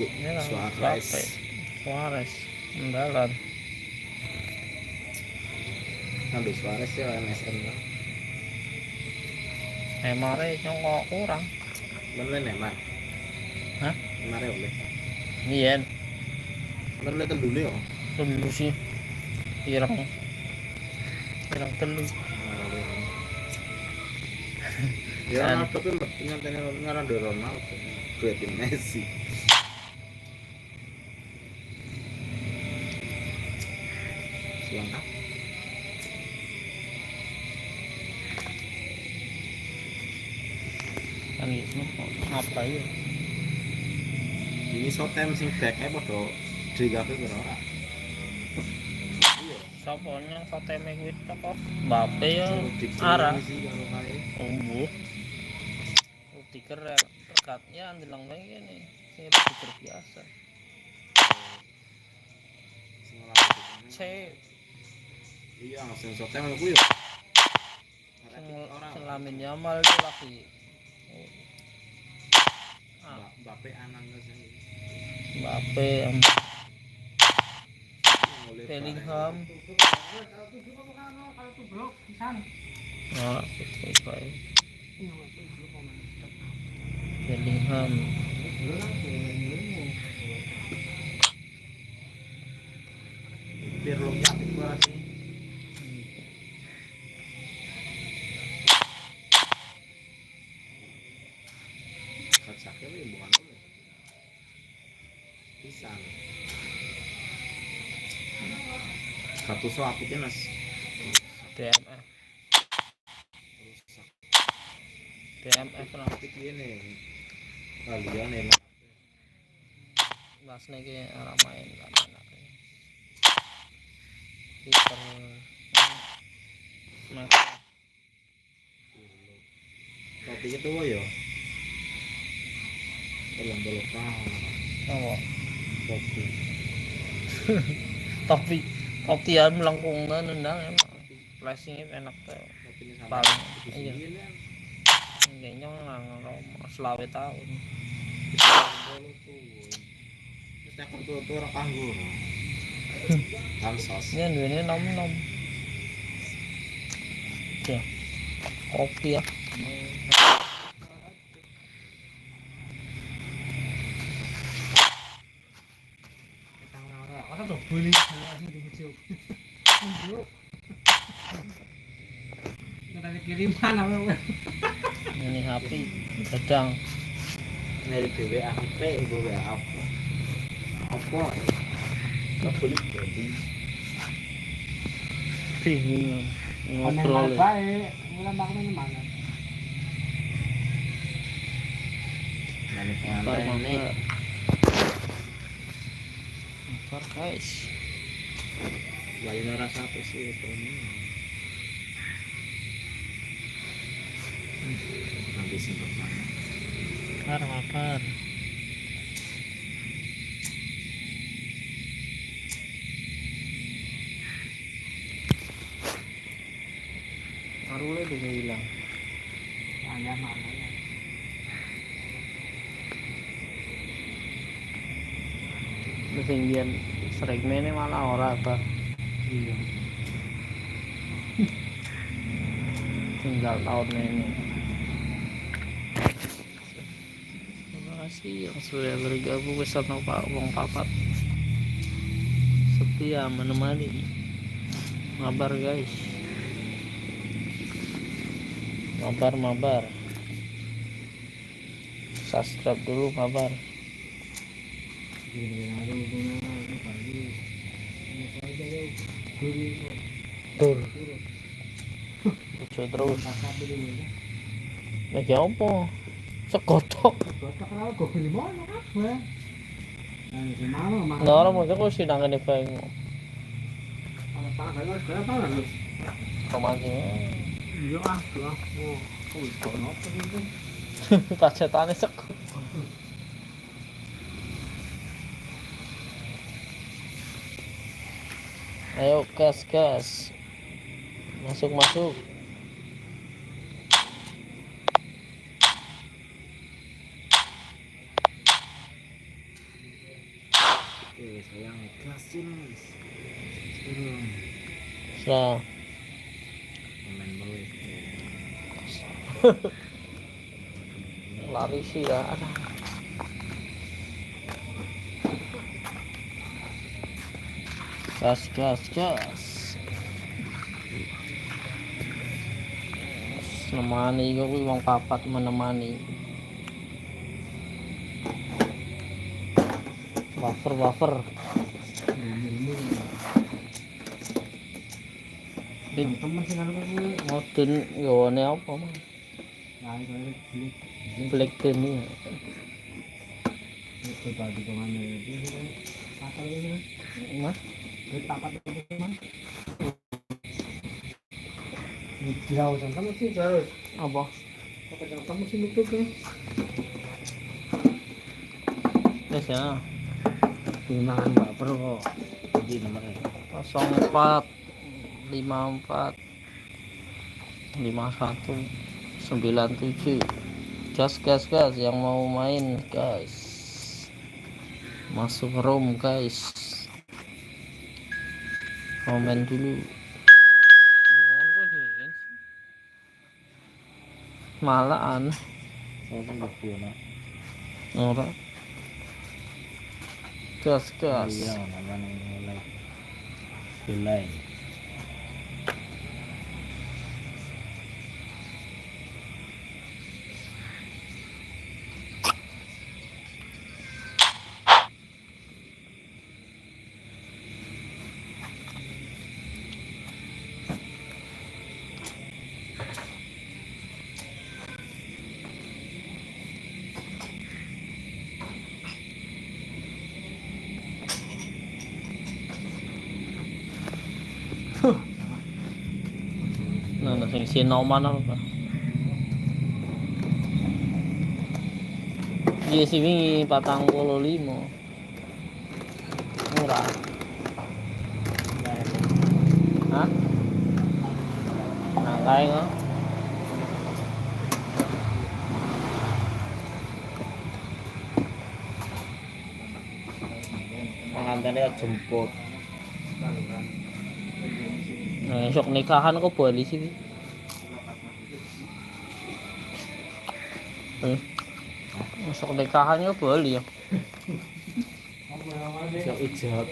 Ini lah Suarez. Suarez andalan. Ngambil Suarez ya MSN lah. Neymar nyongkok kurang. Bener Neymar. Hah? Neymar ya boleh. Iya, Bener dulu ya. dulu sih. Irang telu. Ya Ronaldo tapi nyatanya Ronaldo duetin Messi. Lengkap. Kan gitu apa ya? Ini short-time sing back-nya padha digawe ora. Iya. Sapone sateme kuwi apa? Mbappe ya arah. Rudiger rekatnya andelang bae kene. Sing Rudiger biasa. C Iya, sing short-time aku ya. Sing Lamin Yamal itu lagi. Mbappe anang sing Mbappe Bellingham. Nah, Bellingham. Pirlo ya sih. Sakit ya bukan dulu. Pisang. Satu so aku mas. DMF lah. Apik ini. Kalian enak. Mas niki arah main kan enak. Kiper Mas. Tapi itu ya. Tolong Oh. Kopi. Tapi ya melengkung nendang emang. Flashing enak tuh. Paling iya. Kayaknya nang selawe tahun. Kita tuh orang panggung. Kansos. Ini duitnya nom. Ya. Kopi ya. Tuh boleh ada kiriman apa? Ini HP sedang Dari BWAP, apa? Nggak boleh jadi. bingung Ngobrol. Baik, mulai makan mana? Mabar guys. Lain rasa apa sih itu ini? Nanti simpan mana? Mabar. Arule udah hilang. Ayam mana? Ketinggian segmennya malah ora apa. Iya. Tinggal tahun ini. Terima kasih yang sudah bergabung bersama Pak Wong Papat. Setia menemani. Mabar guys. Mabar. Subscribe dulu mabar. Tur. Lucu terus. Lagi apa? Sekotok. Nggak orang mau kok sidang ini pengen. Kemana? Iya ah, oh, kok apa gitu? Pacetannya sekut. Ayo gas. Masuk. Oke, sayang gratis. Sekarang So, pemain balik. lari sih ya. Gas. Nemani gue wong papat menemani. Buffer. Teman sih kalau gue Modin gone apa mah? nah itu Black ini. itu tadi kemana itu apa itu Mas, kita apa itu man jauh kan kamu sih harus apa? kamu sih nutup kan Yes ya. gimana mbak perlu Jadi nomornya 04 54 51 97. Gas yang mau main guys. Masuk room guys. Komen dulu. Malahan saya kan berpuna. ora. Gas. Iya, namanya mulai. Belai. Nah, sing sinoman apa? Iya sih wingi 45. Murah. Hah? Nah, kae kok. Pengantinnya jemput. Nah, esok nikahan kok boleh sih. Esok nikahannya boleh ya. Siap ijab.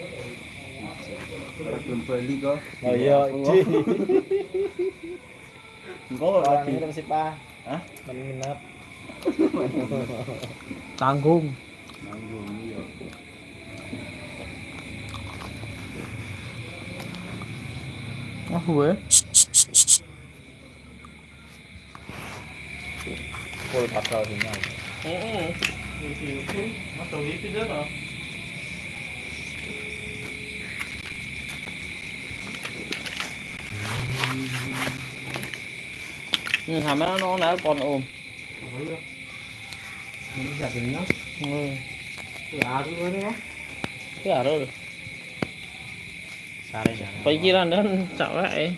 belum beli kok Oh iya, Engko lagi ngirim sih, Pak. Hah? Minat. Tanggung. iya Ah, gue. Full pasal sinyal. Atau itu dah. Kamera nó nelpon om. ini jadinya hari ini kok Ya rồi. Sare ya. Pikiran dan cewek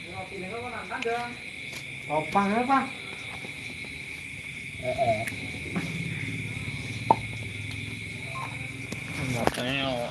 opang apa Mateo.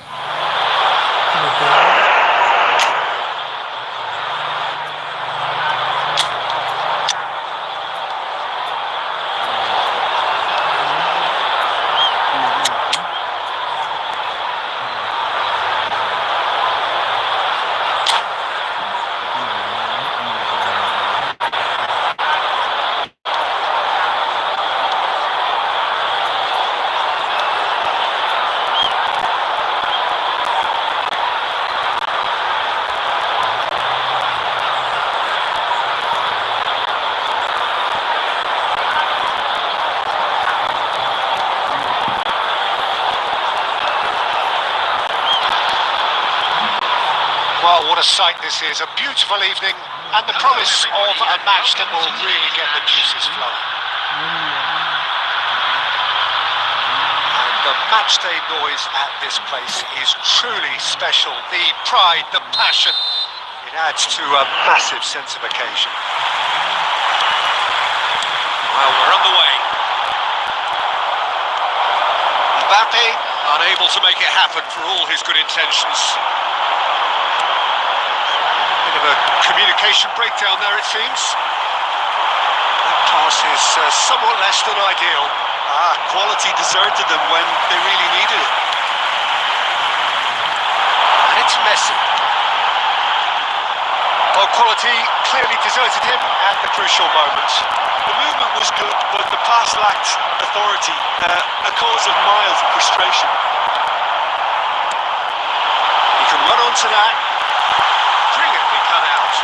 Well, what a sight this is. A beautiful evening and the promise of a match that will really get the juices flowing. And the matchday noise at this place is truly special. The pride, the passion, it adds to a massive sense of occasion. Well, we're underway. Mbappe Unable to make it happen for all his good intentions. Bit of a communication breakdown there, it seems. That pass is somewhat less than ideal. Quality deserted them when they really needed it. And it's Messi. Well, quality clearly deserted him at the crucial moment. The movement was good, but the pass lacked authority, a cause of mild frustration. He can run onto that. Brilliantly cut out.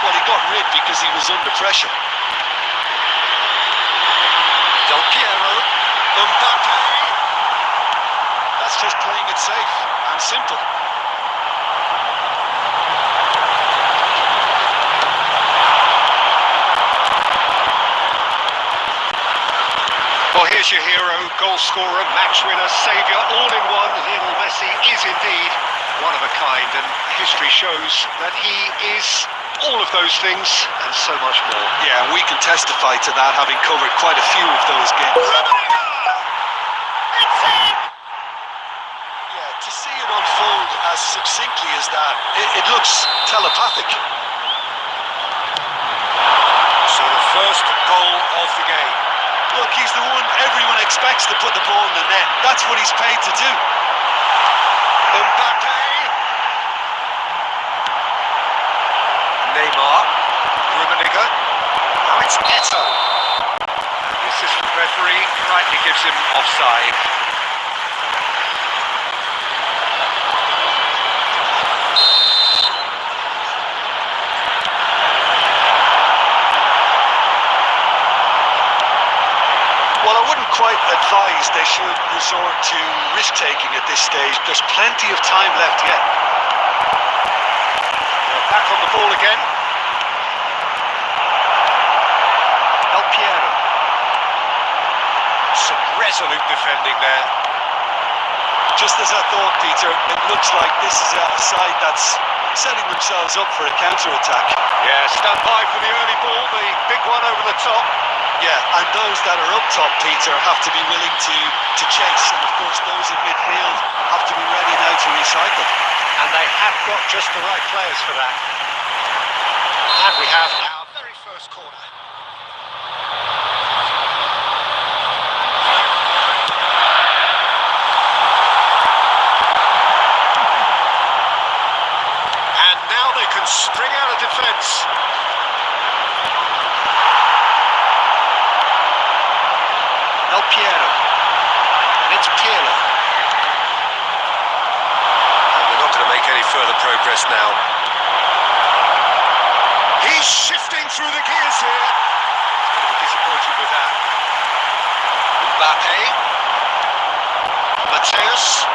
Well, he got rid because he was under pressure. Del Piero. Mbappe. That's just playing it safe and simple. Well, here's your hero, goal scorer, match winner, saviour, all in one. Lionel Messi is indeed one of a kind, and history shows that he is all of those things and so much more. Yeah, and we can testify to that, having covered quite a few of those games. Yeah, to see it unfold as succinctly as that, it looks telepathic. So the first goal of the game. Look, he's the one everyone expects to put the ball in the net. That's what he's paid to do. Mbappe. Neymar. Rummenigge. Now it's Neto. And the assistant referee rightly gives him offside. Well, I wouldn't quite advise they should resort to risk-taking at this stage. There's plenty of time left yet. They're back on the ball again. Del Piero. Some resolute defending there. Just as I thought, Peter, it looks like this is a side that's setting themselves up for a counter-attack. Yeah, stand by for the early ball, the big one over the top. Yeah, and those that are up top, Peter, have to be willing to chase. And of course, those in midfield have to be ready now to recycle. And they have got just the right players for that. And we have our very first corner. And now they can spring out of defence. Del Piero. And it's Pirlo. And they're not going to make any further progress now. He's shifting through the gears here. He's going to be disappointed with that. Mbappe. Mateus.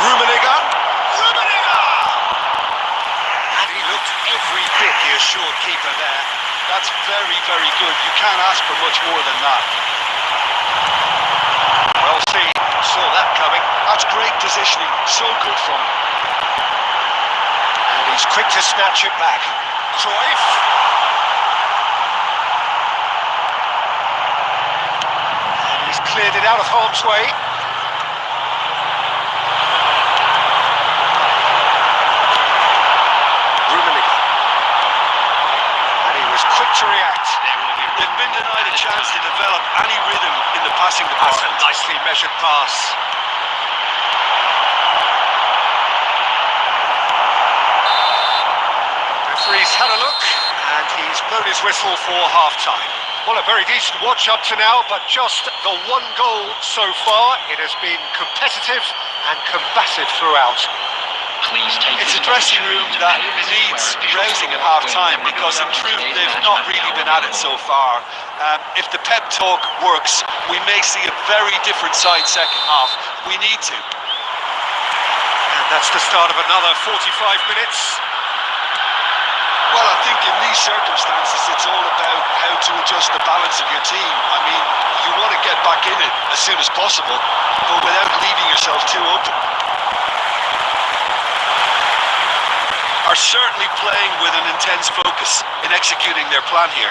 Rummenigge. And he looked every bit the assured keeper there. That's very, very good. You can't ask for much more than that. Well, see, saw that coming. That's great positioning. So good from him. And he's quick to snatch it back. Cruyff. And he's cleared it out of harm's way. Rummenigge. And he was quick to react. They've been denied a chance to develop any rhythm in the passing That's a department. nicely measured pass. Referee's had a look and he's blown his whistle for half-time. Well, a very decent watch up to now, but just the one goal so far. It has been competitive and combative throughout. It's a dressing room that needs rousing at half-time because in truth they've not really been at it so far. If the pep talk works, we may see a very different side second half. We need to. And that's the start of another 45 minutes. Well, I think in these circumstances it's all about how to adjust the balance of your team. I mean, you want to get back in it as soon as possible, but without leaving yourself too open. Are certainly playing with an intense focus in executing their plan here.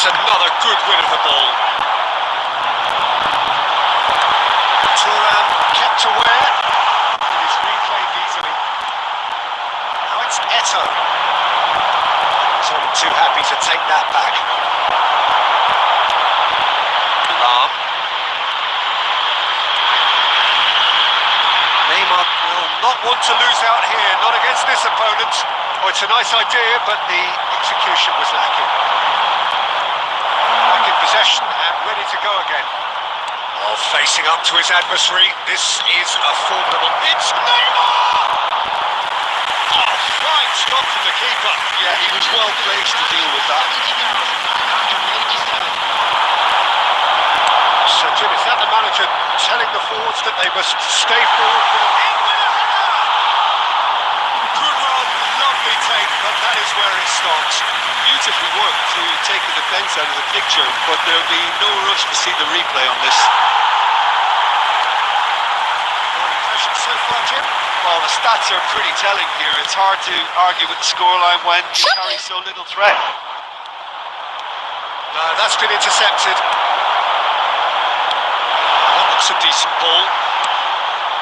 That's another good win of the ball. Turan kept aware. It is replayed easily. Now it's Eto. He's too happy to take that back. Lam. Neymar will not want to lose out here, not against this opponent. Oh, it's a nice idea, but the execution was lacking. Back in possession and ready to go again. Oh, facing up to his adversary. This is a formidable... It's Neymar! Oh, fine stop from the keeper. Yeah, he was well placed to deal with that. So, Jim, is that the manager telling the forwards that they must stay forward? Good run, lovely take, but that is where it stops. Beautifully worked to take the defence out of the picture, but there'll be no rush to see the replay on this. Your impressions so far, Jim? Well, the stats are pretty telling here. It's hard to argue with the scoreline when you carry so little threat. No, that's been intercepted. That looks a decent ball.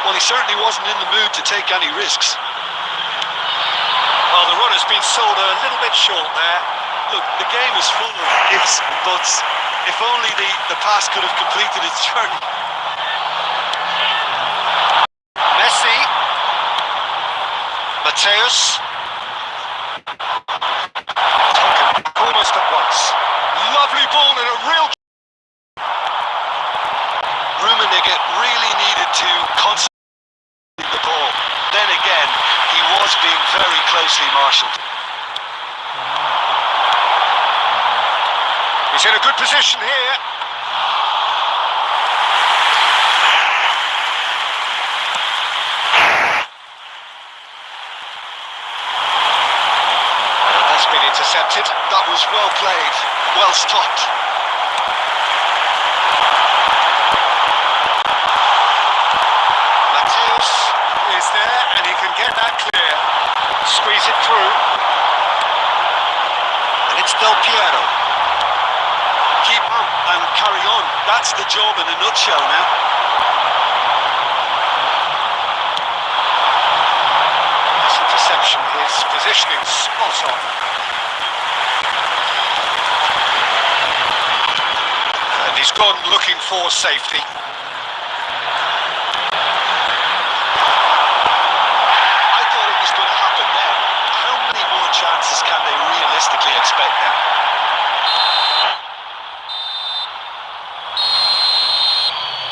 Well, he certainly wasn't in the mood to take any risks. Well, the run has been sold a little bit short there. Look, the game is full of ifs and buts. If only the pass could have completed its journey. Messi. Mateus. Taken almost at once. Lovely ball in a real... Rummenigge really needed to concentrate the ball. Then again, he was being very closely marshalled. He's in a good position here. That's been intercepted. That was well played, well stopped. Mateus is there and he can get that clear. Squeeze it through. And it's Del Piero. Keep on and carry on. That's the job in a nutshell now. This interception, his positioning spot on. And he's gone looking for safety. I thought it was going to happen then. How many more chances can they realistically expect now?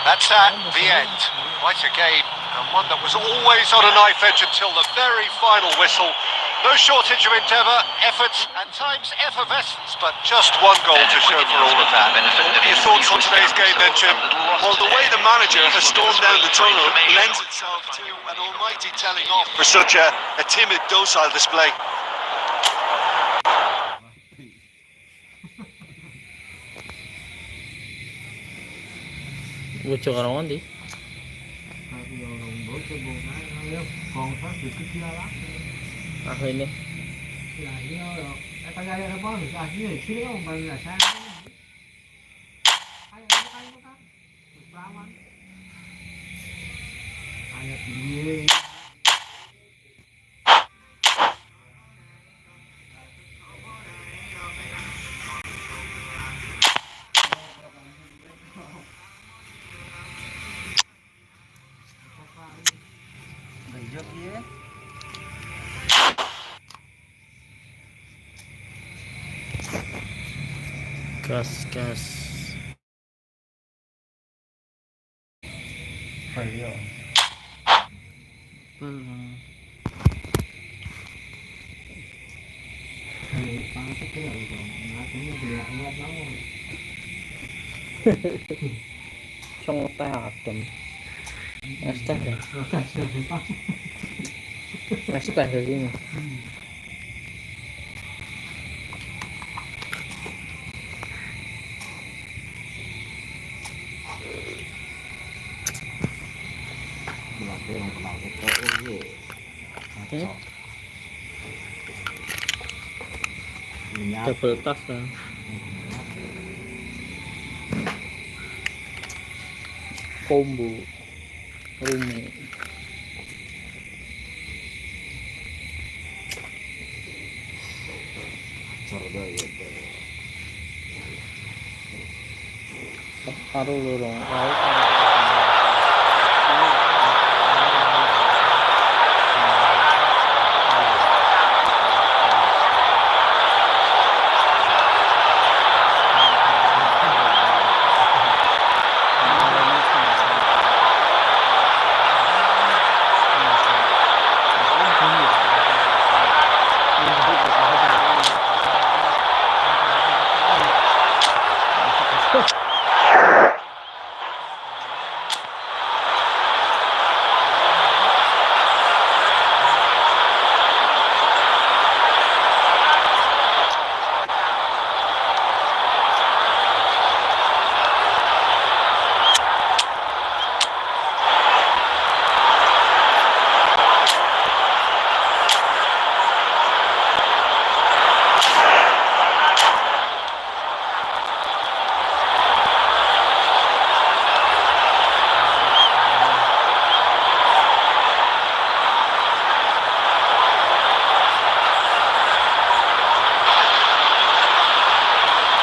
That's that, the end. Quite a game, and one that was always on a knife edge until the very final whistle. No shortage of endeavour, effort, and times effervescence, but just one goal to show for all of that. Your thoughts on today's game then, Jim? Well, the way the manager has stormed down the tunnel lends itself to an almighty telling off for such a timid, docile display. Lucu orang mandi. Tapi orang bocor bongkar, ayo kongkar dikit lah. Ini. Là ini orang, kata gaya apa? Ini sini orang banyak saya. Ayo makan. Perawan. Ayo pilih. Gas. Xong tay adem. Astaga. Astaga gini. Double tas lah. combo Rumi. Taruh lorong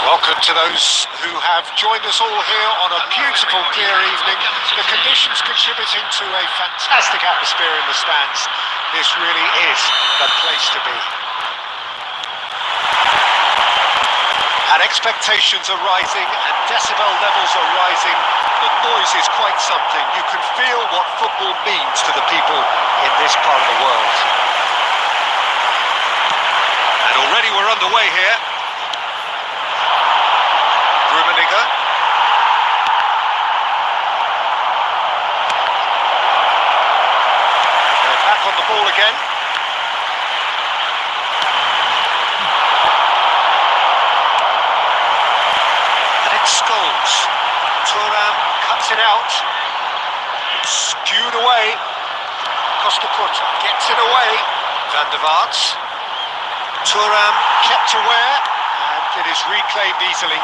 Welcome to those who have joined us all here on a beautiful, clear evening. The conditions contributing to a fantastic atmosphere in the stands. This really is the place to be. And expectations are rising and decibel levels are rising. The noise is quite something. You can feel what football means to the people in this part of the world. And already we're underway here. They're back on the ball again. And it's Scholes. Thuram cuts it out. It's skewed away. Costa Curta gets it away. Van der Vaart. Thuram kept aware, and it is reclaimed easily.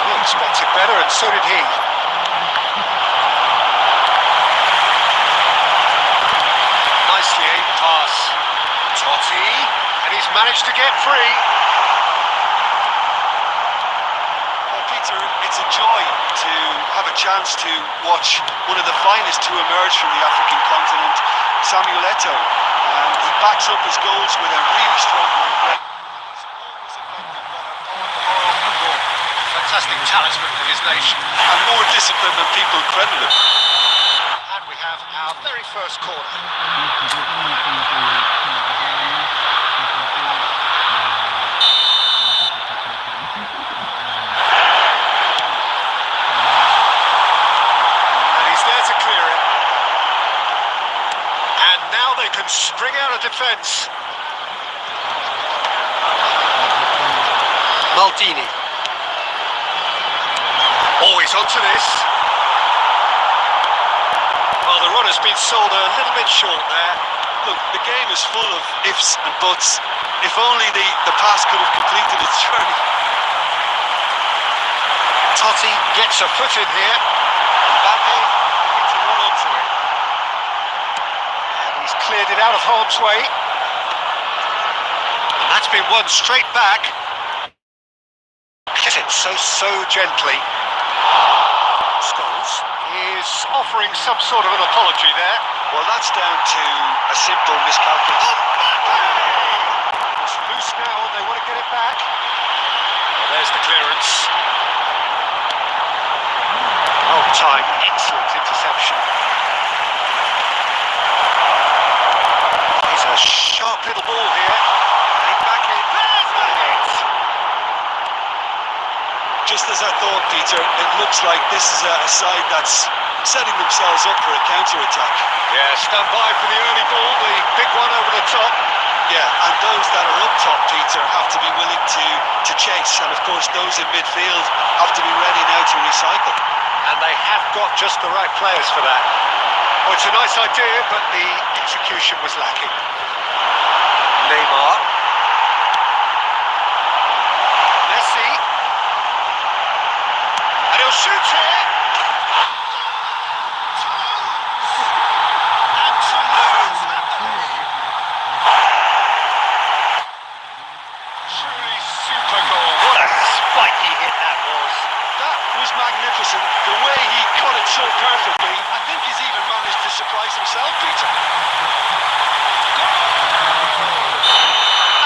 We expected better, and so did he. Nicely aimed pass. Totti, and he's managed to get free. Well, Peter, it's a joy to have a chance to watch one of the finest to emerge from the African continent, Samuel Eto'o. He backs up his goals with a really strong work rate. Fantastic talisman for his nation. And more discipline than people credit him. And we have our very first corner. And he's there to clear it. And now they can spring out of defence. Maldini. Always onto this. Well, the run has been sold a little bit short there. Look, the game is full of ifs and buts. If only the pass could have completed its journey. Totti gets a foot in here. Mbappe needs to run onto it. And he's cleared it out of harm's way. And that's been won straight back. Hits it so gently. Scholes is offering some sort of an apology there. Well, that's down to a simple miscalculation. It's loose now and they want to get it back. Well, there's the clearance. Oh, time. Excellent interception. Here's a sharp little ball here. Right back in. There's the hit. Just as I thought, Peter, it looks like this is a side that's setting themselves up for a counter-attack. Yeah, stand by for the early ball, the big one over the top. Yeah, and those that are up top, Peter, have to be willing to chase. And of course, those in midfield have to be ready now to recycle. And they have got just the right players for that. Well, it's a nice idea, but the execution was lacking. Neymar. Messi. And he'll shoot here. perfectly. I think he's even managed to surprise himself, Peter.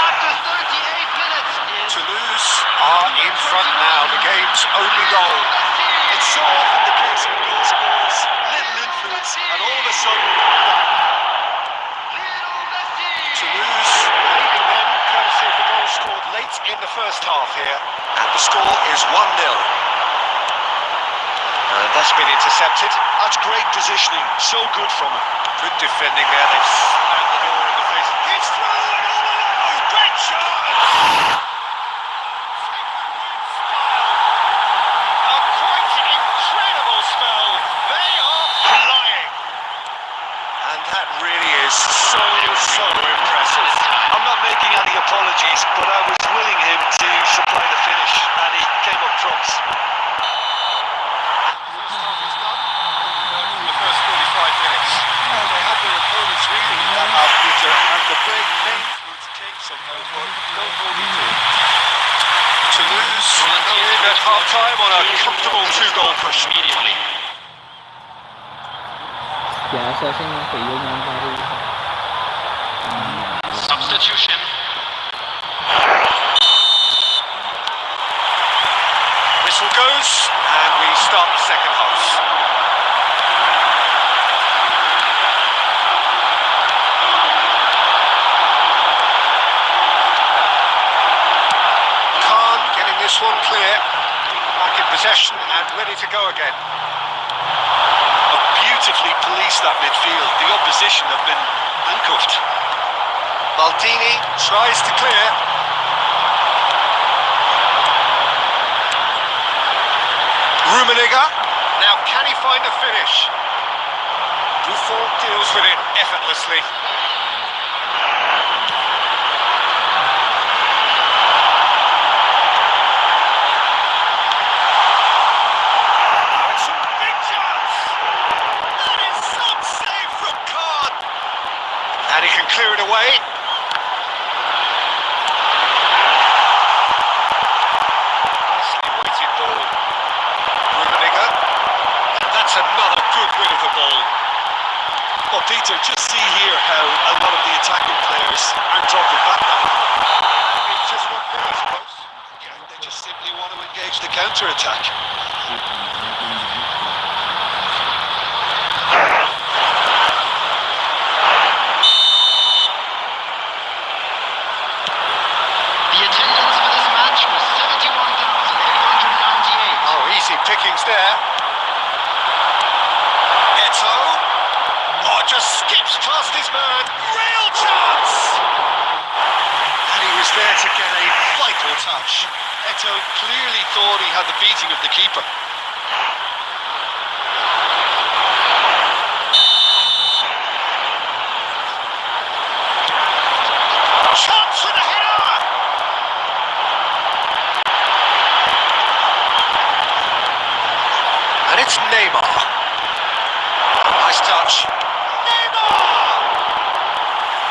After 38 minutes, Toulouse are in front now, the game's only goal. It's so often the case with goal scorers, little influence, and all of a sudden, Toulouse leading them, courtesy of the goal scored late in the first half here, and the score is 1-0. And that's been intercepted. That's great positioning, so good from him. Good defending there, they've slammed the door in the face. It's through and all alone, great shot! A quite incredible spell. They are flying. And that really is so impressive. I'm not making any apologies, but I was willing him to supply the finish, and he came up trumps. The first 45 minutes. Well, they had their opponents reading that half, Peter, and the break may take somehow, but don't hold me to it. Toulouse in at half time on a comfortable 2-goal push. Immediately. Biasa sih yang kayak yang baru. substitution. Whistle goes, and we start the second half. Khan getting this one clear, back in possession and ready to go again. Beautifully policed that midfield. The opposition have been handcuffed. Maldini tries to clear. Rummenigge. Now can he find a finish? Buffon deals with it effortlessly. And he can clear it away. Nicely weighted ball. Rummenigge. That's another good win of the ball. Well, Peter, just see here how a lot of the attacking players aren't talking back now. It's just one thing, I suppose. Yeah, they just simply want to engage the counter-attack. Pickings there. Eto. Oh, just skips past his man. Real chance! And he was there to get a vital touch. Eto clearly thought he had the beating of the keeper. Chance for the header! And it's Neymar. Nice touch. Neymar!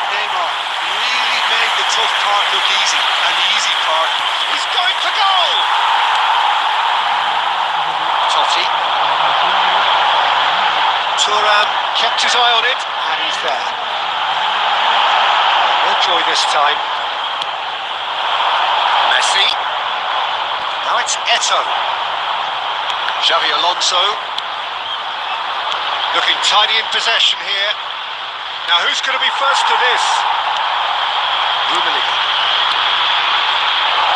Neymar really made the tough part look easy. And the easy part is going for goal! Totti. Thuram kept his eye on it, and he's there. No joy this time. Messi. Now it's Eto. Xavi Alonso, looking tidy in possession here. Now who's going to be first to this? Rummenigge.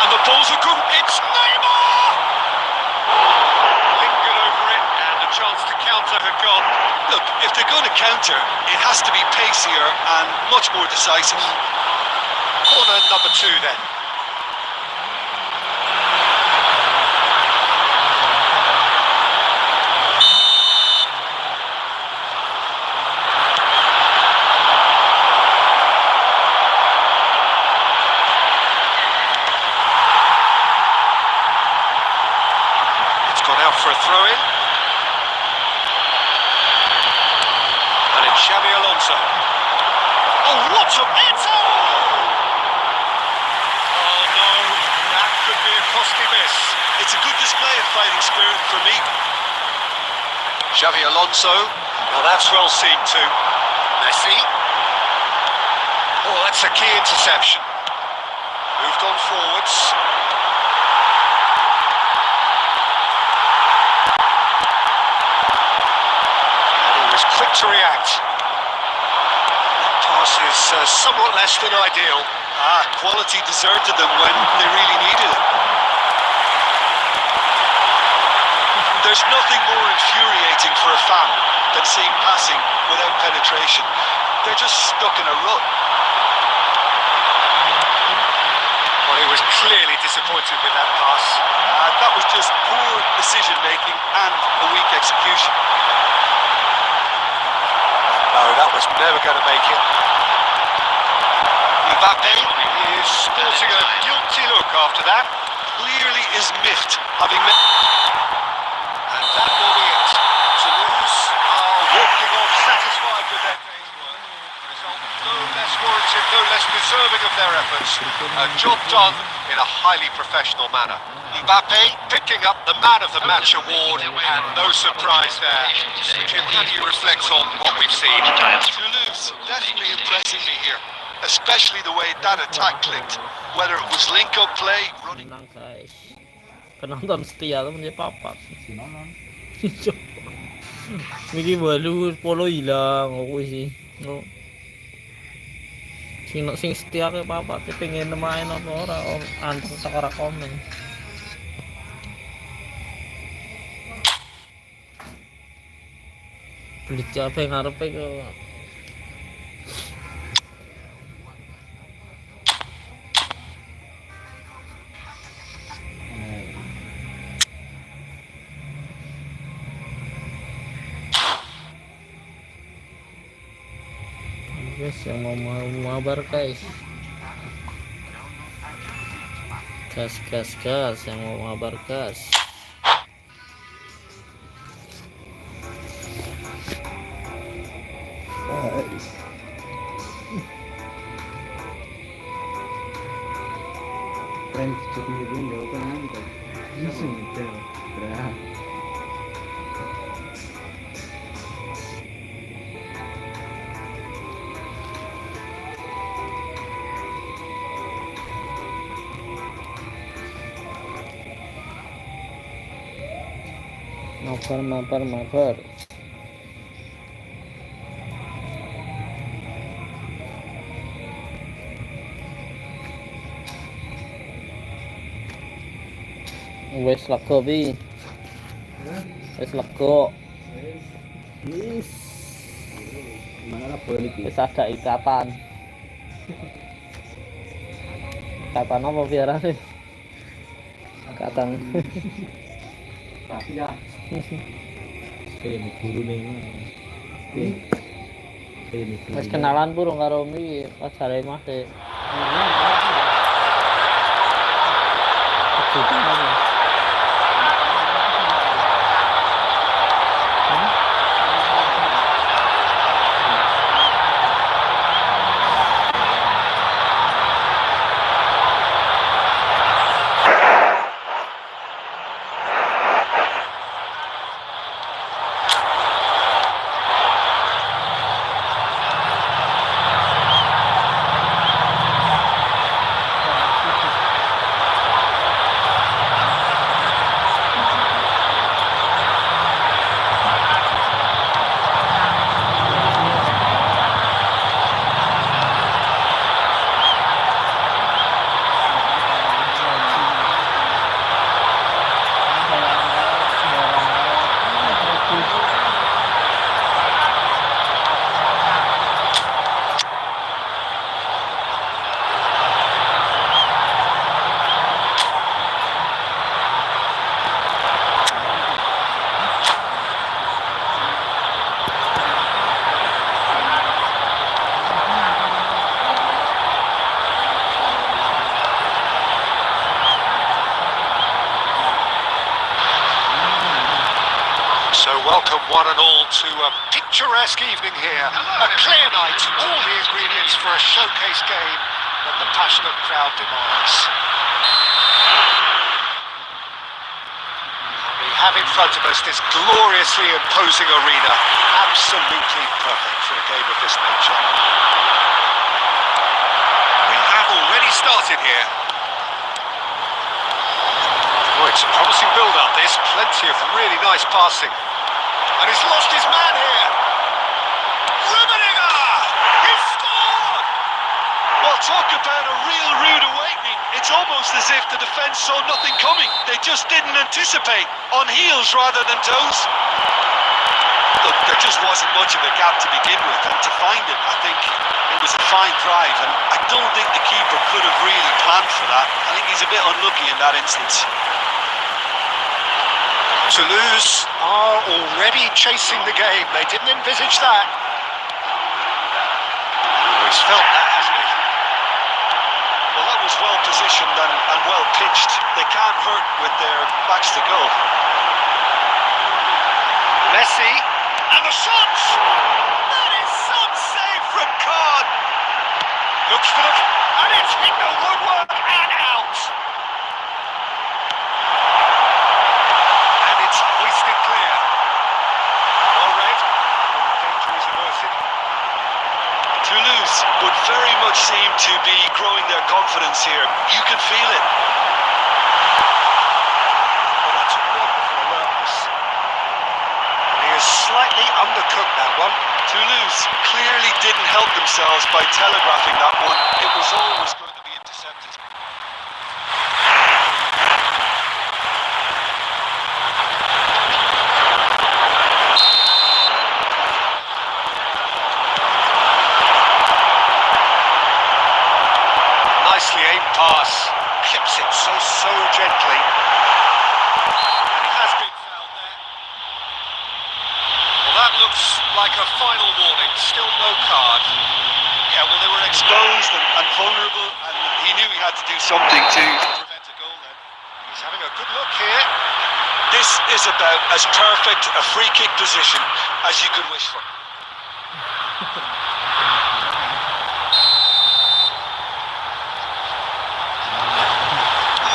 And the ball's a good... It's Neymar! Lingered over it, and the chance to counter had gone. Look, if they're going to counter, it has to be pacier and much more decisive. Corner number 2 then. For a throw-in. And it's Xavi Alonso. Oh, what a Eto! Oh no, that could be a costly miss. It's a good display of fighting spirit for me. Xavi Alonso. Now that's well seen too. Messi. Oh, that's a key interception. Moved on forwards. And he was quick to react. That pass is somewhat less than ideal. Quality deserted them when they really needed it. There's nothing more infuriating for a fan than seeing passing without penetration. They're just stuck in a rut. Well, he was clearly disappointed with that pass. That was just poor decision-making and a weak execution. No, that was never going to make it. Mbappe is sporting a guilty look after that. Clearly is miffed, having met... And that will be it. Toulouse are walking off satisfied with their day's work. The result no less warranted, no less deserving of their efforts. A job done in a highly professional manner. Mbappe picking up the Man of the Match award, and no surprise there. Jim, how do you reflect on what we've seen? Toulouse definitely impressing me here, especially the way that attack clicked. Whether it was link-up play, running... Tenang guys. Penonton setia teman dia papat. Miki baru polo hilang aku sih. No. Sing setia ke papat, pengen main apa ora antar sekarang komen. Beli apa yang ngarepe ke guys yang mau mabar guys, gas yang mau mabar gas. Friends cukup dulu kan nanti. Sudah. Mabar. Wes lego bi. Wes lego. Yes. Mana balik Wes ada ikatan. Ikatan apa biara sih? Ikatan. tapi ya. Kayak guru nih. Wes kenalan burung karo mi pacare Mas e. Welcome one and all to a picturesque evening here. A clear night, all the ingredients for a showcase game that the passionate crowd demands. And the have in front of us this gloriously imposing arena. Absolutely perfect for a game of this nature. We have already started here. Oh, it's a promising build-up, this. Plenty of really nice passing. And he's lost his man here. Rummenigge! He's scored! Well, talk about a real rude awakening. It's almost as if the defence saw nothing coming. They just didn't anticipate. On heels rather than toes. Look, there just wasn't much of a gap to begin with, and to find it, I think it was a fine drive, and I don't think the keeper could have really planned for that. I think he's a bit unlucky in that instance. Toulouse are already chasing the game. They didn't envisage that. Oh, he's felt that, hasn't he? Well, that was well positioned and well pitched. They can't hurt with their backs to goal. Messi, and the shot! That is some save from Kahn. Looks for the... and it's hit the woodwork and out! And it's hoisted clear. Well read. Danger is averted. Toulouse would very much seem to be growing their confidence here. You can feel it. Well, that's wonderful alertness. And he has slightly undercooked that one. Toulouse clearly didn't help themselves by telegraphing that one. It was always going to be intercepted. Nicely aimed pass. Clips it so gently. And he has been fouled there. Well, that looks like a final warning. Still no card. Yeah, well, they were exposed and vulnerable, and he knew he had to do something to prevent a goal then. He's having a good look here. This is about as perfect a free kick position as you could wish for.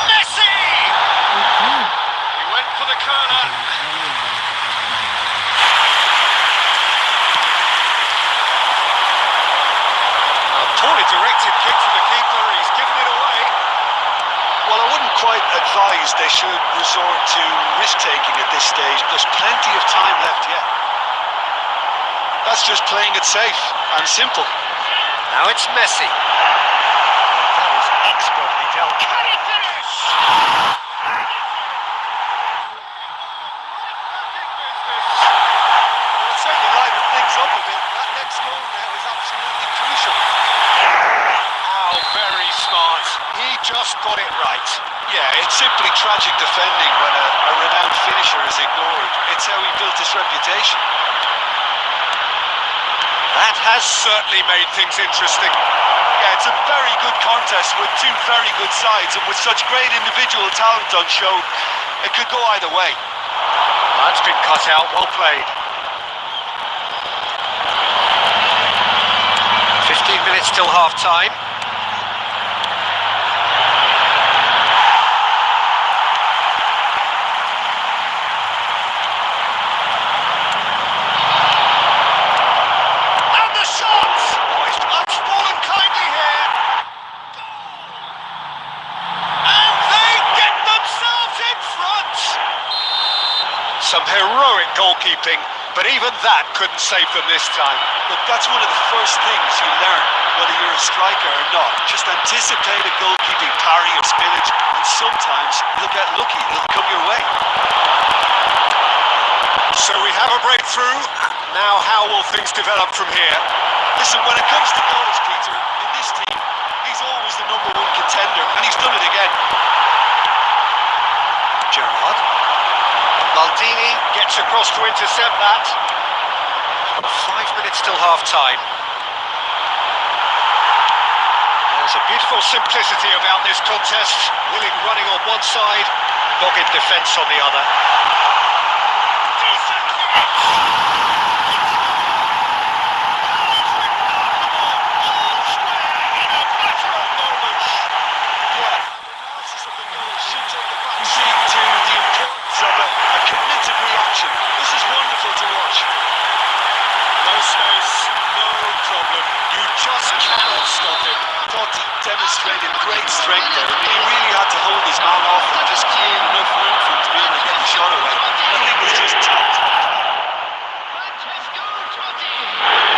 Messi! He went for the corner. Poorly directed kick from the keeper. He's given it away. Well, I wouldn't quite advise they should resort to risk-taking at this stage. There's plenty of time left yet. That's just playing it safe and simple. Now it's Messi. That is expertly dealt. Can he finish? Well, it certainly livened things up a bit. That next goal there is absolutely crucial. How very smart. He just got it right. Yeah, it's simply tragic defending when a renowned finisher is ignored. It's how he built his reputation. That has certainly made things interesting. Yeah, it's a very good contest with two very good sides, and with such great individual talent on show, it could go either way. That's been cut out. Well played. 15 minutes till half time. And the shot! Oh, he's fallen kindly here. And they get themselves in front. Some heroic goalkeeping, but even that couldn't save them this time. Look, that's one of the first things you learn, whether you're a striker or not. Just anticipate a goalkeeping parry or spillage, and sometimes you'll get lucky, it'll come your way. So we have a breakthrough. Now how will things develop from here? Listen, when it comes to goals, Peter, in this team, he's always the #1 contender, and he's done it again. Gerrard. Maldini gets across to intercept that. 5 minutes till half time. There's a beautiful simplicity about this contest. Willing running on one side, dogged defence on the other. Decent hit! All square in a matter of moments. Yeah, analysis of the goal should take the back seat to the importance of a great strength there. I mean, he really had to hold his man off and just create enough room for him to be able to get the shot away. I think it's just tight.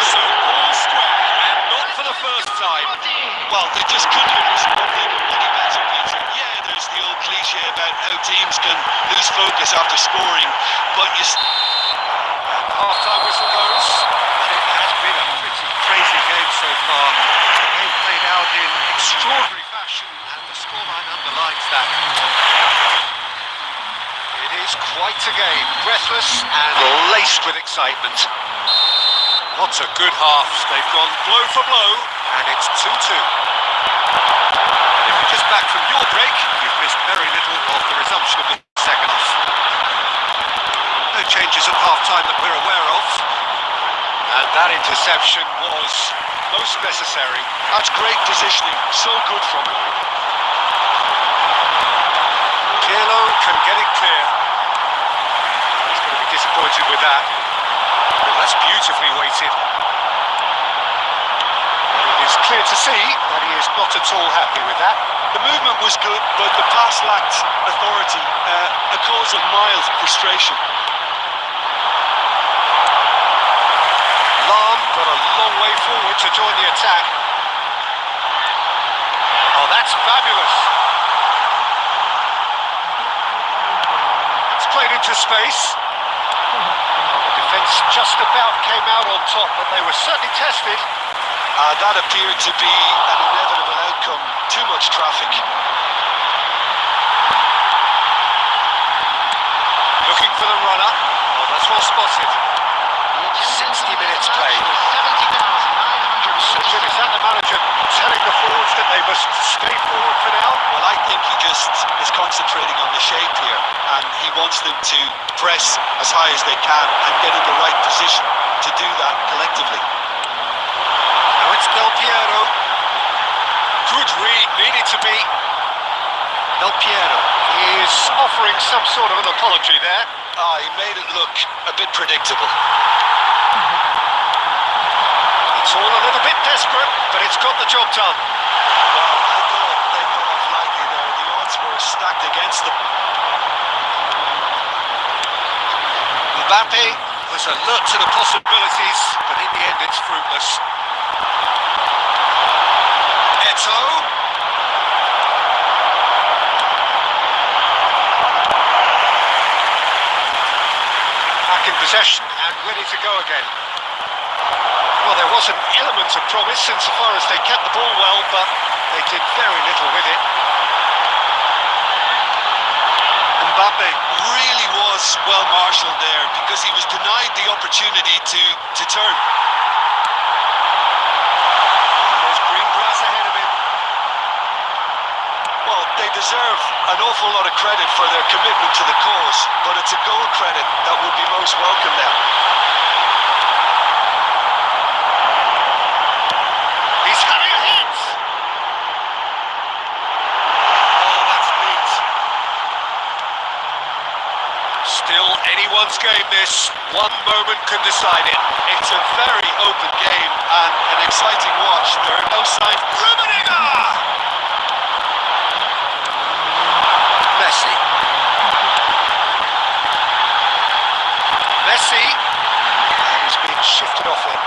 So all square, and not for the first time. Well, they just couldn't have responded any better, Peter. Yeah, there's the old cliche about how teams can lose focus after scoring, but you... Half-time whistle goes, and it has been a pretty crazy game so far. The game played out in extraordinary fashion, and the scoreline underlines that. It is quite a game, breathless and laced with excitement. What a good half. They've gone blow for blow, and it's 2-2. And if you're just back from your break, you've missed very little of the resumption of the second half. No changes at half-time that we're aware of. And that interception was most necessary. That's great positioning, so good from him. Pirlo can get it clear. He's going to be disappointed with that. But that's beautifully weighted. And it is clear to see that he is not at all happy with that. The movement was good, but the pass lacked authority, a cause of mild frustration. Got a long way forward to join the attack. Oh, that's fabulous. It's played into space. The defence just about came out on top, but they were certainly tested. That appeared to be an inevitable outcome. Too much traffic. Looking for the runner. Oh, that's well spotted. 60 minutes played. So Jim, is that the manager telling the forwards that they must stay forward for now? Well, I think he just is concentrating on the shape here, and he wants them to press as high as they can and get in the right position to do that collectively. Now it's Del Piero. Good read, needed to be. Del Piero is offering some sort of an apology there. He made it look a bit predictable. It's all a little bit desperate, but it's got the job done. Well, I thought they got off lightly there. The odds were stacked against them. Mbappe was alert to the possibilities, but in the end it's fruitless. Eto'o. Back in possession and ready to go again. Well, there was an element of promise insofar as they kept the ball well, but they did very little with it. Mbappe really was well marshalled there because he was denied the opportunity to turn. There's green grass ahead of him. Well, they deserve an awful lot of credit for their commitment to the cause, but it's a goal credit that would be most welcome now. He's having a hit! Oh, that's neat. Still anyone's game this. One moment can decide it. It's a very open game and an exciting watch. There are no signs. Messi. Messi. And he's been shifted off it.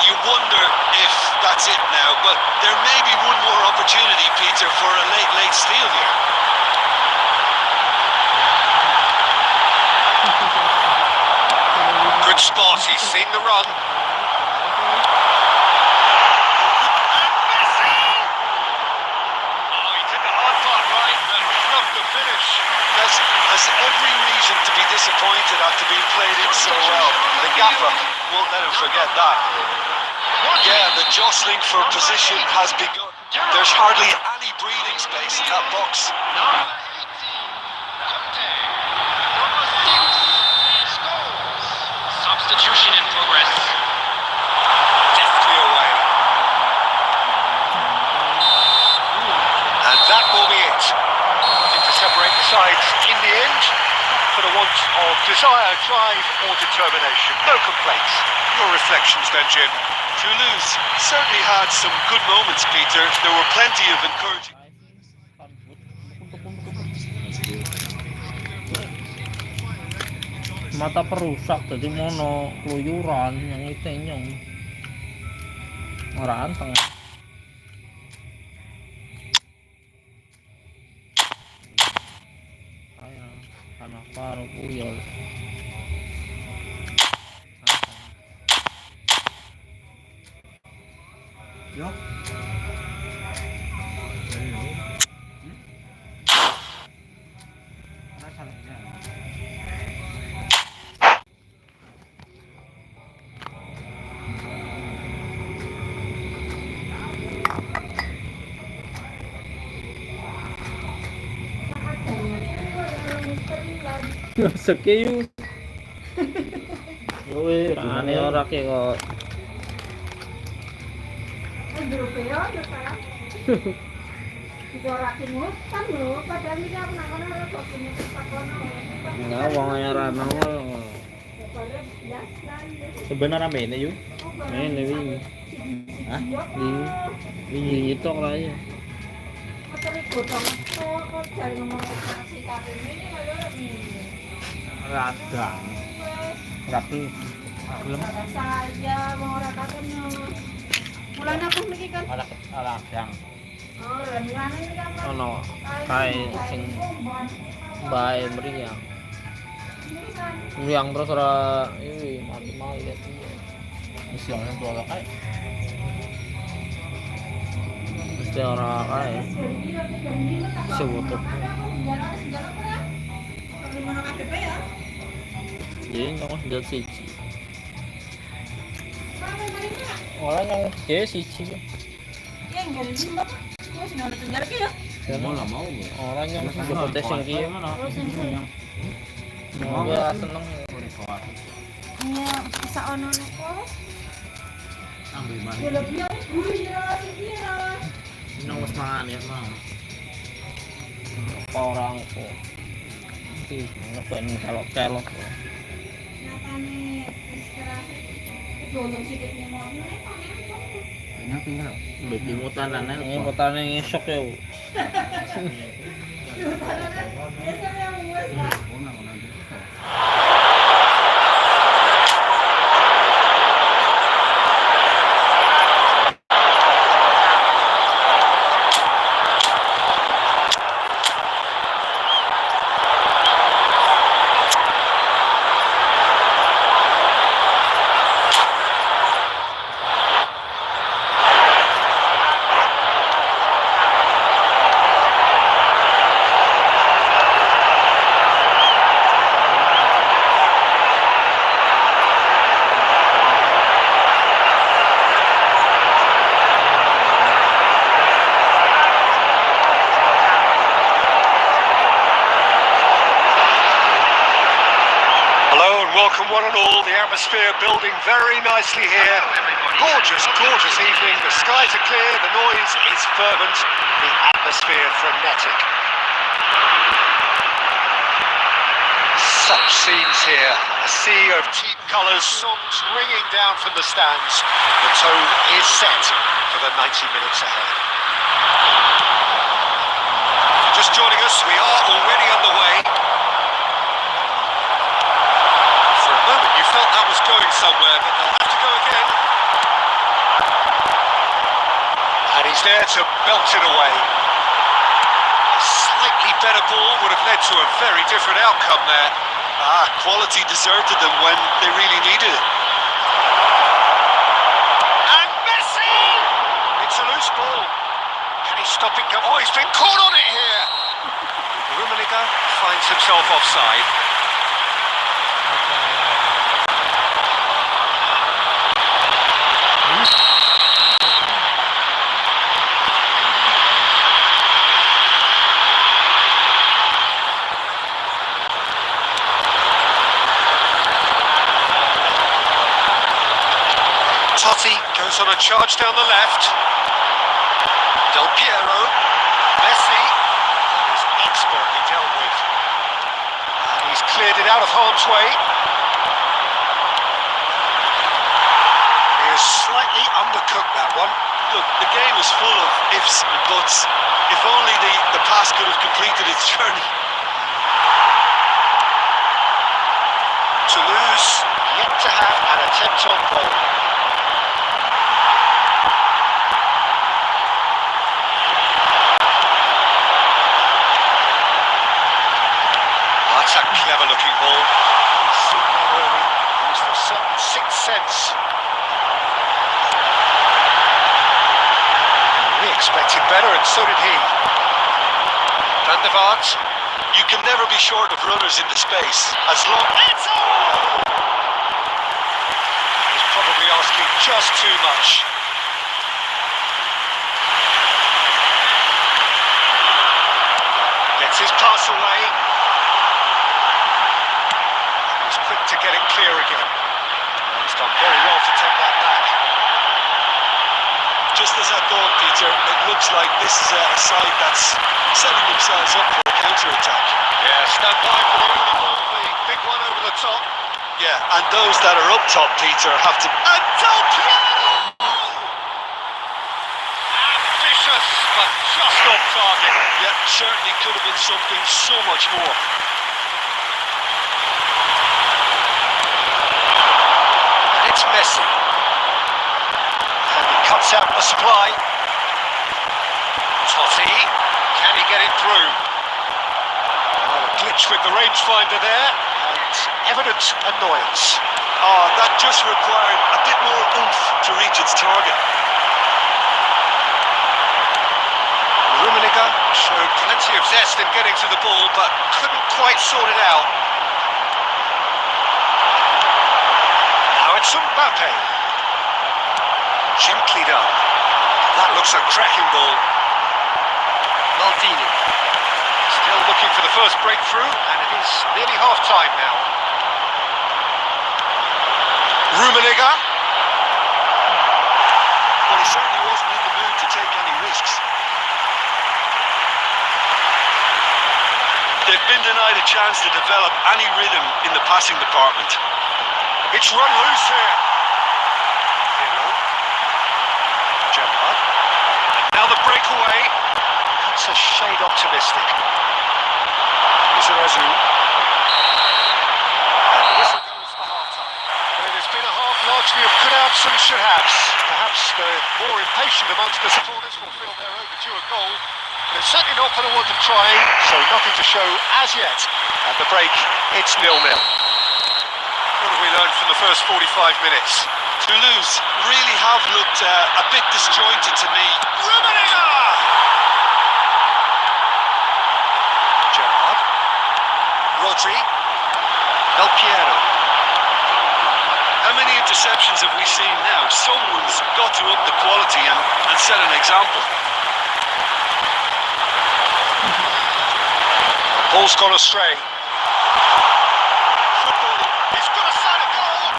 You wonder if that's it now, but there may be one more opportunity, Peter, for a late steal here. Good spot, he's seen the run. Oh, he did the hard part right, but loved the finish. Has every reason to be disappointed after being played in so well. The gaffer won't let him forget that. Yeah, the jostling for position has begun. There's hardly any breathing space in that box. Substitution in progress. Deftly away. And that will be it. Nothing to separate the sides in the end. For the want of desire, drive or determination. No complaints. Your reflections then, Jim. Toulouse certainly had some good moments, Peter. There were plenty of encouraging. Mata perusak jadi mono keluyuran yang itu nyong orang tengah kayak tanah paru kuyol Yok. sekiu wih aneh orang kok nggak uangnya rana Sebenarnya apa ini yuk? ini Hah? ini itu lah ya radang rapi belum saja mau ratakan mulanya aku mikir kan radang oh rembulan ini kan ono kayak sing bae meriang meriang terus ora ini mati mau lihat mesti orang tua kayak mesti orang kayak sebutuh jadi nyong sudah siji orang yang dia siji ya enggak ada sih bapak terus nggak ada penjara ya Mau nggak mau. orang yang sudah tes yang kia mau gua seneng iya bisa ono kok Ambil balik. ya lebih ya kira Nong wis mangan ya mau. apa orang kok sih ngapain kalau kelok nyata nih istirahat dulu sedikitnya mau Banyak tinggal. Bagi mutan dan ini pertanyaan ngesok ya Welcome one and all, the atmosphere building very nicely here. Gorgeous, gorgeous evening, the skies are clear, the noise is fervent, the atmosphere frenetic. Such scenes here, a sea of team colours, songs ringing down from the stands. The tone is set for the 90 minutes ahead. If you're just joining us, we are already underway. You felt that was going somewhere, but they'll have to go again. And he's there to belt it away. A slightly better ball would have led to a very different outcome there. Quality deserted them when they really needed it. And Messi! It's a loose ball. Can he stop it? Oh, he's been caught on it here. Rummenigge finds himself offside. Totti goes on a charge down the left. Del Piero, Messi, that is expertly dealt with. And he's cleared it out of harm's way. He is slightly look, the game is full of ifs and buts. If only the pass could have completed its journey. Toulouse yet to have an attempt on goal. That's a clever looking ball. He's seen that early. Used a certain sixth sense. We expected better, and so did he. Van der Vaart. You can never be short of runners in the space as long. It's all! He's probably asking just too much. Gets his pass away. He's quick to get it clear again. He's done very well to take that back. Just as I thought, Peter, it looks like this is a side that's setting themselves up for a counter-attack. Yeah, stand by for the early ball, the big one over the top. Yeah, and those that are up top, Peter, have to... And Del Piero! Ambitious, but just off target. Yeah, certainly could have been something so much more. And it's Messi. And he cuts out the supply. Totti, can he get it through? Oh, a glitch with the rangefinder there, and evident annoyance. Oh, that just required a bit more oomph to reach its target. Rummenigge showed plenty of zest in getting to the ball, but couldn't quite sort it out. Now it's Mbappe. Gently done. That looks a cracking ball. Maldini. Still looking for the first breakthrough, and it is nearly half-time now. Rummenigge. Well, he certainly wasn't in the mood to take any risks. They've been denied a chance to develop any rhythm in the passing department. It's run loose here. Gerrard. And now the breakaway. That's a shade optimistic. Izarazu. And the whistle goes for half-time. But it has been a half largely of could-haves and should-haves. Perhaps the more impatient amongst the supporters will feel they're overdue a goal. But it's certainly not for the want of trying, so nothing to show as yet. At the break, it's 0-0. What have we learned from the first 45 minutes? Toulouse really have looked a bit disjointed to me. Rummenigge! Gerrard. Rodri. Del Piero. How many interceptions have we seen now? Someone's got to up the quality and set an example. Ball's gone astray. Football. He's got a sight of goal.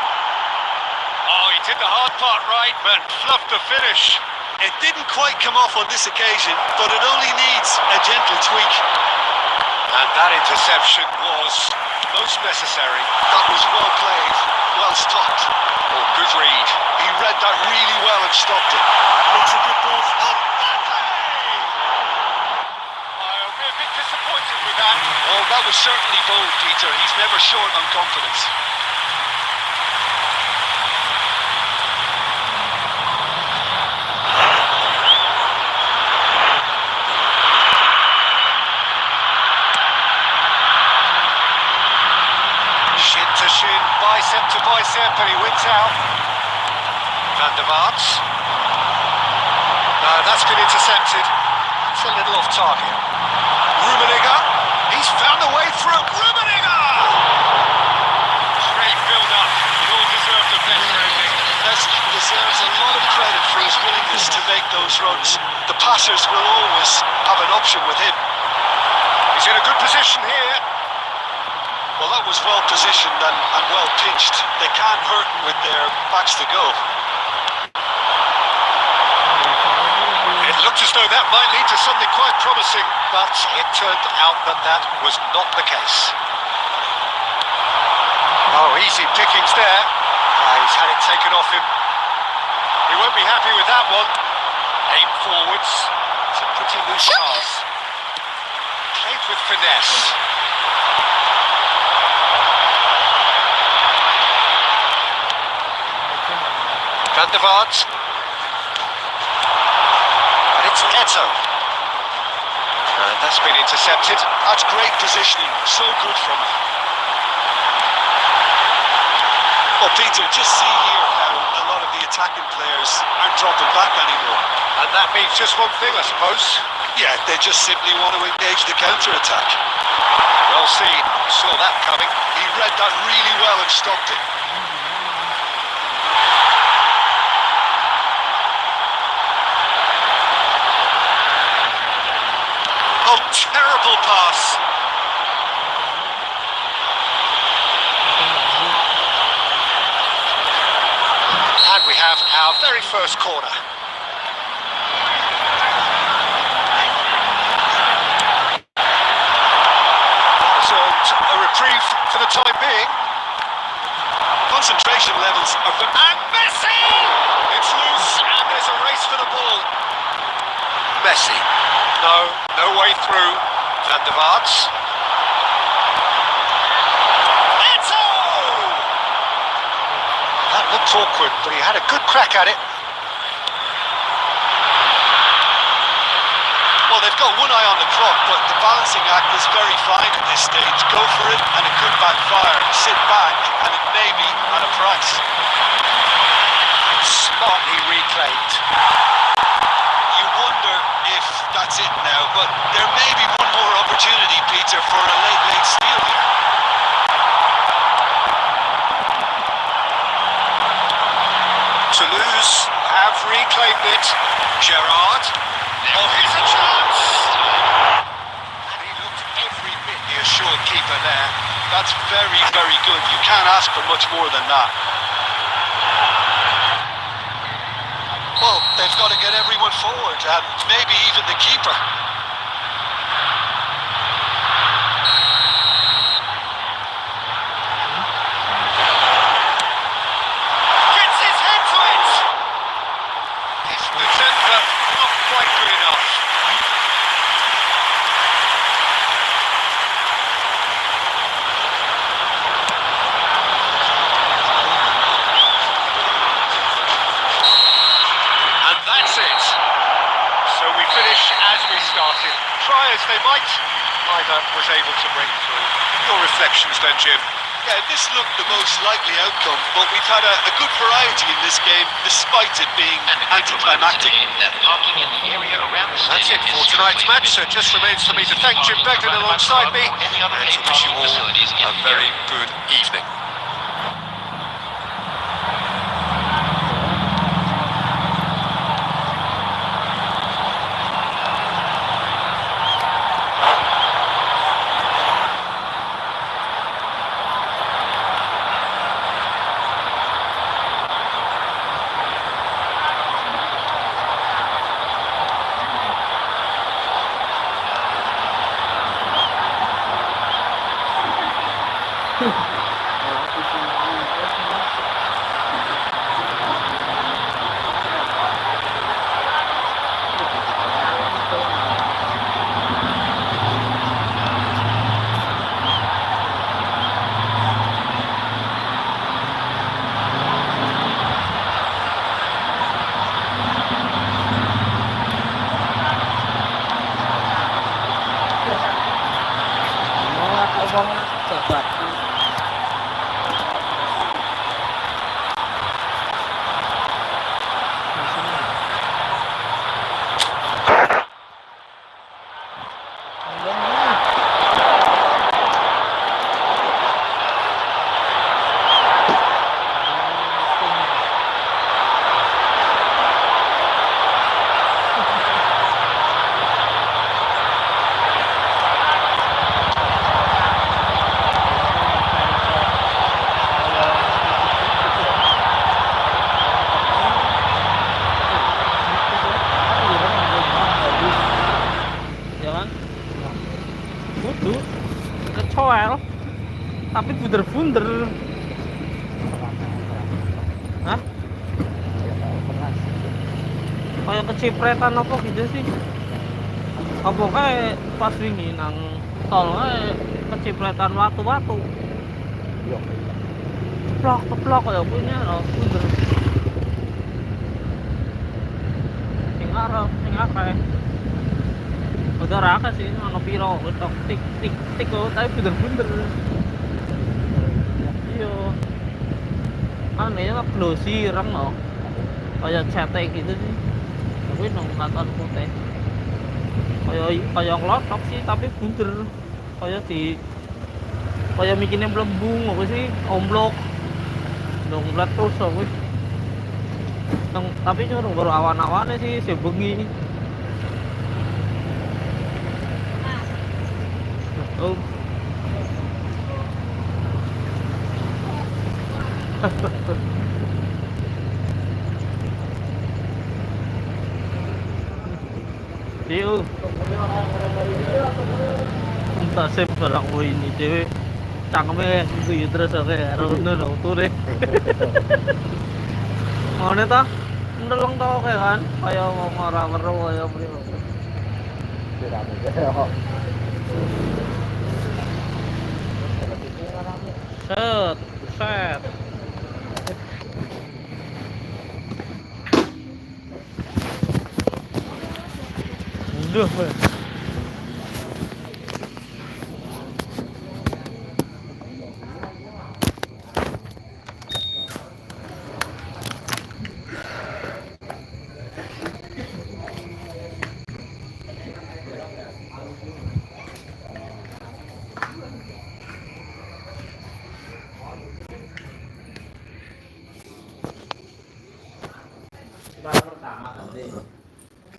Oh, he did the hard part right, but fluffed the finish. It didn't quite come off on this occasion, but it only needs a gentle tweak. And that interception was most necessary. That was well played, well stopped. Oh, good read. He read that really well and stopped it. That looks a good ball. I'll be a bit disappointed with that. Oh, that was certainly bold, Peter. He's never short on confidence. Shin to shin, bicep to bicep, and he wins out. Van der Vaart. No, that's been intercepted. It's a little off target. Rummenigge. He's found a way through. Rummenigge! Great build-up. He all deserved a better ending. Deserves a lot of credit for his willingness to make those runs. The passers will always have an option with him. He's in a good position here. Well, that was well positioned and well pitched. They can't hurt him with their backs to go. It looked as though that might lead to something quite promising, but it turned out that that was not the case. Oh, easy pickings there. He's had it taken off him. He won't be happy with that one. Aim forwards. It's a pretty loose pass. Played with finesse. Van der Vaart. And it's Eto. And that's been intercepted. That's great positioning. So good from him. Well, Peter, just see here how a lot of the attacking players aren't dropping back anymore. And that means just one thing, I suppose. Yeah, they just simply want to engage the counter-attack. Well seen. Saw that coming. He read that really well and stopped it. Oh, terrible pass. And we have our very first corner. So, a reprieve for the time being. Concentration levels are... And Messi! It's loose, and there's a race for the ball. Messi. No way through. Van der Vaart. Eto! That looked awkward, but he had a good crack at it. Well, they've got one eye on the clock, but the balancing act is very fine at this stage. Go for it, and it could backfire. Sit back, and it may be at a price. Smartly reclaimed. You wonder if that's it now, but there may be one more opportunity, Peter, for a late steal here. Toulouse have reclaimed it. Gerrard. Oh, here's a chance! And he looked every bit the assured keeper there. That's very, very good. You can't ask for much more than that. Well, they've got to get everyone forward, and maybe even the keeper. Gets his head to it! His defender not quite good enough. And that's it. So we finish as we started. Try as they might, neither was able to break through. Your reflections then, Jim? Yeah, this looked the most likely outcome, but we've had a good variety in this game, despite it being anticlimactic. That's it for tonight's match, so it just remains for me to thank Jim Beglin alongside me and to wish you all a very good evening. Tapi bunder-bunder. Hah? kayak kecipretan apa gitu sih. Apa kayak pas wingi nang tol kayak kecipretan watu-watu. Keplok ya punya loh, bener. Sing akeh. Udah raka sih, nggak piro, ketok tik kok, tapi bener-bener. Iya. Kan ini mah glossy reng loh, kayak cetek gitu sih. Tapi nong katon putih. Kayak ngelotok sih, tapi bener. Kayak bikinnya melembung apa sih, omblok. Dong belat terus aku. Tapi cuma baru awan-awannya sih, sebengi. Oh. Iyo. Entah sih barang ini cewek. Cangkeme gitu terus oke rono lho turu. Ngene ta? Ndeleng to kayak kan, kaya wong ora weruh kaya priyo. Set. Duh.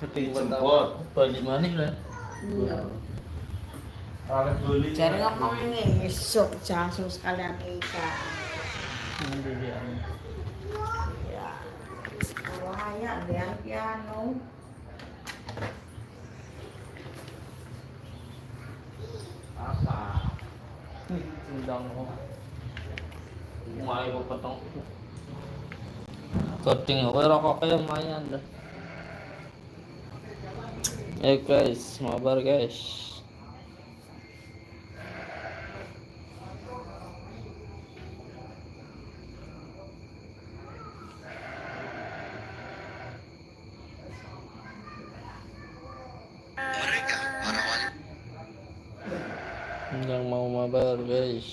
Keting pertama Bali mana lah? Jadi ngomong ini esok jasul sekalian ikan. Ya. Wah ya piano. Apa? Undang kok. Mulai potong. Keting apa rokoknya lumayan dah. Guys, mabar guys. Yang mau mabar guys.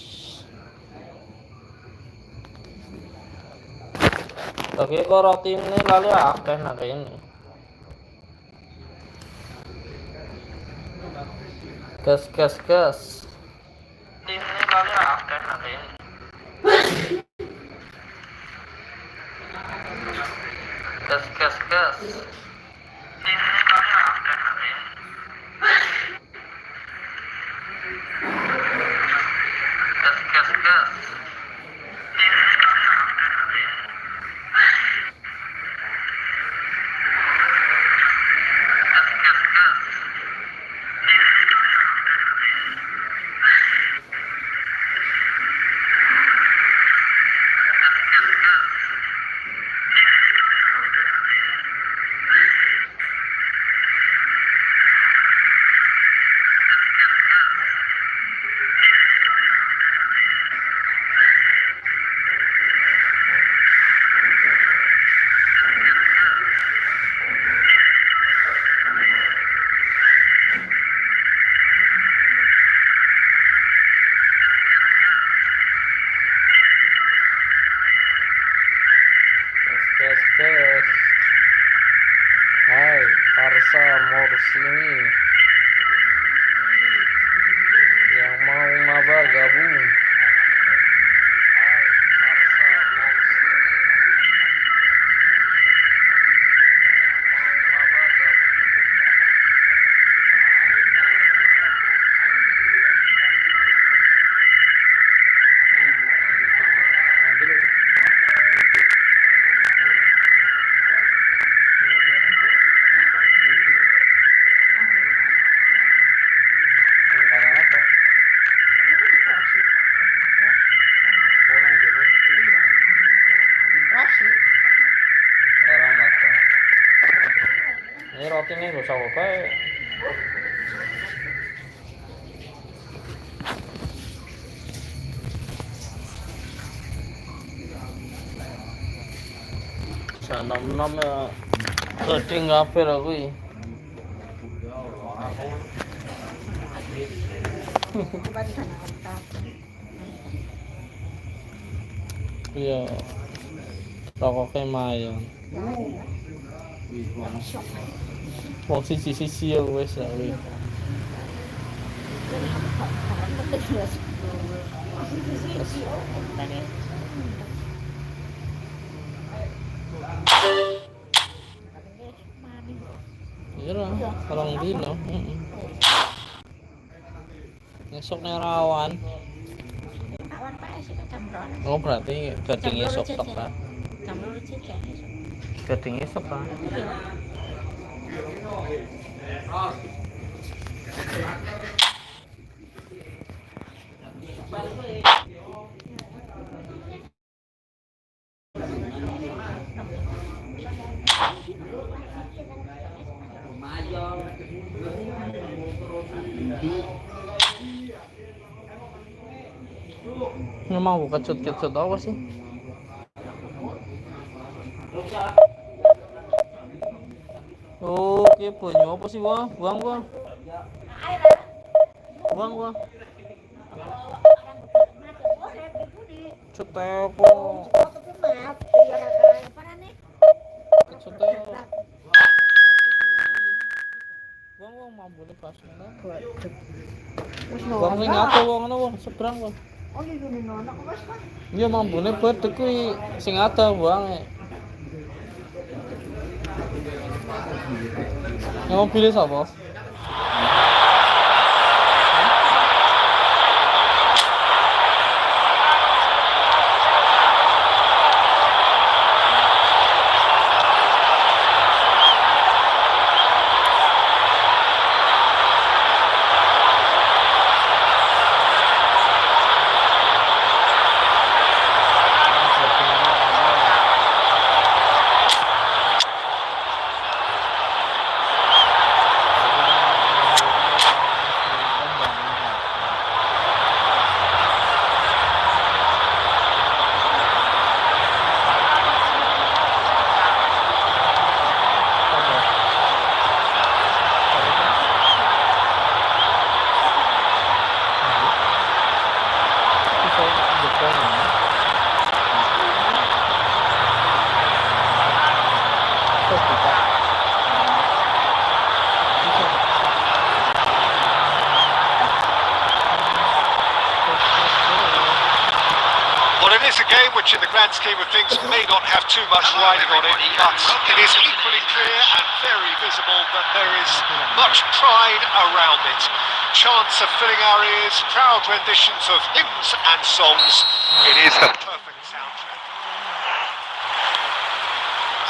Tapi kok roti ini lalu akeh nak ini. Gas. Ini lalu akeh nak ini. Gas. ini gak usah pakai. Saya nom ya cutting apa aku ini. Iya, rokoknya mayan. Wong sisi ya wes ya. Iya lah, orang dino. Esok rawan. Oh berarti gading esok tok kan? Gading esok kan? Nggak mau kecut-kecut apa sih? Oh, punya apa sih wah? Buang. Cetepo. Cetepo. Buang mampu lepas mana? Buang sing ngato wong seberang wong. Oh iya ini anak Mas. Iya mambune bedhe kuwi sing ada buange. Yang pilih sapa? It's a game which in the grand scheme of things may not have too much riding on it, but it is equally clear and very visible that there is much pride around it. Chants are filling our ears, proud renditions of hymns and songs. It is a perfect soundtrack.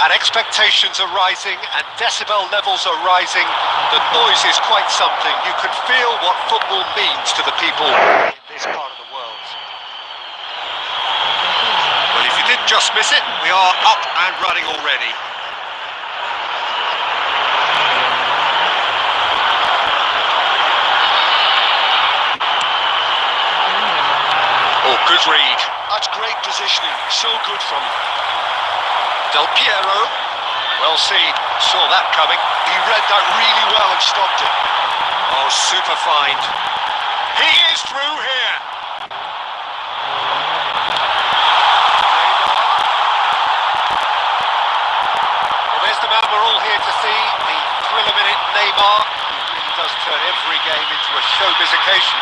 And expectations are rising and decibel levels are rising. The noise is quite something. You can feel what football means to the people in this part of the world. Well, if you did just miss it, we are up and running already. Oh, good read. That's great positioning, so good from him. Del Piero, well seen, saw that coming. He read that really well and stopped it. Oh, super find. He is through here. Well, there's the man we're all here to see, the thriller-minute Neymar, who really does turn every game into a showbiz occasion.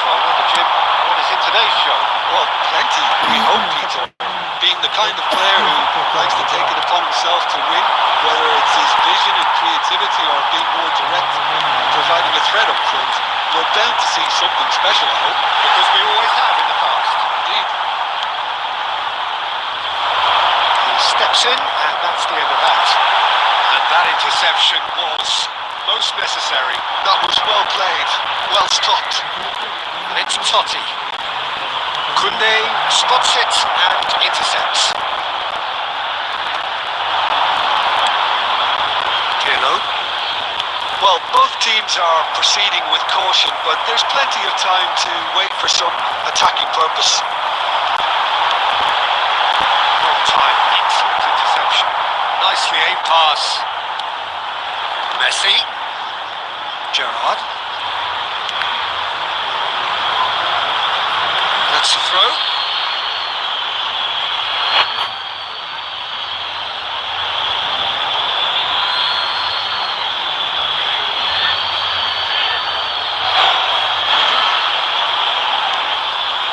So I wonder, Jim, what is in today's show? Well, plenty. We hope, Peter. Being the kind of player who likes to take it upon himself to win, whether it's his vision and creativity or being more direct and providing a threat up front, we're bound to see something special, I hope. Because we always have in the past. Indeed. He steps in, and that's the end of that. And that interception was most necessary. That was well played, well stopped. And it's Totti. Kunde spots it and intercepts. Pirlo, Well, both teams are proceeding with caution, but there's plenty of time to wait for some attacking purpose. Well time, excellent interception. Nicely aimed pass. Messi. Gerrard. That's the throw.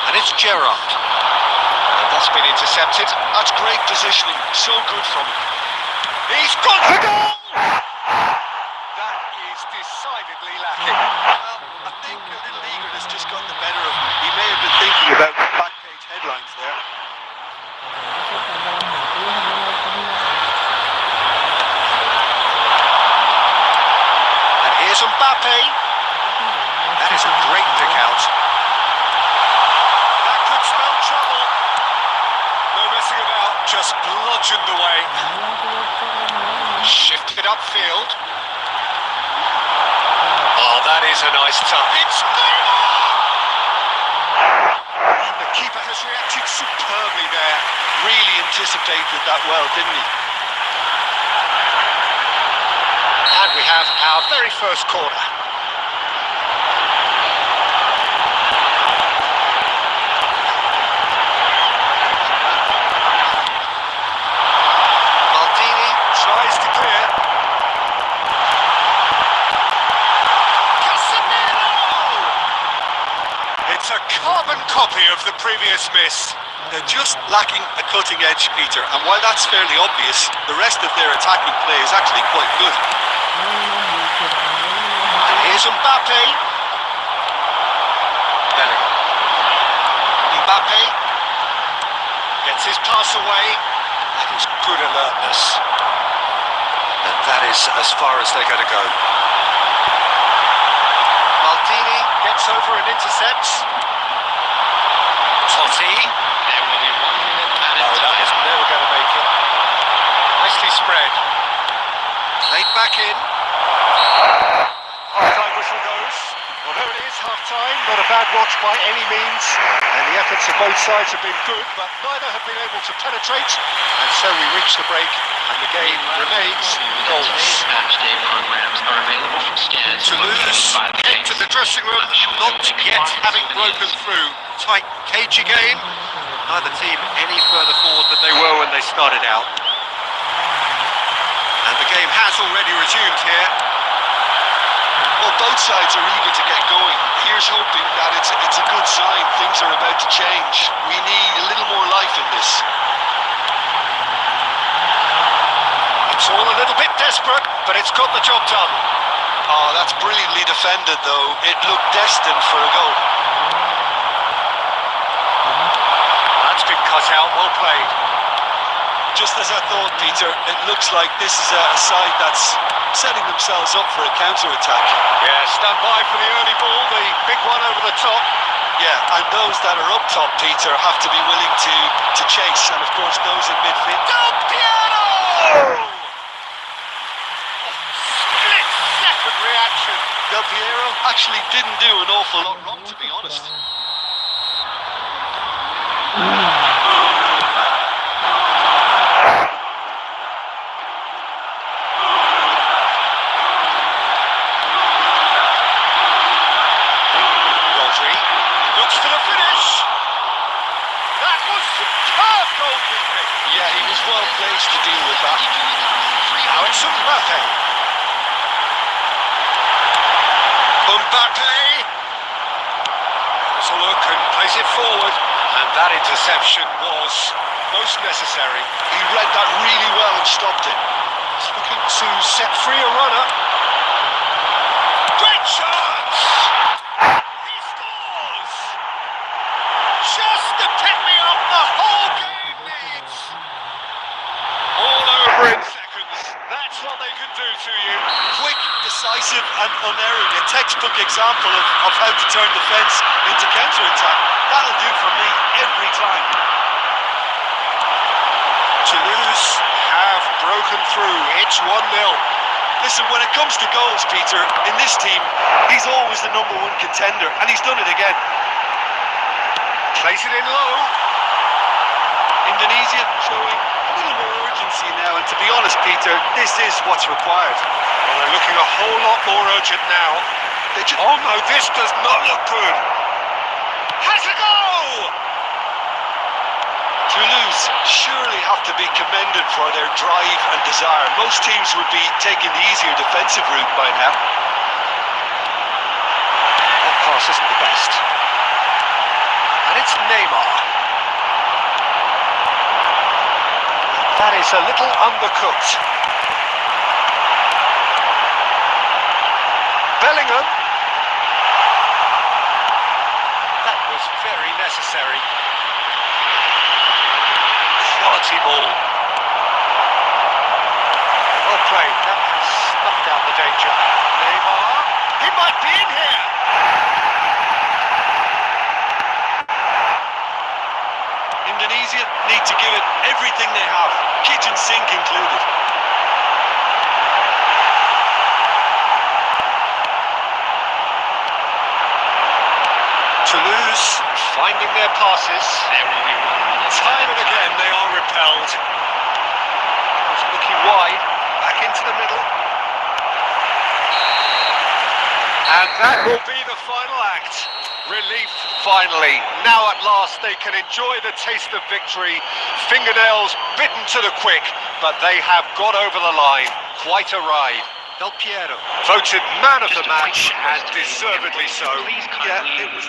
And it's Gerrard. And that's been intercepted. That's great positioning. So good from him. He's gone for goal! That is decidedly lacking. Well, I think a little eagerness just got the better of him. He may have been thinking about back page headlines there. And here's Mbappe. That is a great pick out. That could spell trouble. No messing about, just bludgeoned away. Shifted upfield. Oh, that is a nice touch. It's and the keeper has reacted superbly there. Really anticipated that well, didn't he? And we have our very first corner. Tries to clear. Casemiro! It's a carbon copy of the previous miss. They're just lacking a cutting edge, Peter, and while that's fairly obvious, the rest of their attacking play is actually quite good. And here's Mbappe. Bellingham. Mbappe gets his pass away. That is good alertness. And that is as far as they're going to go. Maldini gets over and intercepts. Totti. There will be 1 minute added time. That was never going to make it. Nicely spread. Played back in. Half-time whistle goes. Although it is half-time, not a bad watch by any means. And the efforts of both sides have been good, but neither have been able to penetrate. And so we reach the break, and the game remains goalless. Matchday programs are available from scans. Toulouse into the dressing room, not yet having broken through. Tight, cagey game. Neither team any further forward than they were when they started out. And the game has already resumed here. Well, both sides are eager to get going. Here's hoping that it's a good sign. Things are about to change. We need a little more life in this. It's all a little bit desperate, but it's got the job done. Oh, that's brilliantly defended, though. It looked destined for a goal. That's been cut out. Well played. Just as I thought, Peter, it looks like this is a side that's setting themselves up for a counter-attack. Yeah, stand by for the early ball, the big one over the top. Yeah, and those that are up top, Peter, have to be willing to chase, and of course those in midfield. Del Piero! Split-second reaction. Del Piero actually didn't do an awful lot wrong, to be honest. Yeah, he was well placed to deal with that. Now it's Mbappe. Mbappe! Has a look and plays it forward. And that interception was most necessary. He read that really well and stopped it. He's looking to set free a runner. Great chance! He scores! Just to pick me up the whole game needs. All over in seconds. That's what they can do to you. Quick, decisive and unerring. A textbook example of how to turn defence into counter-attack. That'll do for me every time. Toulouse have broken through. It's 1-0. Listen, when it comes to goals, Peter, in this team, he's always the #1 contender, and he's done it again. Plays it in low. Indonesia showing a little more urgency now, and to be honest, Peter, this is what's required. Well, they're looking a whole lot more urgent now. Oh no, this does not look good. Has a goal! Toulouse surely have to be commended for their drive and desire. Most teams would be taking the easier defensive route by now. That pass isn't the best. And it's Neymar. That is a little undercooked. Bellingham. That was very necessary. Quality ball. Well played. That has snuffed out the danger. Neymar. He might be in here. Indonesia need to give it everything they have, kitchen sink included. Toulouse finding their passes. There will be 1 minute. Time and again they are repelled. It's looking wide, back into the middle. And that will be the final act. Relief finally. Now at last they can enjoy the taste of victory. Fingernails bitten to the quick, but they have got over the line. Quite a ride. Del Piero voted man of the match, and deservedly so. Yeah, it was.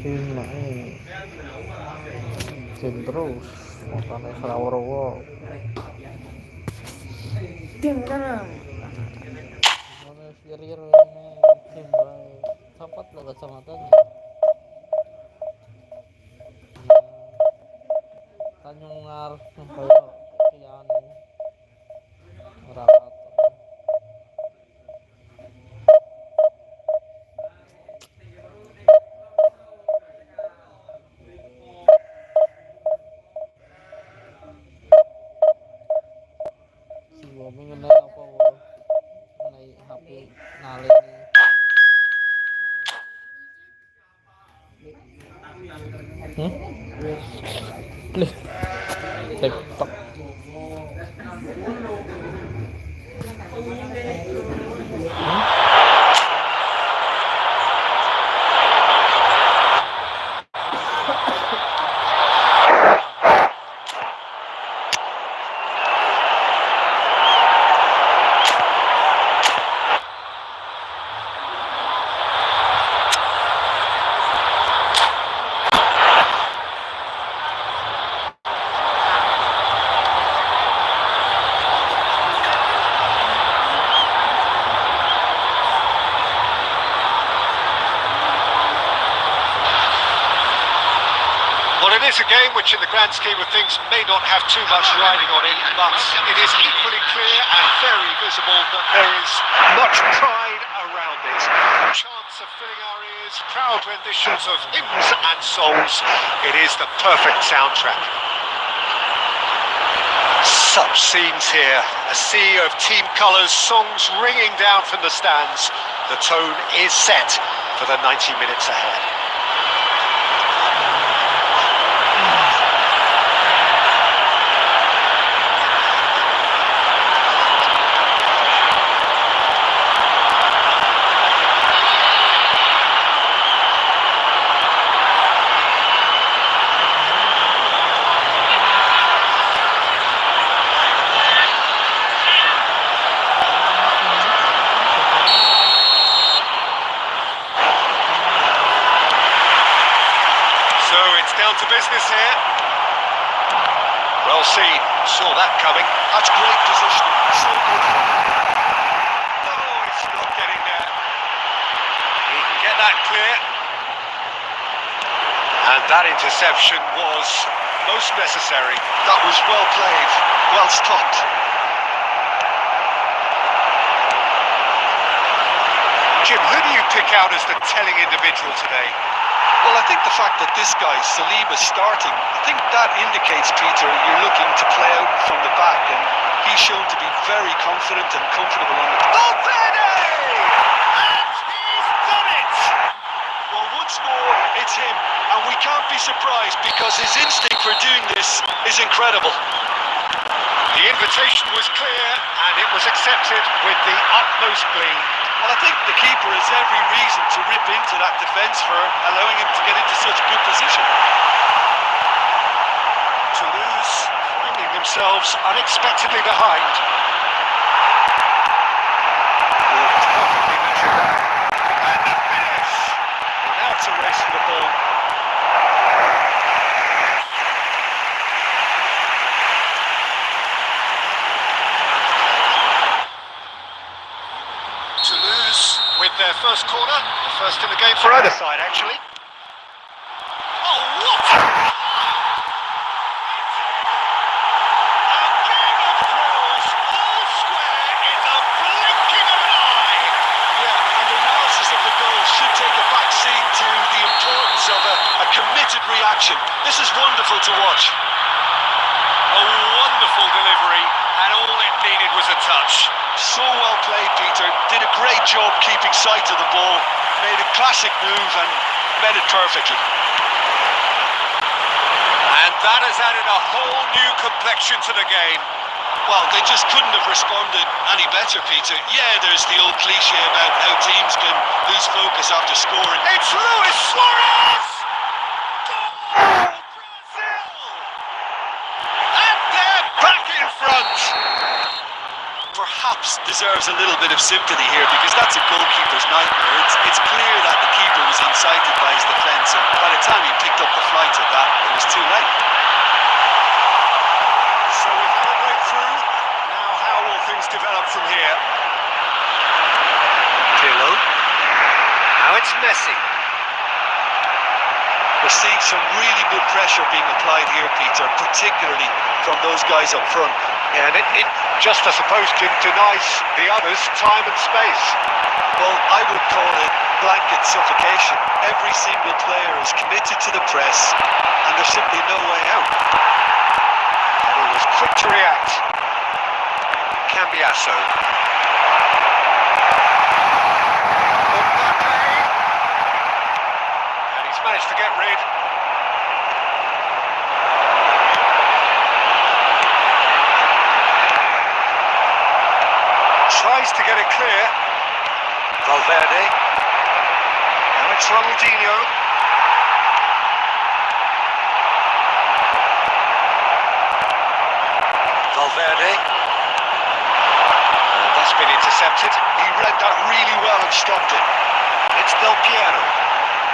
Cina ini Cin terus makanya selalu tim kanan mana sirier ini tim baik sempat lah kecamatannya Tanjung Ngar kayak kian rapat. Mengenai apa mengenai HP nale ini TikTok Well, it is a game which in the grand scheme of things may not have too much riding on it, but it is equally clear and very visible that there is much pride around it. Chants are filling our ears, proud renditions of hymns and songs. It is the perfect soundtrack. Such scenes here, a sea of team colours, songs ringing down from the stands. The tone is set for the 90 minutes ahead. Down to business here. Well seen. Saw that coming. That's great positioning. So good. No, it's not getting there. He can get that clear. And that interception was most necessary. That was well played. Well stopped. Jim, who do you pick out as the telling individual today? Well, I think the fact that this guy, Saliba's starting, I think that indicates, Peter, you're looking to play out from the back, and he's shown to be very confident and comfortable on the... Valverde! And he's done it! Well, once more, it's him, and we can't be surprised because his instinct for doing this is incredible. The invitation was clear, and it was accepted with the utmost glee. Well, I think the keeper has every reason to rip into that defence for allowing him to get into such a good position. Toulouse finding themselves unexpectedly behind. Perfectly measured that. And the finish! Well, now it's a race for the ball. Toulouse with their first corner, the first in the game for either side, actually. Oh, what? A game of throws, all square in the blinking of an eye. Yeah, and analysis of the goal should take a back seat to the importance of a committed reaction. This is wonderful to watch. A wonderful delivery, and all it needed was a touch. So well played, Peter. Did a great job keeping sight of the ball. Made a classic move and met it perfectly. And that has added a whole new complexion to the game. Well, they just couldn't have responded any better, Peter. Yeah, there's the old cliche about how teams can lose focus after scoring. It's Luis Suarez! Goal! Brazil! And they're back in front! Perhaps deserves a little bit of sympathy here because that's a goalkeeper's nightmare. It's clear that the keeper was incited by his defence, and by the time he picked up the flight of that, it was too late. So we've had a breakthrough. Now how will things develop from here? Pirlo. Now it's Messi. We're seeing some really good pressure being applied here, Peter, particularly from those guys up front. And it just, I suppose, denies the others time and space. Well, I would call it blanket suffocation. Every single player is committed to the press, and there's simply no way out. And he was quick to react. Cambiasso. Mbappe. And he's managed to get rid. Tries to get it clear. Valverde. Now it's Ronaldinho. Valverde. And that's been intercepted. He read that really well and stopped it. It's Del Piero.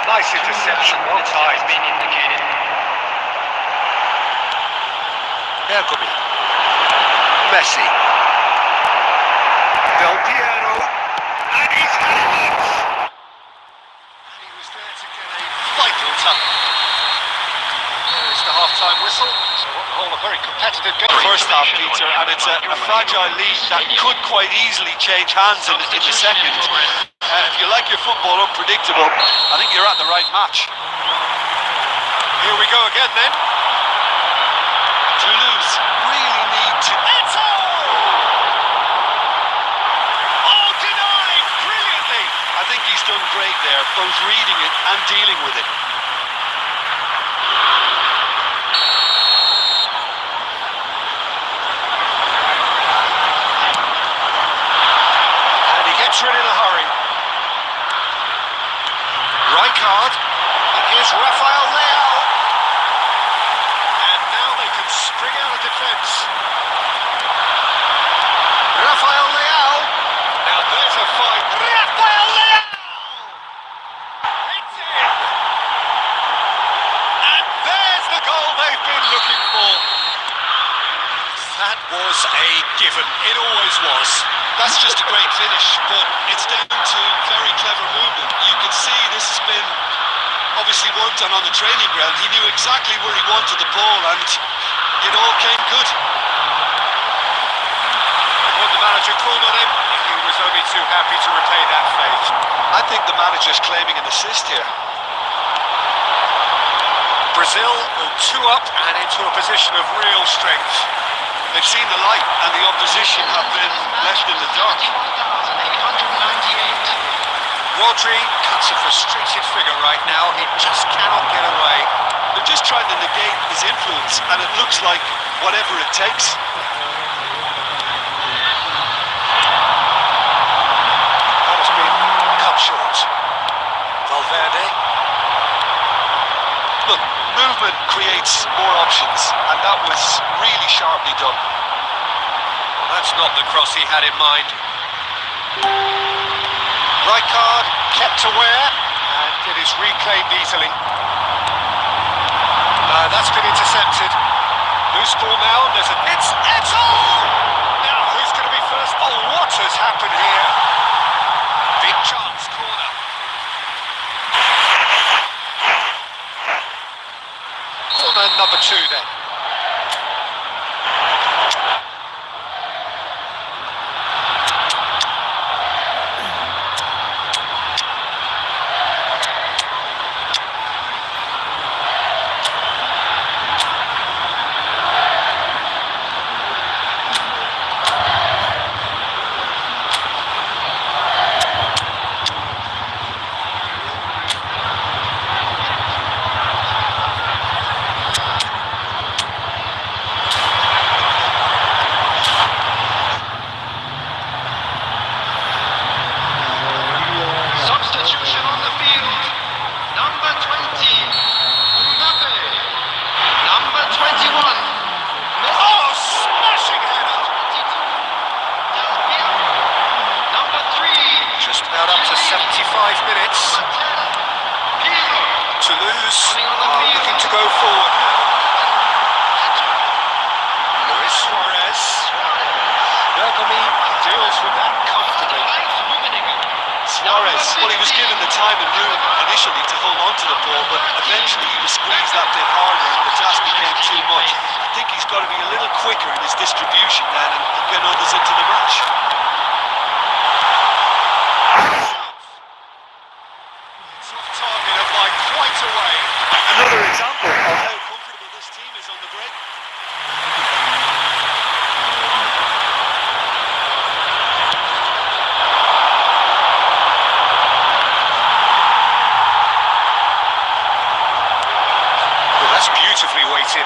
Nice interception, well timed. Been indicated. Bergomi. Messi. Del Piero. And he's had it! And he was there to get a vital touch. There is the half-time whistle. So on the whole, a very competitive game. First half, Peter, and it's a fragile lead that could quite easily change hands in the second. If you like your football unpredictable, I think you're at the right match. Here we go again then. Toulouse really need to... Eto! Oh, denied! Brilliantly! I think he's done great there, both reading it and dealing with it. And he gets rid in a hurry. Rijkaard. And here's Rafael Leao. And now they can spring out of defence. Rafael Leao. Now there's a fight. Rafael Leao! It's in! And there's the goal they've been looking for. That was a given. It always was. That's just a great finish, but it's down to very clever movement. You can see this has been obviously worked on the training ground. He knew exactly where he wanted the ball, and it all came good. What the Manager called on him. He was only too happy to repay that fate. I think the manager's claiming an assist here. Brazil go 2 up and into a position of real strength. They've seen the light and the opposition have been left in the dark. 71,898. Rodri cuts a frustrated figure right now. He just cannot get away. They're just trying to negate his influence, and it looks like whatever it takes. That has been cut short. Valverde. Look, movement creates more options, and that was really sharply done. That's not the cross he had in mind. Right card, kept aware, and it is reclaimed easily. That's been intercepted. Loose ball now, there's a... It's all! Now, who's going to be first? Oh, what has happened here? Big chance, corner. Corner number 2 then. Substitution on the field. Number 20, Mbappe. Number 21, Messi. Oh, smashing header! 22, Del Piero. Number 3, Just about up to 75 minutes. Piero. Toulouse Running on the are field. looking to go forward. Luis Suarez. Bergami deals with that comfortably. Suarez, well, he was given the time and room initially to hold on to the ball, but eventually he was squeezed that bit harder and the task became too much. I think he's got to be a little quicker in his distribution then and get others into the match. It's off target and by quite a way. Another example of how comfortable this team is on the break. That's beautifully weighted.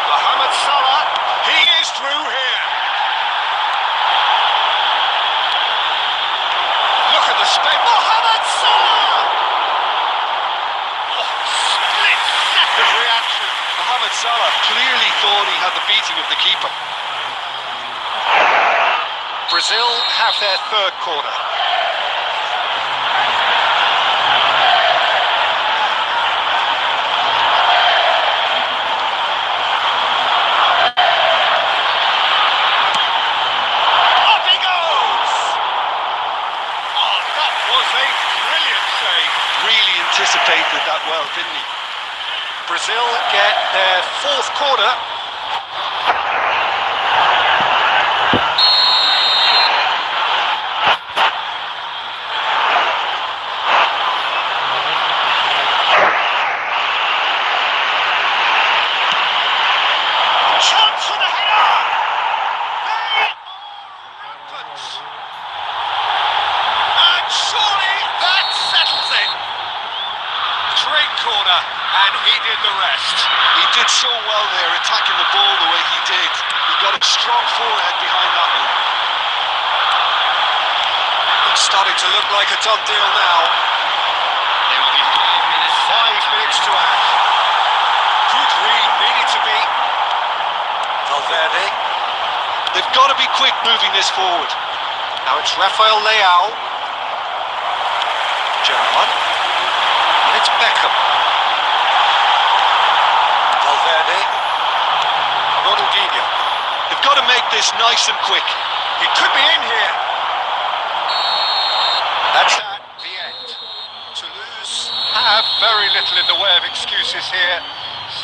Mohamed Salah, he is through here. Look at the space. Mohamed Salah! Oh, split second reaction. Mohamed Salah clearly thought he had the beating of the keeper. Brazil have their 3rd corner. Anticipated that well, didn't he? Brazil get their 4th corner. Chance for the header! They are rampant! And surely that settles it! Great corner, and he did the rest. He did so well there, attacking the ball the way he did. He got a strong forehead behind that one. It's starting to look like a done deal now. There will be 5 minutes. 5 minutes to add. Good read, needed to be. Valverde. They've got to be quick moving this forward. Now it's Rafael Leao. German. It's Beckham. Valverde. Ronaldinho. They've got to make this nice and quick. He could be in here. That's at the end. Toulouse have very little in the way of excuses here.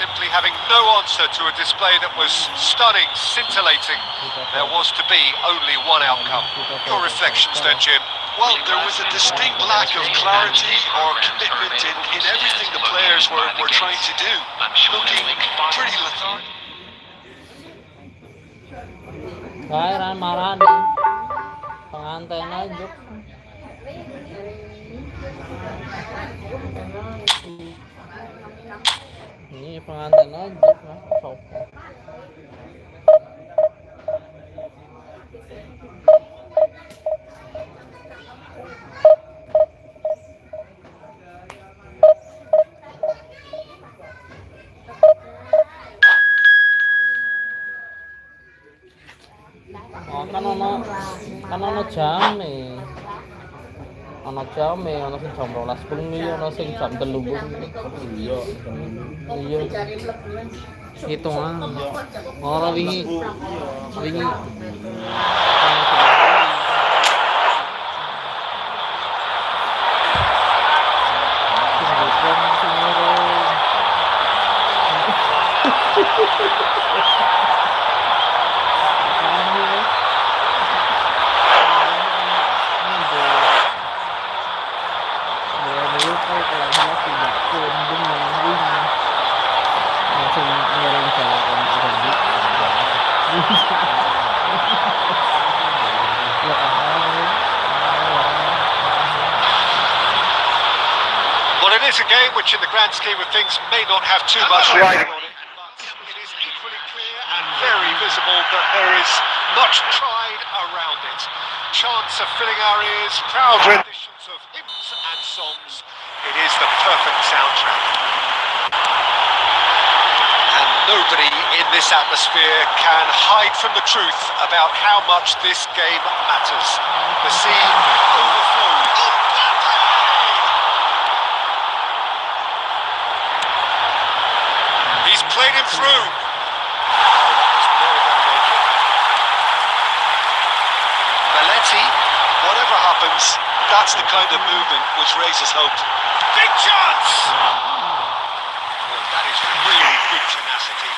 simply having no answer to a display that was stunning, scintillating. There was to be only one outcome. Your reflections then, Jim? Well, there was a distinct lack of clarity or commitment in everything the players were trying to do. Looking pretty lethargic. Kaya marah deh. Pengantin aja. Ini pengantin aja. Sopo. Oh, kan ono jame. Ono jame, ono sing jam 12 bengi, ono sing jam 3 bengi. Iya. Iya. Hitungan. Ora wingi. Wingi. Well, it is a game which, in the grand scheme of things, may not have too much riding on it, but it is equally clear and very visible that there is much pride around it. Chants are filling our ears, proud renditions of hymns and songs. It is the perfect soundtrack. And nobody in this atmosphere can hide from the truth about how much this game matters. The scene overflows. He's played him through. Belletti, whatever happens, that's the kind of movement which raises hope. Big chance! Well, that is really good tenacity.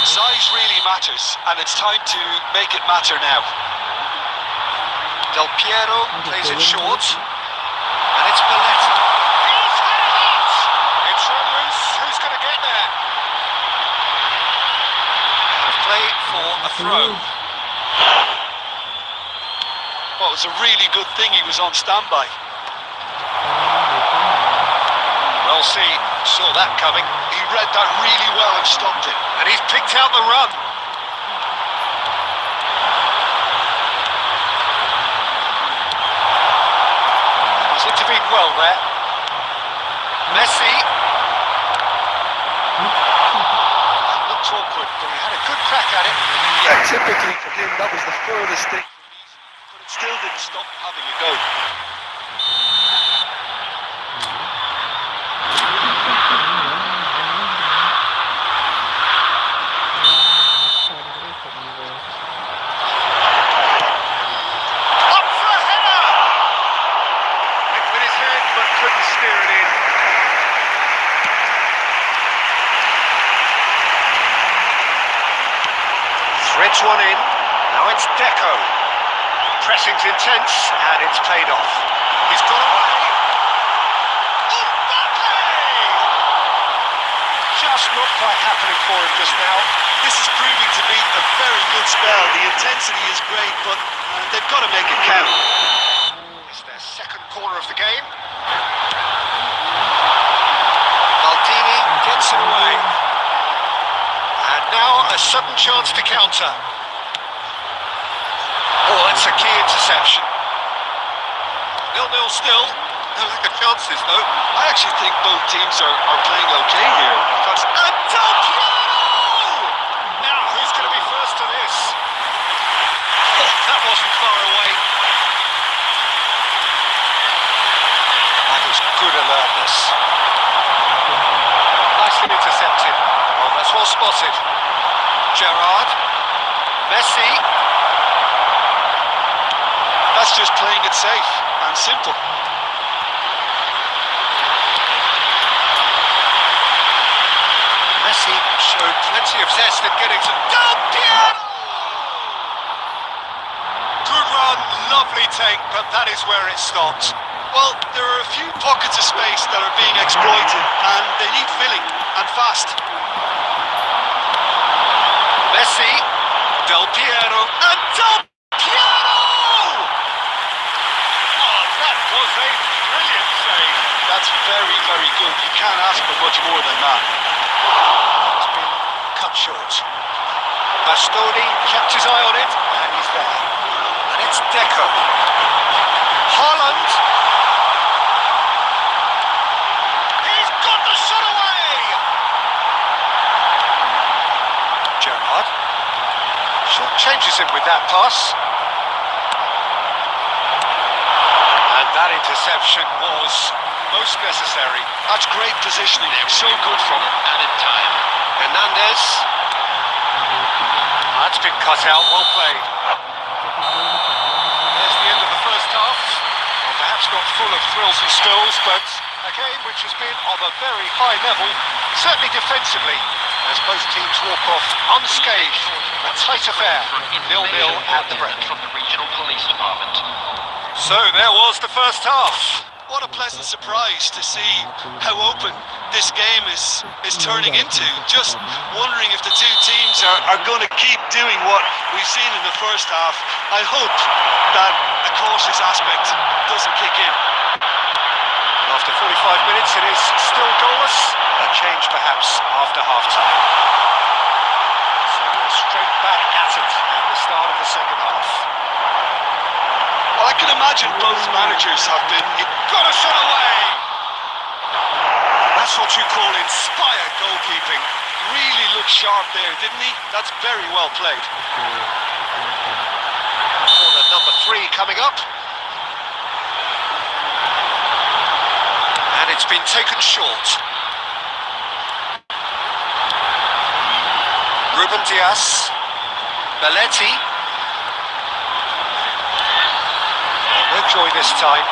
Size really matters, and it's time to make it matter now. Del Piero plays it short, and it's Belletti. He's had it! It's run loose. Who's going to get there? Play for a throw. Well, it was a really good thing he was on standby. Well, see, saw that coming. He read that really well and stopped it. And he's picked out the run. He's intervened well there. Messi. That looked awkward, but he had a good crack at it. Yeah, typically for him, that was the furthest thing. But it still didn't stop having a go. Up for a header! Went with his head, but couldn't steer it in. Threads one in. Now it's Deco. Pressing's intense, and it's paid off. He's got away. Just not quite happening for him just now. This is proving to be a very good spell. The intensity is great, but they've got to make it count. It's their second corner of the game. Maldini gets it away. And now a sudden chance to counter. Oh, that's a key interception. 0-0 still. No lack of chances, though. I actually think both teams are playing okay here. Because Now, who's going to be first to this? Oh, that wasn't far away. That was good alertness. Nicely intercepted. Oh, that's well spotted. Gerrard. Messi. that's just playing it safe and simple. Messi showed plenty of zest in getting to Del Piero! Good run, lovely take, but that is where it stopped. Well, there are a few pockets of space that are being exploited, and they need filling, and fast. Messi, Del Piero, and Del Piero! Oh, that was a brilliant save. That's very, very good. You can't ask for much more than that. It's been cut short. Bastoni kept his eye on it, and he's there. And it's Deco. Haaland. He's got the shot away! Gerrard. Shot changes him with that pass. And that interception was most necessary. That's great positioning. So good from him. Added time. Hernandez. That's been cut out. Well played. There's the end of the first half. Well, perhaps not full of thrills and spills, but a game which has been of a very high level, certainly defensively, as both teams walk off unscathed. A tight affair. 0-0 at the break. From the regional police department. So there was the first half. What a pleasant surprise to see how open this game is turning into. Just wondering if the two teams are going to keep doing what we've seen in the first half. I hope that a cautious aspect doesn't kick in. After 45 minutes, it is still goalless. A change perhaps after half-time. So we're straight back at it at the start of the second half. Well, I can imagine both managers have been... Got a shot away! That's what you call inspired goalkeeping. Really looked sharp there, didn't he? That's very well played. Corner number 3 coming up. And it's been taken short. Ruben Dias. Belletti. No joy this time.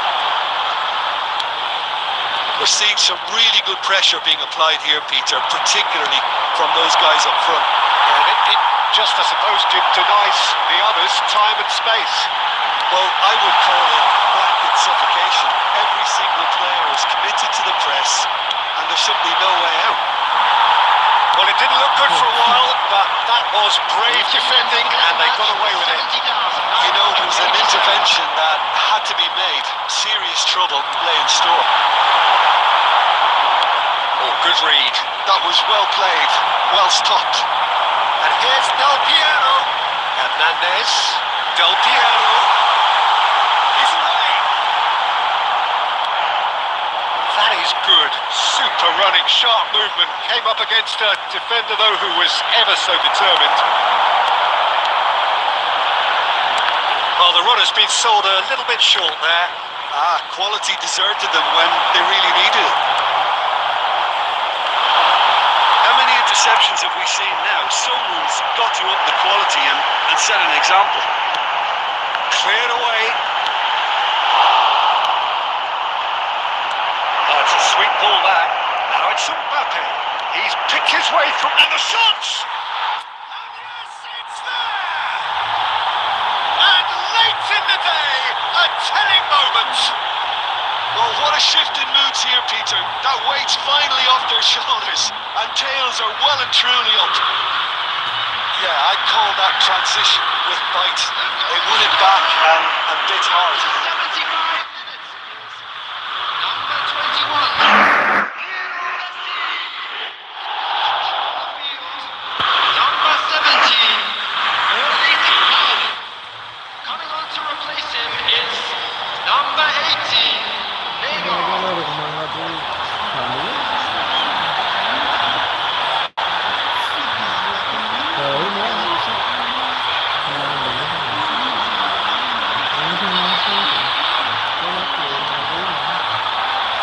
We're seeing some really good pressure being applied here, Peter, particularly from those guys up front. And it just, I suppose, denies the others time and space. Well, I would call it blanket suffocation. Every single player is committed to the press, and there's simply no way out. Well, it didn't look good for a while, but that was brave defending, and they got away with it. You know, it was an intervention that had to be made. Serious trouble lay in store. Oh, good read. That was well played, well stopped. And here's Del Piero. Hernandez. Del Piero. He's away. That is good. Super running, sharp movement. Came up against a defender, though, who was ever so determined. Well, the run has been sold a little bit short there. Quality deserted them when they really needed it. How many interceptions have we seen now? Someone's got to up the quality and set an example. Cleared away. Oh, it's a sweet ball that. Now it's Mbappe. He's picked his way through, and the shots! And yes, it's there! And late in the day, a telling moment. Well, what a shift in moods here, Peter. That weight's finally off their shoulders, and tails are well and truly up. Yeah, I'd call that transition with bite. They won it back and bit hard. 75 minutes. Number 21. Number 17. Erling Haaland. Coming on to replace him is number 18.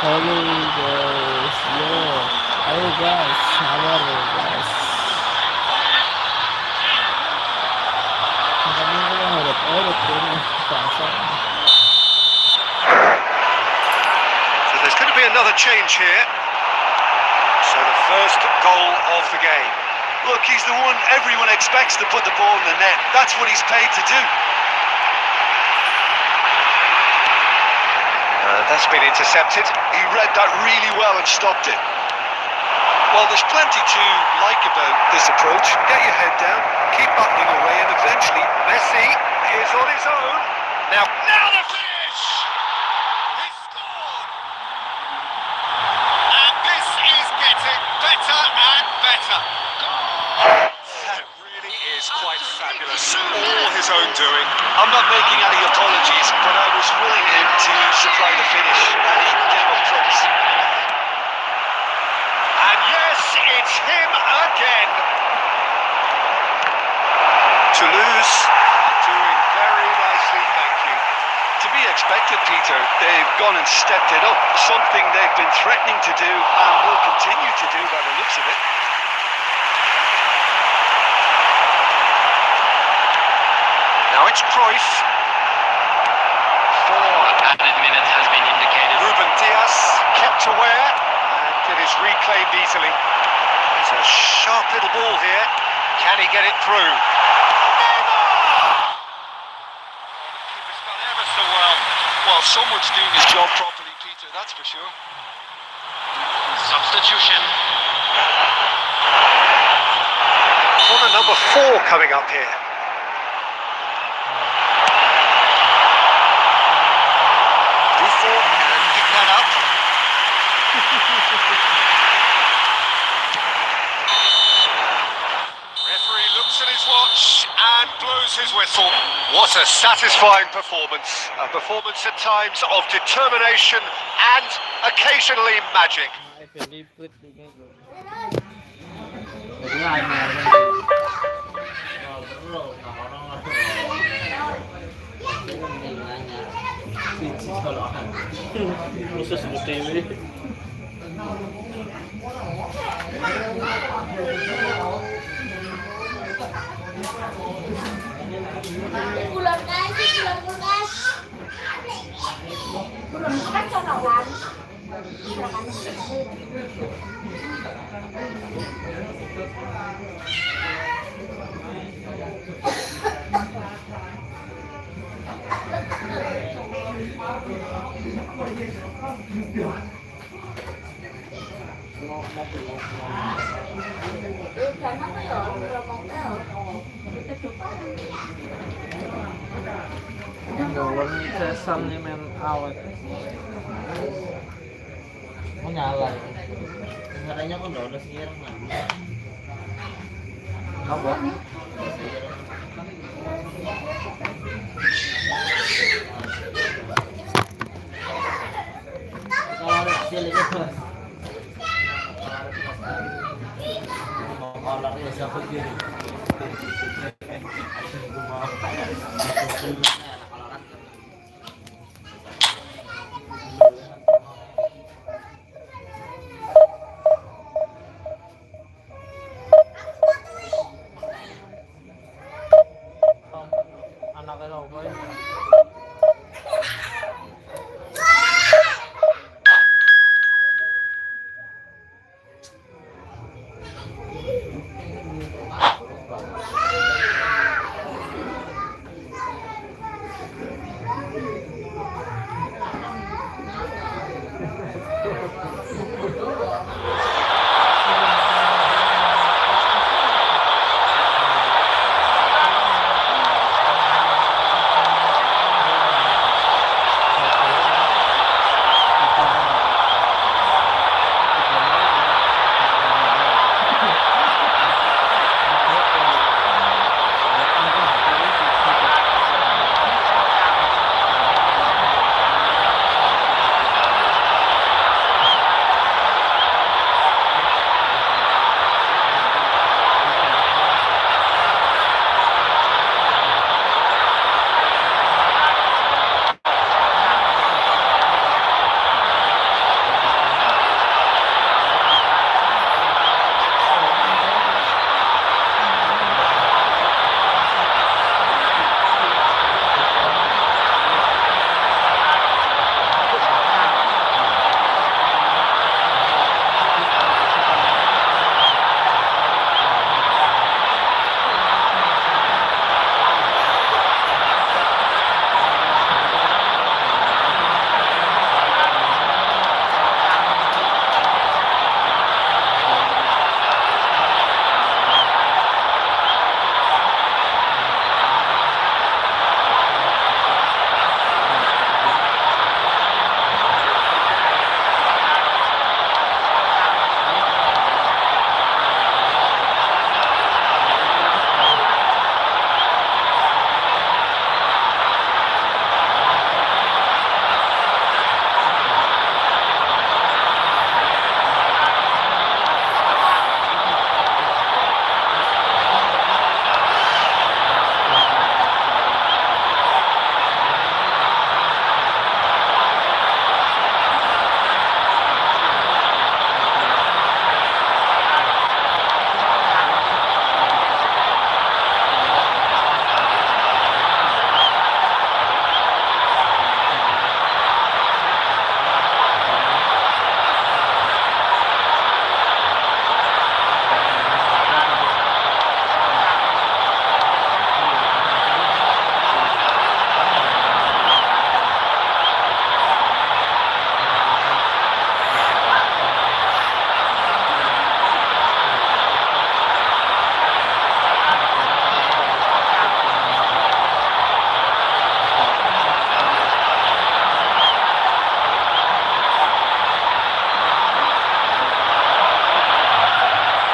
Hello guys, ayo guys, sabar guys. Kami ko lang ulit din pasa. So there's going to be another change here. So the first goal of the game. Look, he's the one everyone expects to put the ball in the net. That's what he's paid to do. That's been intercepted. He read that really well and stopped it. Well, there's plenty to like about this approach. Get your head down, keep battling away, and eventually Messi is on his own. Now the finish! He scored! And this is getting better and better. That really is quite fabulous. All his own doing. I'm not making any apologies, but I was willing him to supply the finish, and he gave up twice. And yes, it's him again. Toulouse Doing very nicely, thank you. to be expected, Peter. They've gone and stepped it up, something they've been threatening to do and will continue to do by the looks of it. Now it's Cruyff. 4 added minutes has been indicated. Ruben Diaz kept aware and it is reclaimed easily. It's a sharp little ball here. Can he get it through? Keeper's done ever so well. Well, someone's doing his job properly, Peter, that's for sure. Substitution. Corner number 4 coming up here. Buffon can pick that up. Referee looks at his watch and blows his whistle. What a satisfying performance. A performance at times of determination and occasionally magic. Khusus TV. Bulan kasih, bulan kulkas. Bulan kulkas cho nào làm? Ngawang sesam nih men awet. Mau nyala. Nyalanya kok udah sekarang lah. Apa? Kalau ada kecil itu mas. Mau olahnya siapa gini? Anaknya apa ya?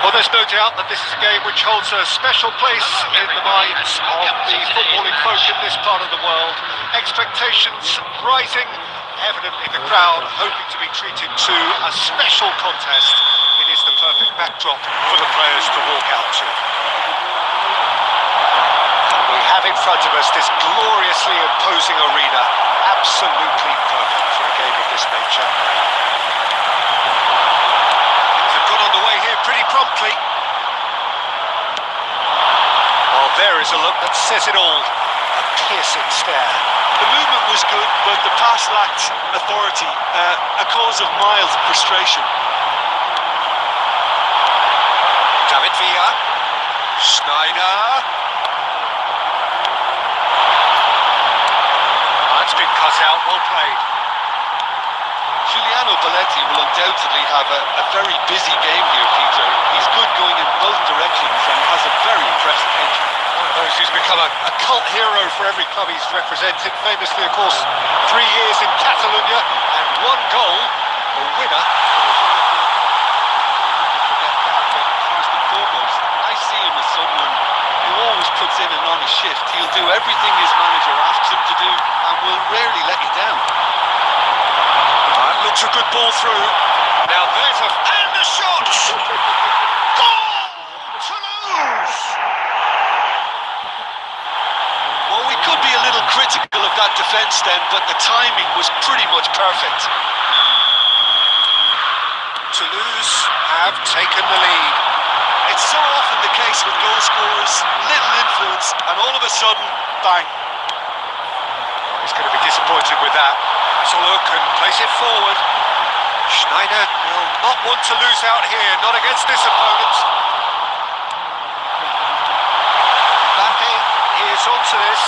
Well, there's no doubt that this is a game which holds a special place in the minds of the footballing folk in this part of the world. Expectations rising, evidently the crowd hoping to be treated to a special contest. It is the perfect backdrop for the players to walk out to. And we have in front of us this gloriously imposing arena, absolutely perfect for a game of this nature. Pretty promptly. Well, there is a look that says it all. A piercing stare. The movement was good, but the pass lacked authority, a cause of mild frustration. David Villa. Schneider. That's been cut out, well played. Giuliano Belletti will undoubtedly have a very busy game here, Peter. He's good going in both directions and has a very impressive entry. One of those who's become a cult hero for every club he's represented. Famously, of course, 3 years in Catalonia and 1 goal, a winner. First and foremost, I see him as someone who always puts in an honest shift. He'll do everything his manager asks him to do and will rarely let you down. Looks a good ball through. Now there's and the shot! Goal! Toulouse! Well, we could be a little critical of that defence then, but the timing was pretty much perfect. Toulouse have taken the lead. It's so often the case with goal scorers, little influence, and all of a sudden, bang. He's going to be disappointed with that. Has a look and place it forward. Schneider will not want to lose out here, not against this opponent. Mbappe is onto this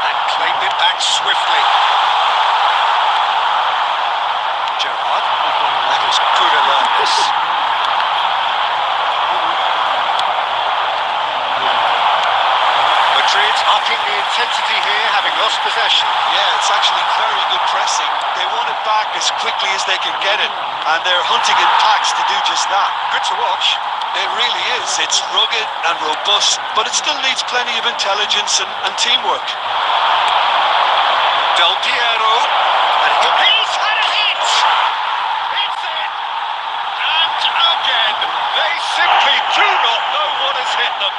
and claimed it back swiftly. Gerrard, that is good alertness. Madrid upping the intensity here, having lost possession. Yeah, it's actually very good pressing. They want it back as quickly as they can get it, and they're hunting in packs to do just that. Good to watch. It really is. It's rugged and robust, but it still needs plenty of intelligence and teamwork. Del Piero, and he's had a hit! It's in! And again, they simply do not know what has hit them.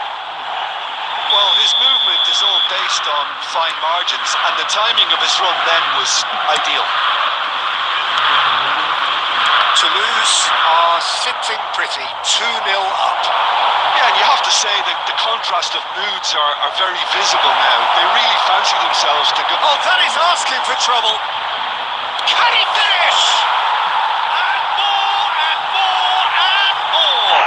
Well, his movement is all based on fine margins, and the timing of his run then was ideal. Toulouse are sitting pretty, 2-0 up. Yeah, and you have to say that the contrast of moods are very visible now. They really fancy themselves to go. Oh, that is asking for trouble. Can he finish? And more and more and more.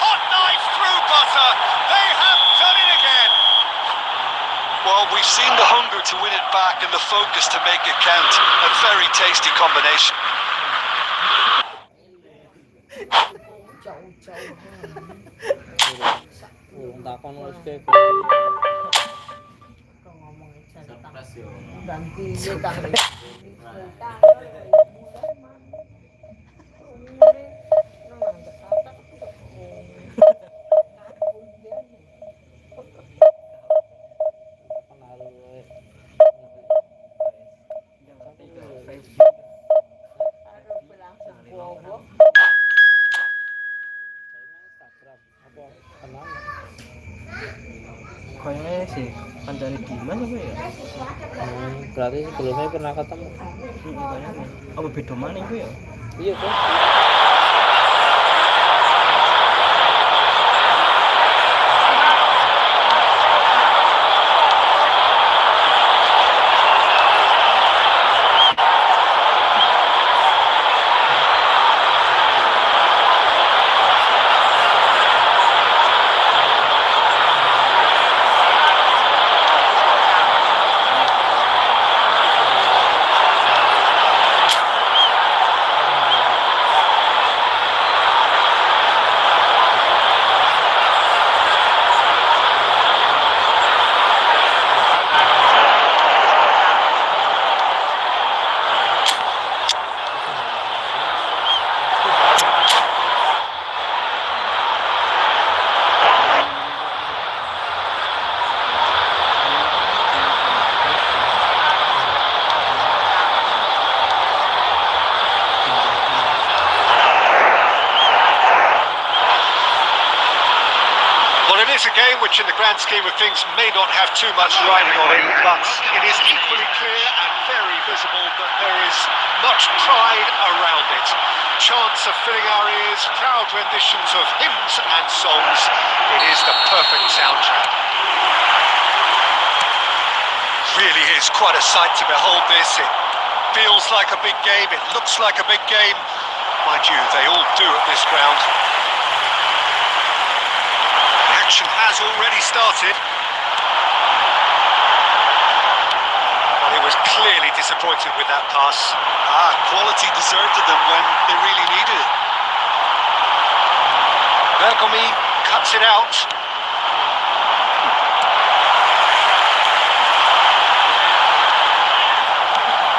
Hot knife through butter. They have done it again. Well, we've seen the hunger to win it back and the focus to make it count. A very tasty combination. Takon wis ke. Ganti dia kang. Kayaknya sih kancane Dimas apa ya? Berarti sebelumnya pernah ketemu. Kayaknya. Apa beda mana itu ya? Iya, Bos. is a game which in the grand scheme of things may not have too much riding on it, but it is equally clear and very visible that there is much pride around it. Chants are filling our ears, proud renditions of hymns and songs. It is the perfect soundtrack. Really is quite a sight to behold this. It feels like a big game, it looks like a big game. Mind you, they all do at this ground. The action has already started. But it was clearly disappointed with that pass. Quality deserted them when they really needed it. Bergomi cuts it out.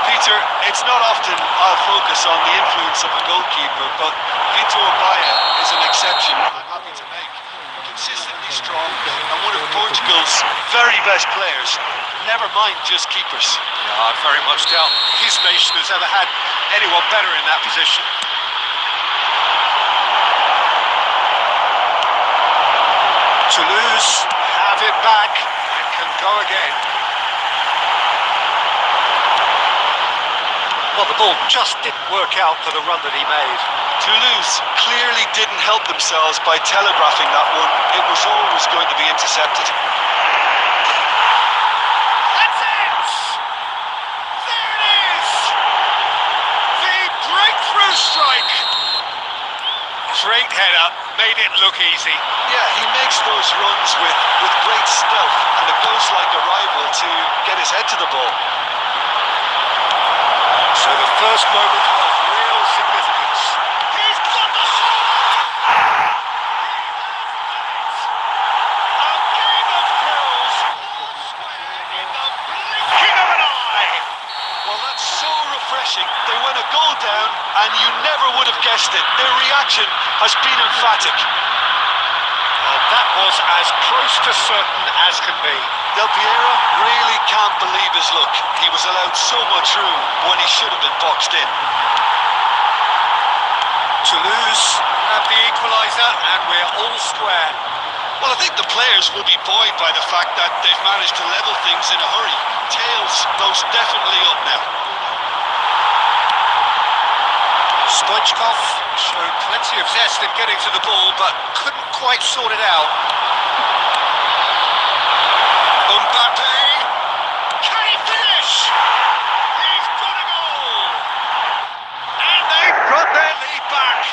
Peter, it's not often I'll focus on the influence of a goalkeeper, but Vitor Baia is an exception I'm happy to make. Consistently strong and one of Portugal's very best players. Never mind just keepers. Yeah, I very much doubt his nation has ever had anyone better in that position. Toulouse have it back and can go again. Well, the ball just didn't work out for the run that he made. Toulouse clearly didn't help themselves by telegraphing that one. It was always going to be intercepted. That's it! There it is! The breakthrough strike! Great header, made it look easy. Yeah, he makes those runs with great stealth and a ghost-like arrival to get his head to the ball. So the first moment of real significance. He's got the shot! He has done it! A game of thrills, all square in the blinking of an eye! Well, that's so refreshing. They went a goal down and you never would have guessed it. Their reaction has been emphatic. And that was as close to certain as can be. Del Piero really can't believe his luck. He was allowed so much room when he should have been boxed in. Toulouse have the equaliser and we're all square. Well, I think the players will be buoyed by the fact that they've managed to level things in a hurry. Tails most definitely up now. Stoichkov showed plenty of zest in getting to the ball, but couldn't quite sort it out. Mbappe! Can he finish? He's got a goal! And they've got their lead back!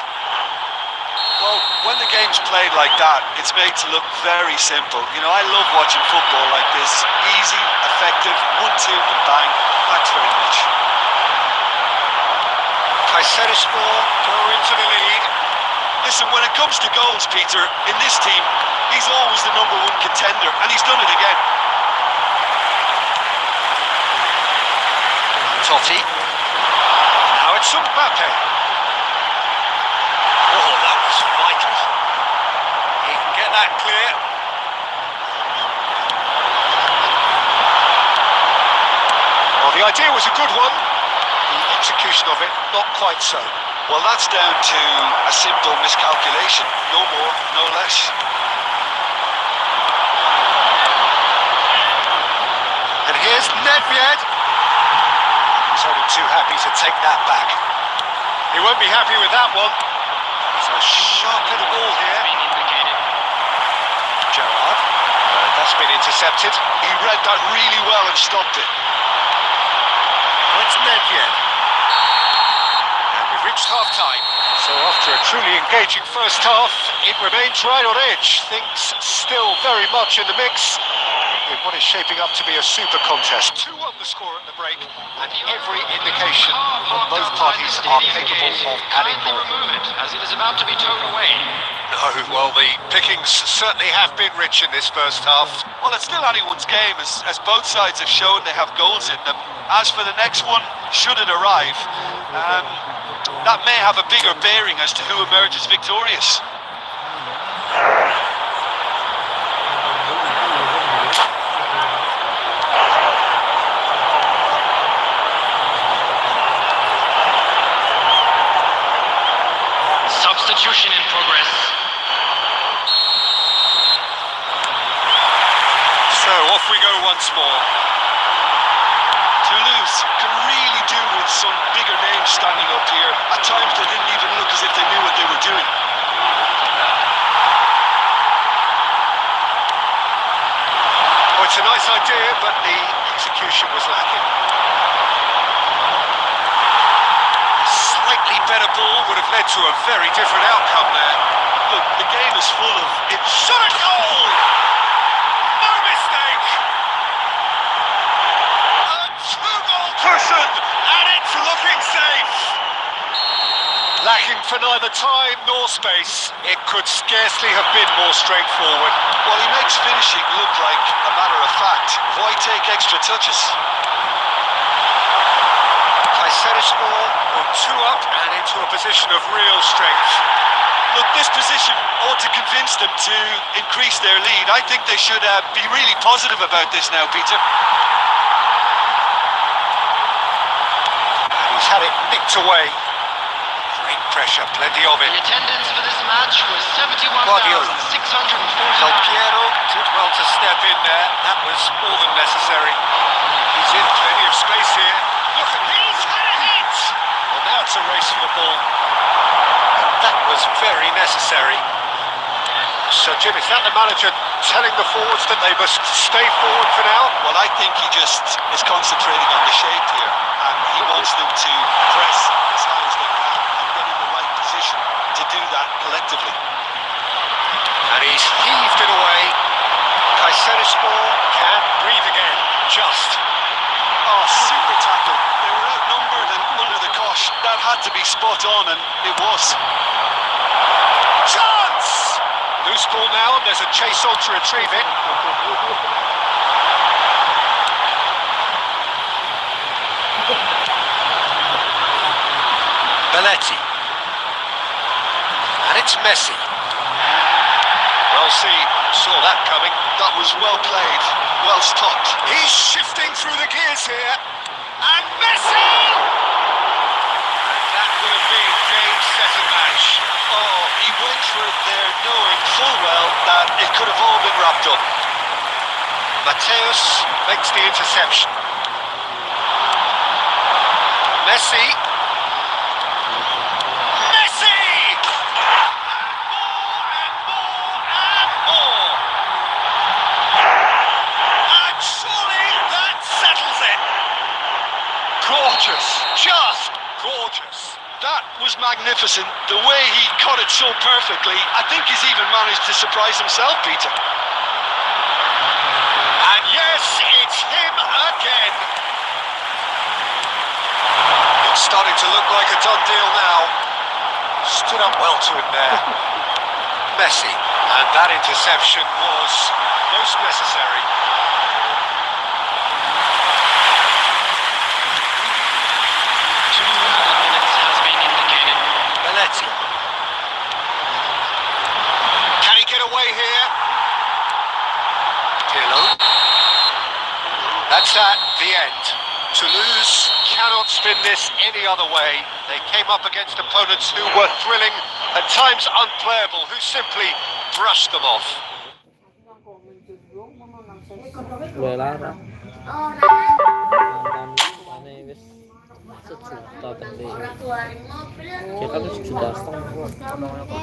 Well, when the game's played like that, it's made to look very simple. You know, I love watching football like this. Easy, effective, 1-2 and bang. Thanks very much. Kayserispor go into the lead. Listen, when it comes to goals, Peter, in this team, he's always the number one contender, and he's done it again. Totti. Now it's Mbappe. Oh, that was vital. He can get that clear. Well, the idea was a good one. The execution of it, not quite so. Well, that's down to a simple miscalculation. No more, no less. And here's Nedved. He's only too happy to take that back. He won't be happy with that one. It's a sharp little ball here. Gerrard. That's been intercepted. He read that really well and stopped it. It's Nedved. And we've reached half-time. So after a truly engaging first half, it remains right on edge. Things still very much in the mix in what is shaping up to be a super contest. 2-1 the score at the break, and every indication that both parties are capable of adding more. As it is about to be towed away. No, well, the pickings certainly have been rich in this first half. Well, it's still anyone's game, as both sides have shown they have goals in them. As for the next one, should it arrive, that may have a bigger bearing as to who emerges victorious. Substitution in progress. once more. Toulouse can really do with some bigger names standing up here. At times they didn't even look as if they knew what they were doing. Oh, it's a nice idea, but the execution was lacking. A slightly better ball would have led to a very different outcome there. Look, the game is full of it's shot a goal! No mistake! A two-goal cushion, and it's looking safe! Lacking for neither time nor space, it could scarcely have been more straightforward. Well, he makes finishing look like a matter of fact. Why take extra touches? Kayserispor go 2 up and into a position of real strength. Look, this position ought to convince them to increase their lead. I think they should be really positive about this now, Peter. And he's had it nicked away. Great pressure, plenty of it. The attendance for this match was 71,640. Del Piero did well to step in there. That was more than necessary. He's in plenty of space here. Look at he's had a hit! Well, now it's a race for the ball. That was very necessary. So, Jim, is that the manager telling the forwards that they must stay forward for now? Well, I think he just is concentrating on the shape here, and he wants them to press as high as they can and get in the right position to do that collectively. And he's heaved it away. Kayserispor can breathe again. Just. Oh, super tackle. They were outnumbered and under the cosh. That had to be spot on, and it was. Chance! Loose ball now, and there's a chase on to retrieve it. Belletti. And it's Messi. Well, saw that coming. That was well played, well stopped. He's shifting through the gears here. And Messi! And that would have been game, set and match. Oh, he went for it there knowing full well that it could have all been wrapped up. Mateus makes the interception. Messi! Messi! And more! And surely that settles it! Gorgeous! Just gorgeous! That was magnificent. The way he caught it so perfectly, I think he's even managed to surprise himself, Peter. And yes, it's him again. It's starting to look like a done deal now. Stood up well to him there. Messi. And that interception was most necessary. Can he get away here? Pirlo. That's that, the end. Toulouse cannot spin this any other way. They came up against opponents who were thrilling, at times unplayable, who simply brushed them off. Gue larang. Oh, nah. Aneh wis sejuta tadi. Orang keluarin mobil. Kita kan 1,5 juta.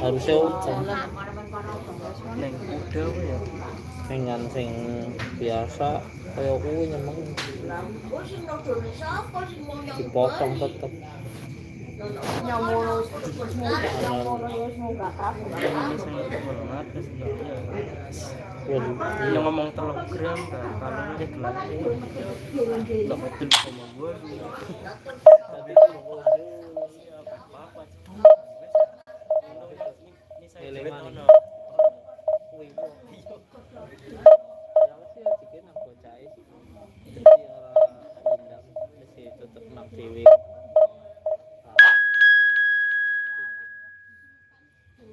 Harusnya utang. Neng udah ya. Dengan sing biasa kayak kuwi nyemeng Oh, sing nang Indonesia apa sing mau nyamuk? dipotong tetep. Nyamuk Yang ngomong telegram kan, kalau dia gelasnya tak betul sama gue. Tadi itu apa? Ini saya betul.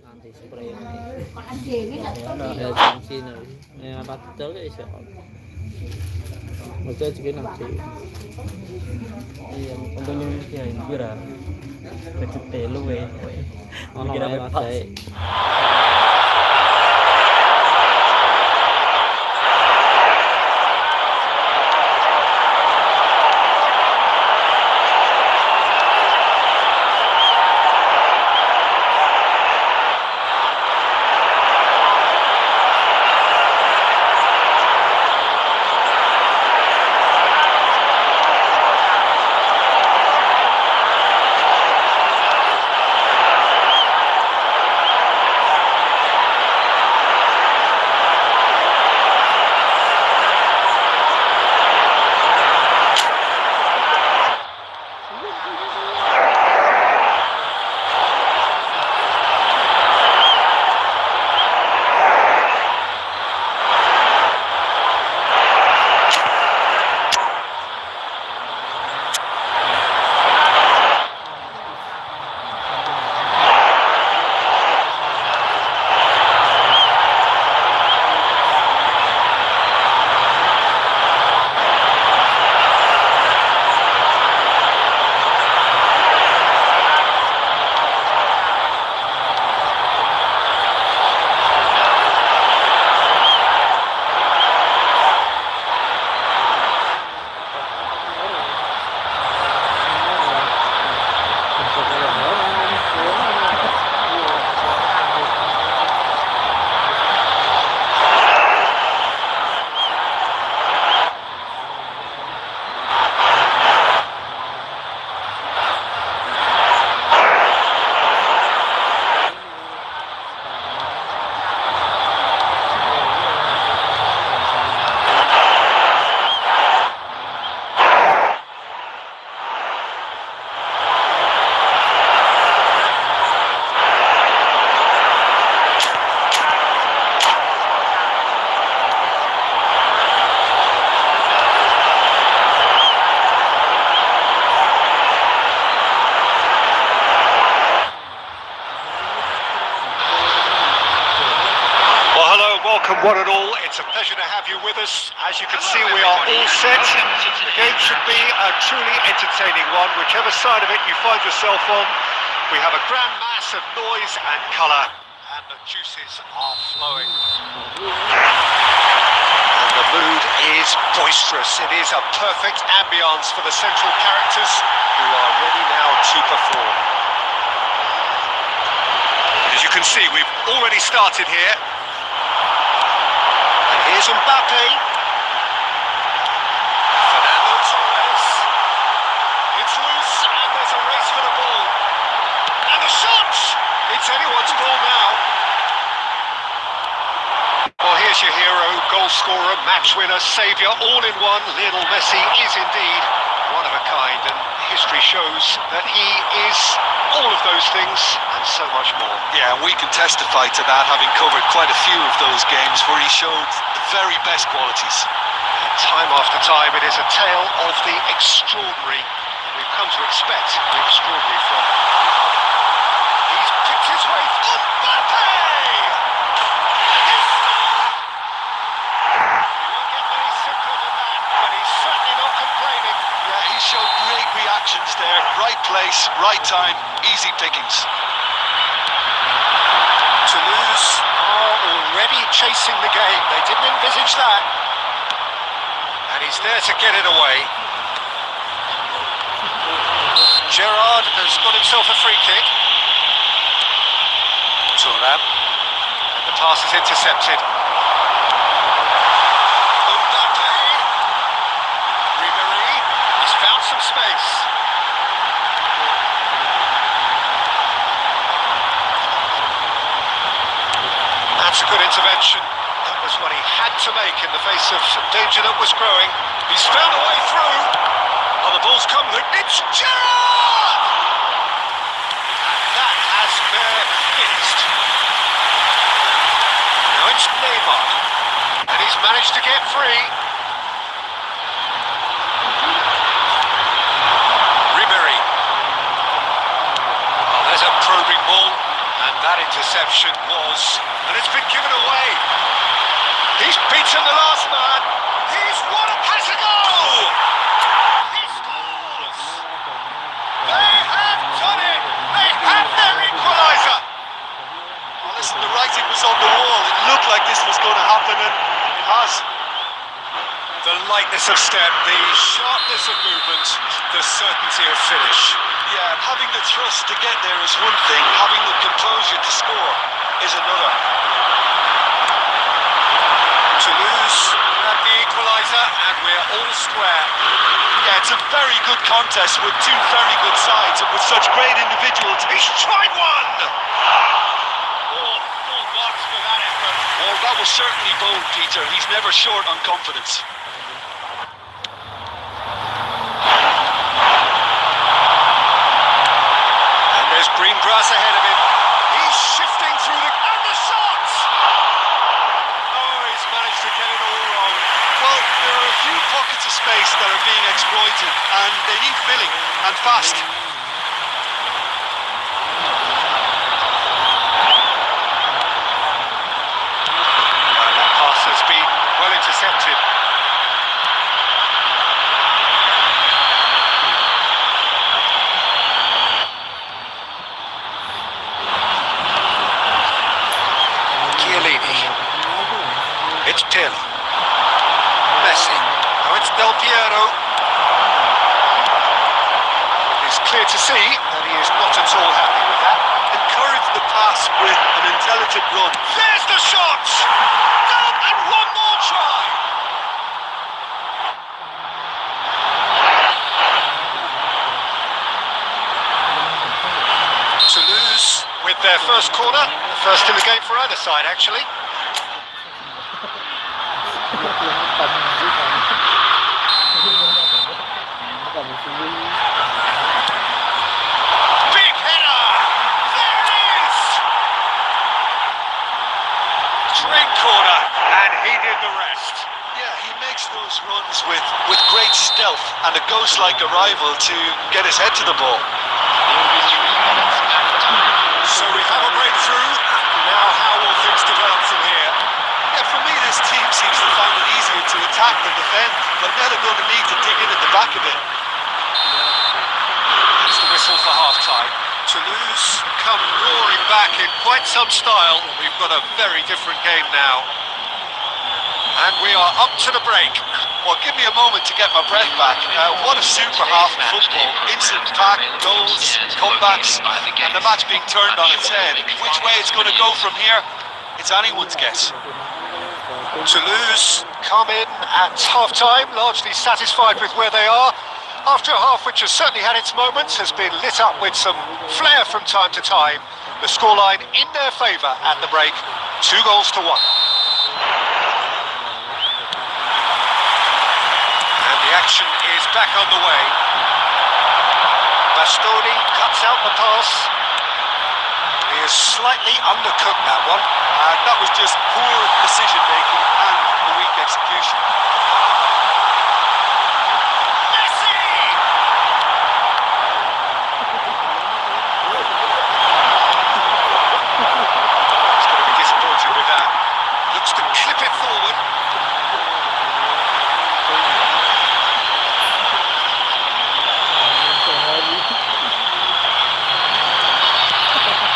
Nanti spray ya sanksi nih apa betul kayak siapa betul juga nanti Iya, contohnya ya Indira kecil telu kira apa One and all, it's a pleasure to have you with us. As you can see, we are all set. The game should be a truly entertaining one, whichever side of it you find yourself on. We have a grand mass of noise and colour, and the juices are flowing. And the mood is boisterous. It is a perfect ambience for the central characters who are ready now to perform. As you can see, we've already started here. And here's Mbappe. Fernando Torres. It's loose and there's a race for the ball. And the shot! It's anyone's ball now. Well, here's your hero, goal scorer, match winner, saviour, all in one. Lionel Messi is indeed one of a kind, and history shows that he is all of those things and so much more. Yeah, and we can testify to that, having covered quite a few of those games where he showed the very best qualities. And time after time, it is a tale of the extraordinary, and we've come to expect the extraordinary from him. He's picked his way through. Mbappe! He showed great reactions there. Right place, right time, easy pickings. Toulouse are already chasing the game. They didn't envisage that. And he's there to get it away. Gerrard has got himself a free kick. Thuram. And the pass is intercepted. Found some space. That's a good intervention. That was what he had to make in the face of some danger that was growing. He's found a way through. Oh, the ball's come. It's Gerrard! And that has been finished. Now it's Neymar. And he's managed to get free. Probing ball, and that interception was, and it's been given away. He's beaten the last man. He's won a pass to goal. He scores. They have done it. They have their equaliser. Well, listen, the writing was on the wall. It looked like this was going to happen, and it has. The lightness of step, the sharpness of movement, the certainty of finish. Yeah, having the thrust to get there is one thing, having the composure to score is another. Toulouse have the equaliser, and we're all square. Yeah, it's a very good contest with two very good sides and with such great individuals. He's tried one! Full marks for that effort. Well, that was certainly bold, Peter. He's never short on confidence. There's green grass ahead of him. He's shifting through and the shot! Oh, he's managed to get it all wrong. Well, there are a few pockets of space that are being exploited, and they need filling, and fast. That pass has been well intercepted. It's Till. Messi. Now it's Del Piero. It's clear to see that he is not at all happy with that. Encourage the pass with an intelligent run. There's the shot! Down and one more try! Toulouse with their first corner. First in the game for either side, actually. Big header! There it is! Straight corner, and he did the rest. Yeah, he makes those runs with great stealth and a ghost-like arrival to get his head to the ball. So we have a breakthrough. Now how will things develop from here? Yeah, for me, attack than defend, but now they're going to need to dig in at the back a bit. It's the whistle for half-time. Toulouse come roaring back in quite some style. We've got a very different game now. And we are up to the break. Well, give me a moment to get my breath back. What a super half of football. Instant pack, goals, comebacks, and the match being turned on its head. Which way it's going to go from here, it's anyone's guess. Toulouse come in at half-time, largely satisfied with where they are. After a half which has certainly had its moments, has been lit up with some flair from time to time. The scoreline in their favour at the break, 2-1. And the action is back on the way. Bastoni cuts out the pass. He has slightly undercooked that one. That was just poor decision-making and a weak execution. Looks to clip it forward.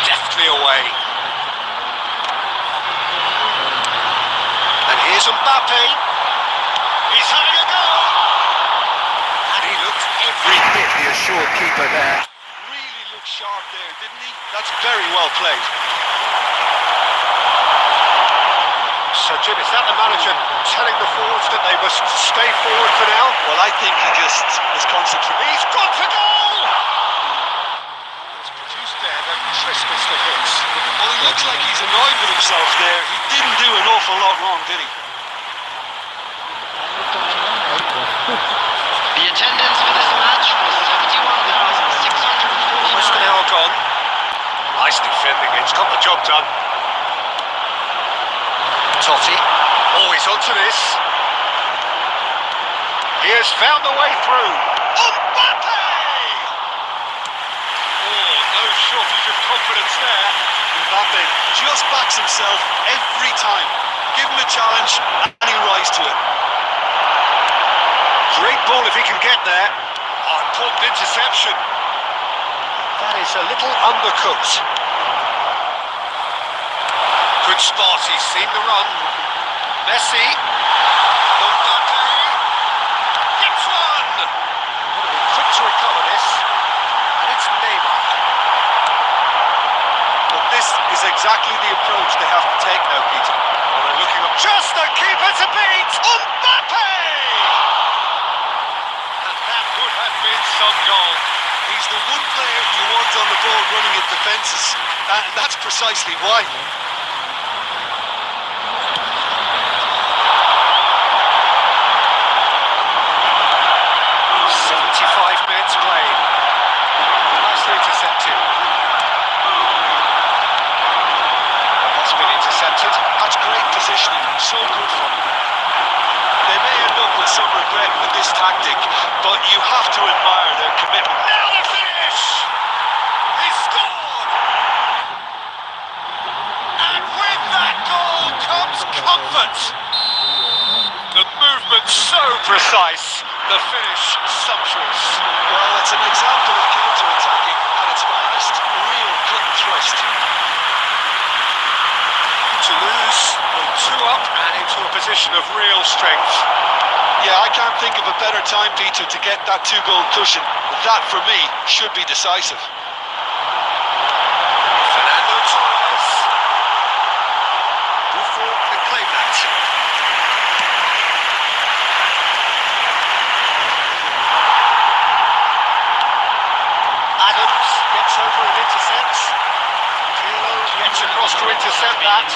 Deftly away. And here's Mbappe. He's having a go. And he looked every bit the assured keeper there. Really looked sharp there, didn't he? That's very well played. So Jim, is that the manager telling the forwards that they must stay forward for now? Well, I think he just was concentrating. He's gone for goal! He's produced there the crispest of hits. Well, he looks like he's annoyed with himself there. He didn't do an awful lot wrong, did he? The attendance for this match was 71,640. Almost an hour gone. Nice defending, it's got the job done. Totti, always onto this. He has found the way through. Mbappe! Oh, no shortage of confidence there. Mbappe just backs himself every time. Give him a challenge and he'll rise to it. Great ball if he can get there. Oh, important interception. That is a little undercooked. Good spot, he's seen the run. Messi. Mbappe. Gets one! Quick to recover this. And it's Neymar. But this is exactly the approach they have to take now, Peter. Well, they're looking up. Just the keeper to beat! Mbappe! And that would have been some goal. He's the one player you want on the ball running at defences. And that's precisely why. 75 minutes played. Nicely intercepted. That's been intercepted. That's great positioning. So good for them. They may end up with some regret with this tactic, but you have to admire their commitment. Now the finish! He scored! And with that goal comes comfort. The movement so precise, the finish sumptuous. Well, it's an example of counter-attacking at its finest. Real cut and thrust. Toulouse go 2 up and into a position of real strength. Yeah, I can't think of a better time, Peter, to get that 2-goal cushion. That, for me, should be decisive. Fernando Torres. Buffon can claim that. Adams gets over and intercepts. Pirlo gets across to intercept that.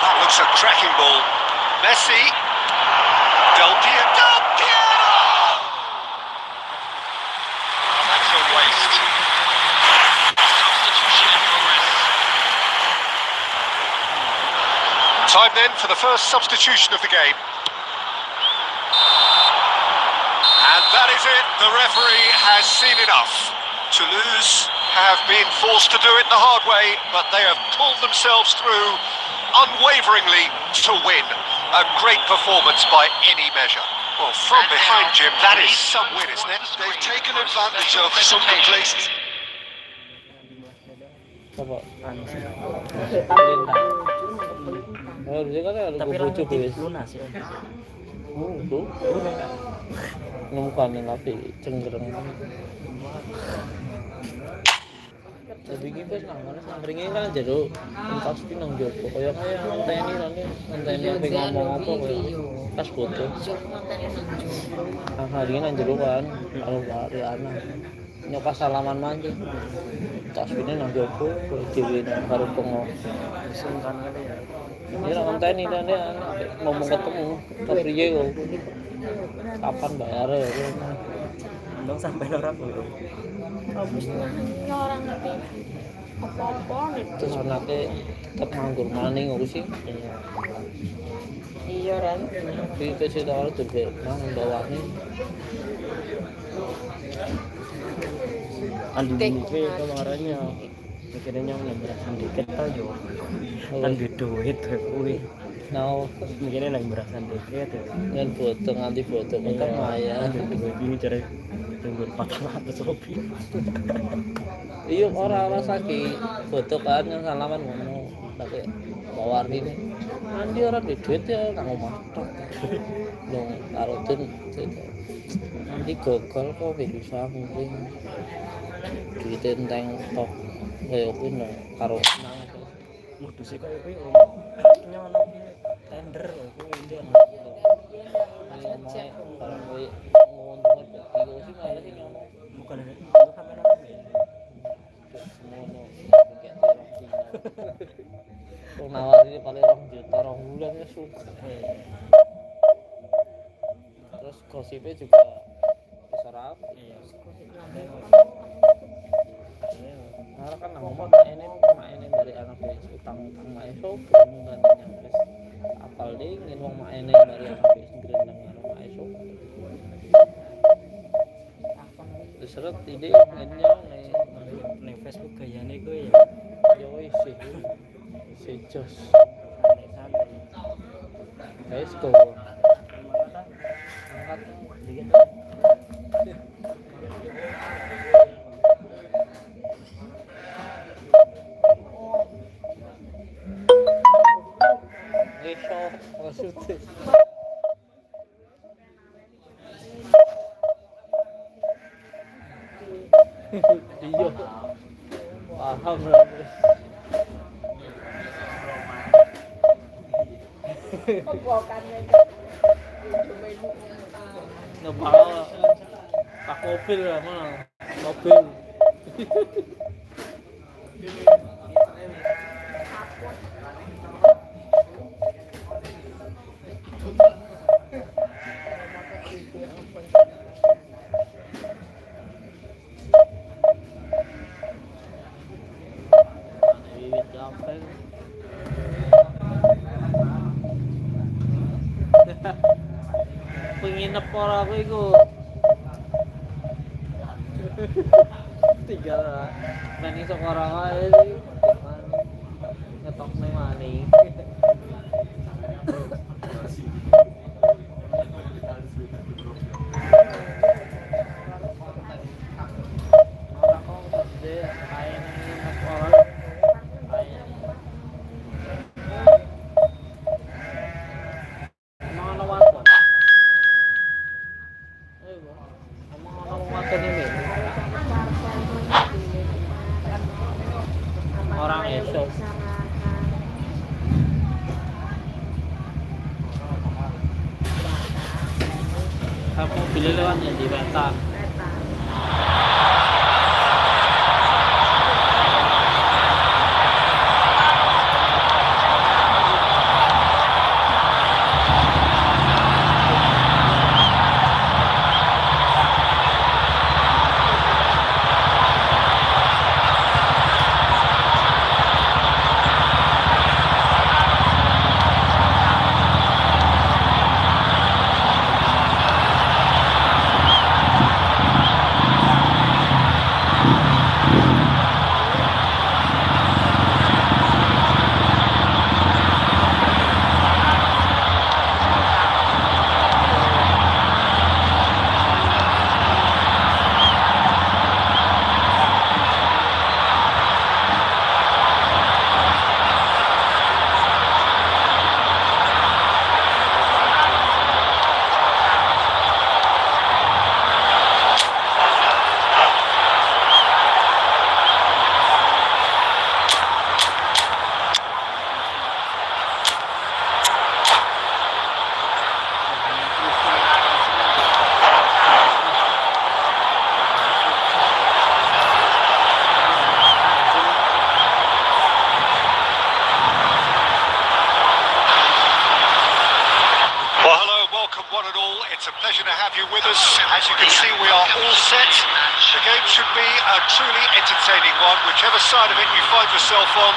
That looks a cracking ball. Messi. Del Piero. That's a waste. Substitution in progress. Time then for the first substitution of the game. And that is it. The referee has seen enough. Toulouse have been forced to do it the hard way, but they have pulled themselves through unwaveringly to win. a great performance by any measure. Well, from behind, Jim, that is some win, isn't it? They've taken advantage of some complacency. Coba Anjir. perintah. Harusnya kan ada Tapi gue bocor relatif guys. lunas ya. Tuh. Nungkanin tapi cenggereng. Tapi kita nangkringnya kan jadi pasti nang jopo. Kayak ngenteni nanti ngenteni apa ngomong apa kayak pas foto. Hari ini nang jero kan kalau hari anak nyoba salaman manjing. Tas ini nang jopo dhewe nang karo pengo. Sungkan kali ya. Dia ngenteni dan dia ngomong ketemu kepriye kok. Kapan bayar ya? Untung sampai orang dulu. Habisnya orang ngerti apa-apa nih. Terus anaknya tetap nganggur maning aku sih. Iya kan. Di PC Tower tuh be, mang bawahnya. Andi Mike kemarinnya mikirnya nambah dikit aja. Kan duit kuwi. Nah, Mikirnya nang berasan dikit ya. dengan foto nganti foto kita maya. Duit ini cari tunggu 400 rupiah. Iya orang sakit foto kan yang salaman ngono. Tapi bawa ini. Andi orang di duit ya nang omah tok. Dong karutin gitu. Nanti gokol kok bisa mungkin duit enteng tok kayak kuwi karo nang Modusnya kayak kuwi nyaman tender kuwi dia. Kalau gue nguntungin bukti gue sih malah sih ngomong Bukan itu kamera semono kayak orang nawarin paling 2 juta 2 bulan ya suka. Terus gosipnya juga bisa rapi. Karena kan ngomong mainin dari anak guys utang-utang main shop dan nyampe apal dingin wong mainin dari anak guys gerendang karo main shop. Diseret ide ngenyang ning Facebook gayane kuwi ya. ya wis si jos. Santai-santai. Guys go. Angkat dikit. Shop maksudnya. Iya. Paham lah. Ngebawa pak mobil lah mana mobil. Penginep ora aku iku. Tinggal lah. Nang iso ora wae iki. Ngetokne mani. Ora kok gede ae nang nginep ora. Orang esok kamu pilih lewatnya di Wetan. a truly entertaining one, whichever side of it you find yourself on.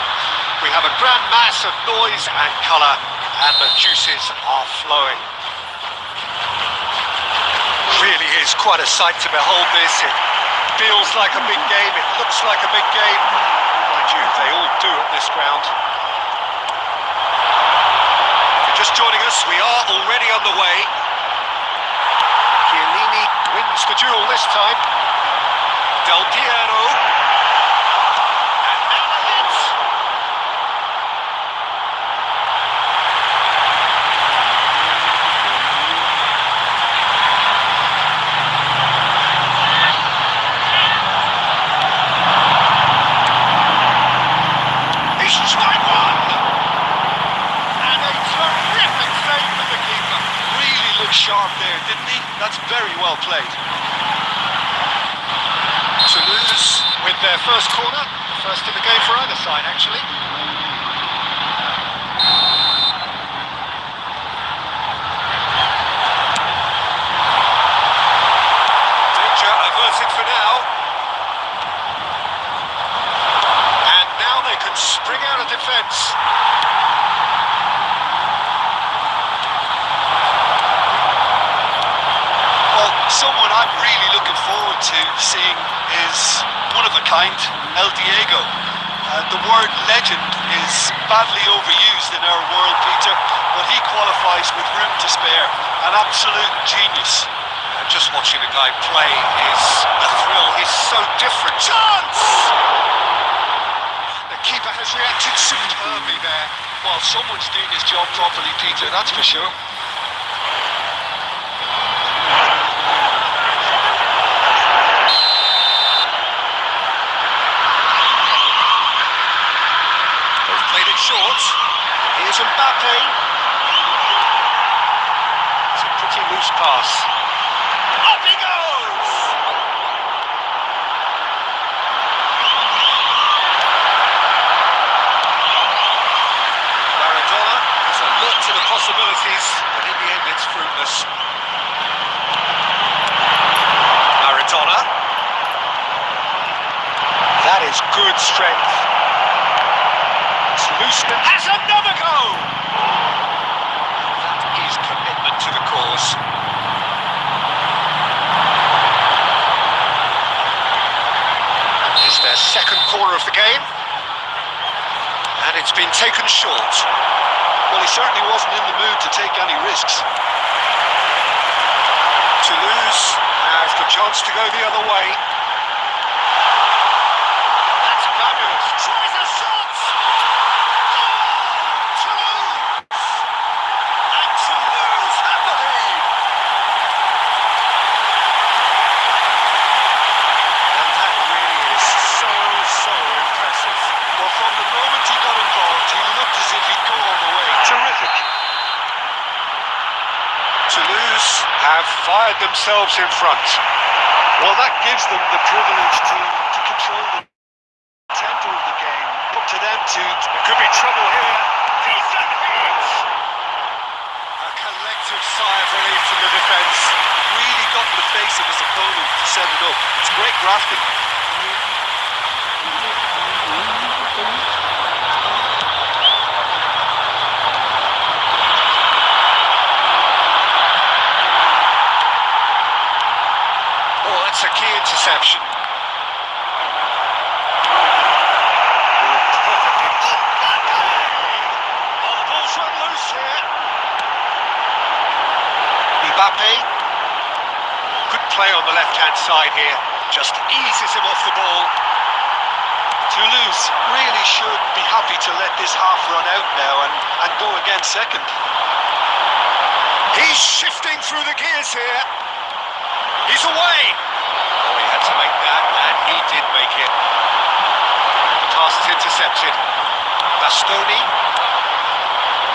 We have a grand mass of noise and colour, and the juices are flowing. Really is quite a sight to behold this. It feels like a big game, it looks like a big game. Mind you, they all do at this ground. If you're just joining us, we are already underway. Chiellini wins the duel this time. Del Piero. And now the hit. He's tried one. And a terrific save from the keeper. Really looked sharp there, didn't he? That's very well played. Toulouse with their first corner, first in the game for either side actually. Danger averted for now. And now they can spring out of defence. Well, someone I'm really looking forward to seeing is one of a kind, El Diego. The word legend is badly overused in our world, Peter, but he qualifies with room to spare. An absolute genius. Just watching the guy play is a thrill. He's so different. Chance! The keeper has reacted superbly there. Well, someone's doing his job properly, Peter, that's for sure. Played it short. Here's Mbappe. It's a pretty loose pass. Up he goes! Maradona is alert to the possibilities, but in the end it's fruitless. Maradona. That is good strength. Lucian has another go! That is commitment to the cause. It's their second corner of the game. And it's been taken short. Well, he certainly wasn't in the mood to take any risks. Toulouse has the chance to go the other way. That's fabulous. Tries a shot! Toulouse have fired themselves in front. Well, that gives them the privilege to control the tempo of the game. Up to them to... There could be trouble here. Decent hit! A collective sigh of relief from the defence. Really got in the face of his opponent to set it up. It's great grafting. That's a key interception. Perfectly. Oh, the ball's run loose here. Mbappe. Good play on the left-hand side here. Just eases him off the ball. Toulouse really should be happy to let this half run out now and go again second. He's shifting through the gears here. He's away. Oh, he had to make that, and he did make it. The pass is intercepted. Bastoni.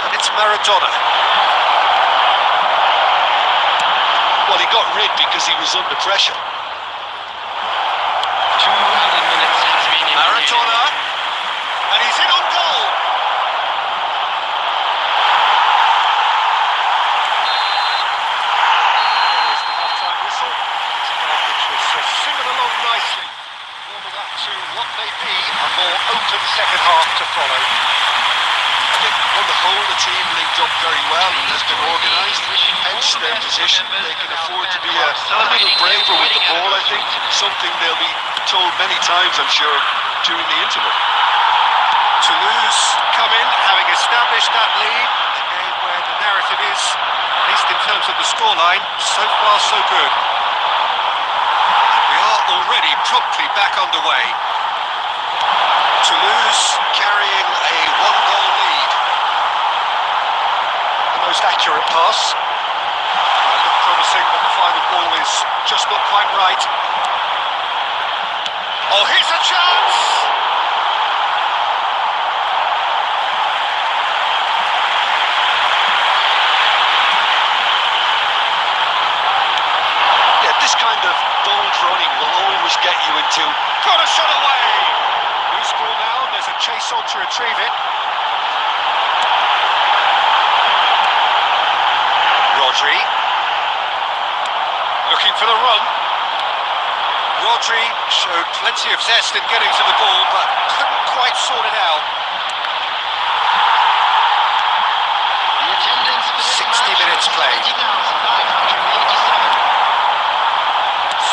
And it's Maradona. Well, he got rid because he was under pressure. 200 minutes has been in Maradona. And he's in on goal. There's the half-time whistle. Which was singing along nicely. Well, build up to what may be a more open second half to follow. I think on the whole the team linked up very well and has been organised, hence their position. They can afford to be a little braver with the ball, I think. Something they'll be told many times, I'm sure, during the interval. Toulouse come in, having established that lead. A game where the narrative is, at least in terms of the scoreline, so far so good. We are already promptly back underway. Toulouse carrying a one-goal lead. The most accurate pass. It looked promising, but the final ball is just not quite right. Oh, here's a chance! This kind of bold running will always get you into... Got a shot away! Loose ball now, there's a chase on to retrieve it. Rodri. Looking for the run. Rodri showed plenty of zest in getting to the ball, but couldn't quite sort it out. The attendance for 60 minutes played.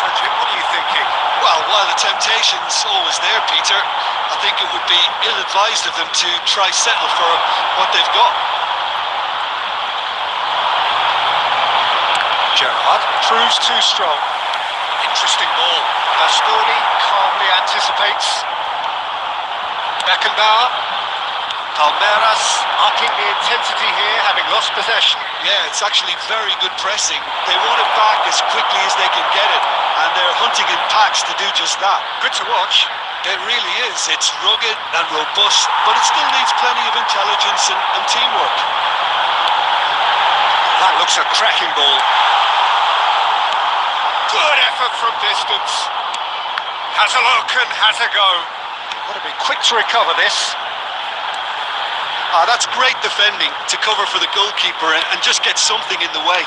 What are you thinking? Well, while the temptation's always there, Peter, I think it would be ill-advised of them to try settle for what they've got. Gerrard proves too strong. Interesting ball. Bastoni calmly anticipates. Beckenbauer. Palmeiras upping the intensity here, having lost possession. Yeah, it's actually very good pressing. They want it back as quickly as they can get it, and they're hunting in packs to do just that. Good to watch. It really is. It's rugged and robust, but it still needs plenty of intelligence and teamwork. That looks a cracking ball. Good effort from distance. Has a look and has a go. Got to be quick to recover this. That's great defending to cover for the goalkeeper and just get something in the way.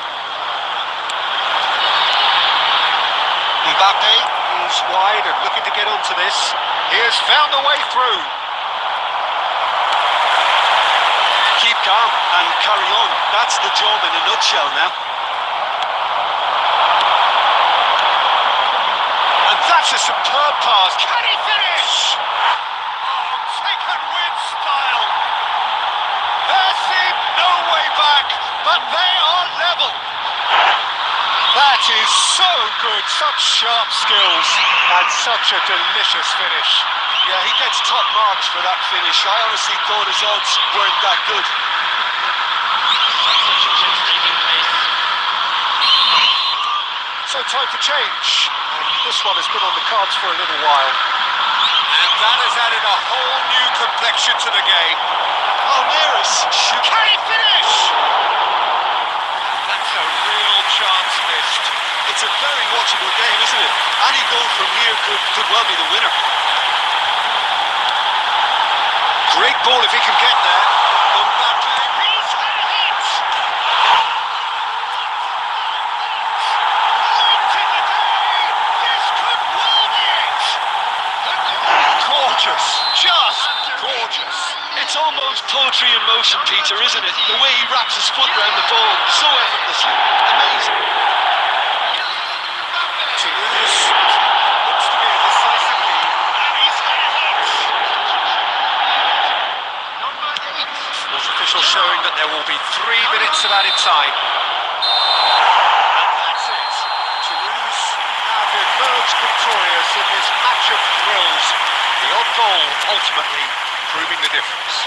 Mbappe is wide and looking to get onto this. He has found a way through. Keep calm and carry on. That's the job in a nutshell now. And that's a superb pass. Can he finish? Oh, taken with style. There seemed no way back, but they are level. That is so good, such sharp skills, and such a delicious finish. Yeah, he gets top marks for that finish. I honestly thought his odds weren't that good. So time for change. And this one has been on the cards for a little while. And that has added a whole new complexion to the game. Palmeiras shoot. Can he finish? That's a real chance missed. It's a very watchable game, isn't it? Any goal from here could well be the winner. Great ball if he can get there. Mbappe, he's had a hit! This could well be it! Gorgeous, just gorgeous. It's almost poetry in motion, Peter, isn't it? The way he wraps his foot around the ball so effortlessly. Amazing. Toulouse looks to be a decisive lead. And he's had it out! Sports official showing that there will be 3 minutes of added time. And that's it. Toulouse have emerged victorious in this match of thrills. The odd goal ultimately proving the difference.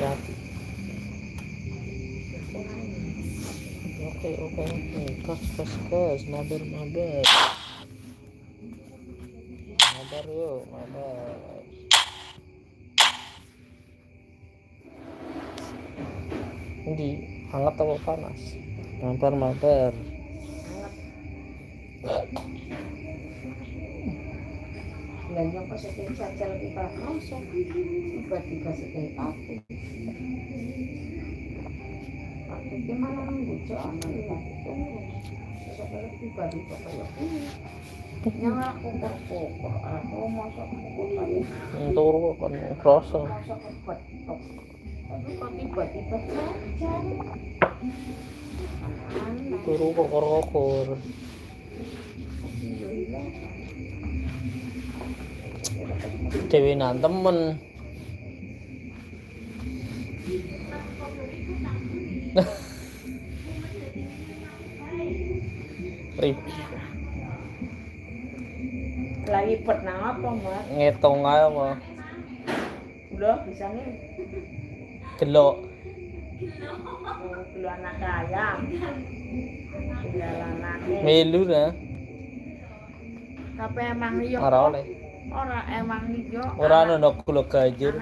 Oke, kas, mabar yuk, mabar. Di Hangat atau panas? Mabar. Belanja pas setiap saja lebih kosong. Tiba-tiba setiap aku. Aku gimana mengguncang anak itu. Sebenarnya tiba-tiba kayak ini. Yang aku berpokok, aku masuk pokok kayak Turu kan kroso. masuk ke betok. Tapi kok tiba-tiba saja. Turu kokor-kokor. Dewenan temen. Lagi pernah apa mbak? Ngitung aja apa? Udah bisa nih. Delok. Dulu anak ayam. Jalan anak. Melu dah. Tapi emang iya. Ora oleh. Orang emang iya. Ora ono gula gajur.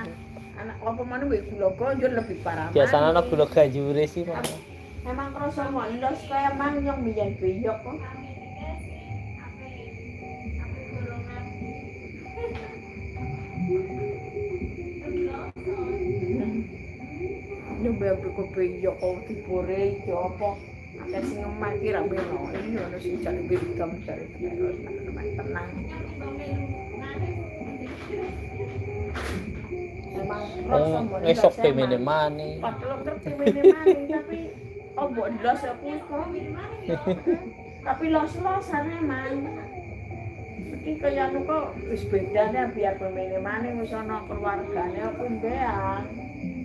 Anak apa mana wih gula gajur lebih parah. Biasanya ono gula gajur sih, Pak. Emang kerasa molos kayak emang yang biyen biyok kok. Ini bebek biyok kok dipure iki apa? Ada sing ngemah iki ra beno. Ini ono sing cari bidam cari tenang. Emang kerasa molos. Esok pemene mani. Patlok ngerti mene-mene tapi obo los aku kok. Tapi los-losan emang. Iki kaya anu kok wis bedane biar mene-mene wis ana keluargane aku mbean.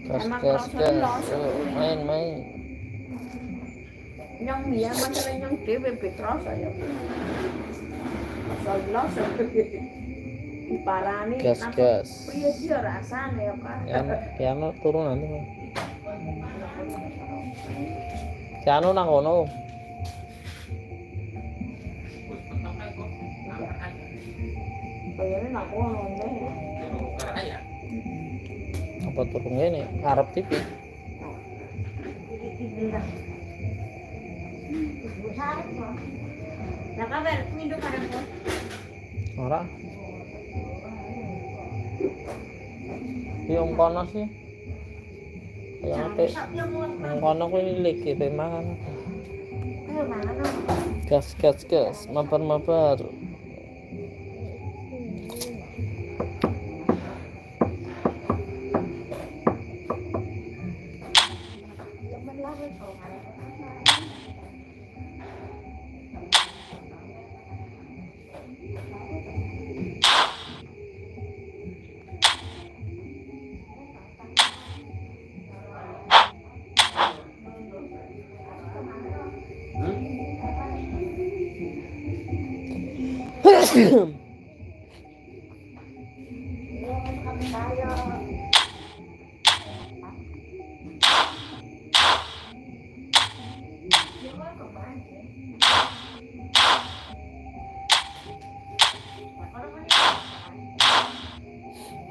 Emang kerasa los. Main. Yang dia masalah yang dhewe betrosa ya. Asal los. Diparani Gas. Piye sih rasane ya, Pak? Piano turun nanti, Pak. Piano nang kono. Kayaknya nak kono deh. Apa turun ngene? Ngarep TV. Nah, kabar minum barang kok. Ora. Yang panas sih. Yang ate. Yang kono kuwi lagi pemangan. Ayo mana? Gas. Mabar.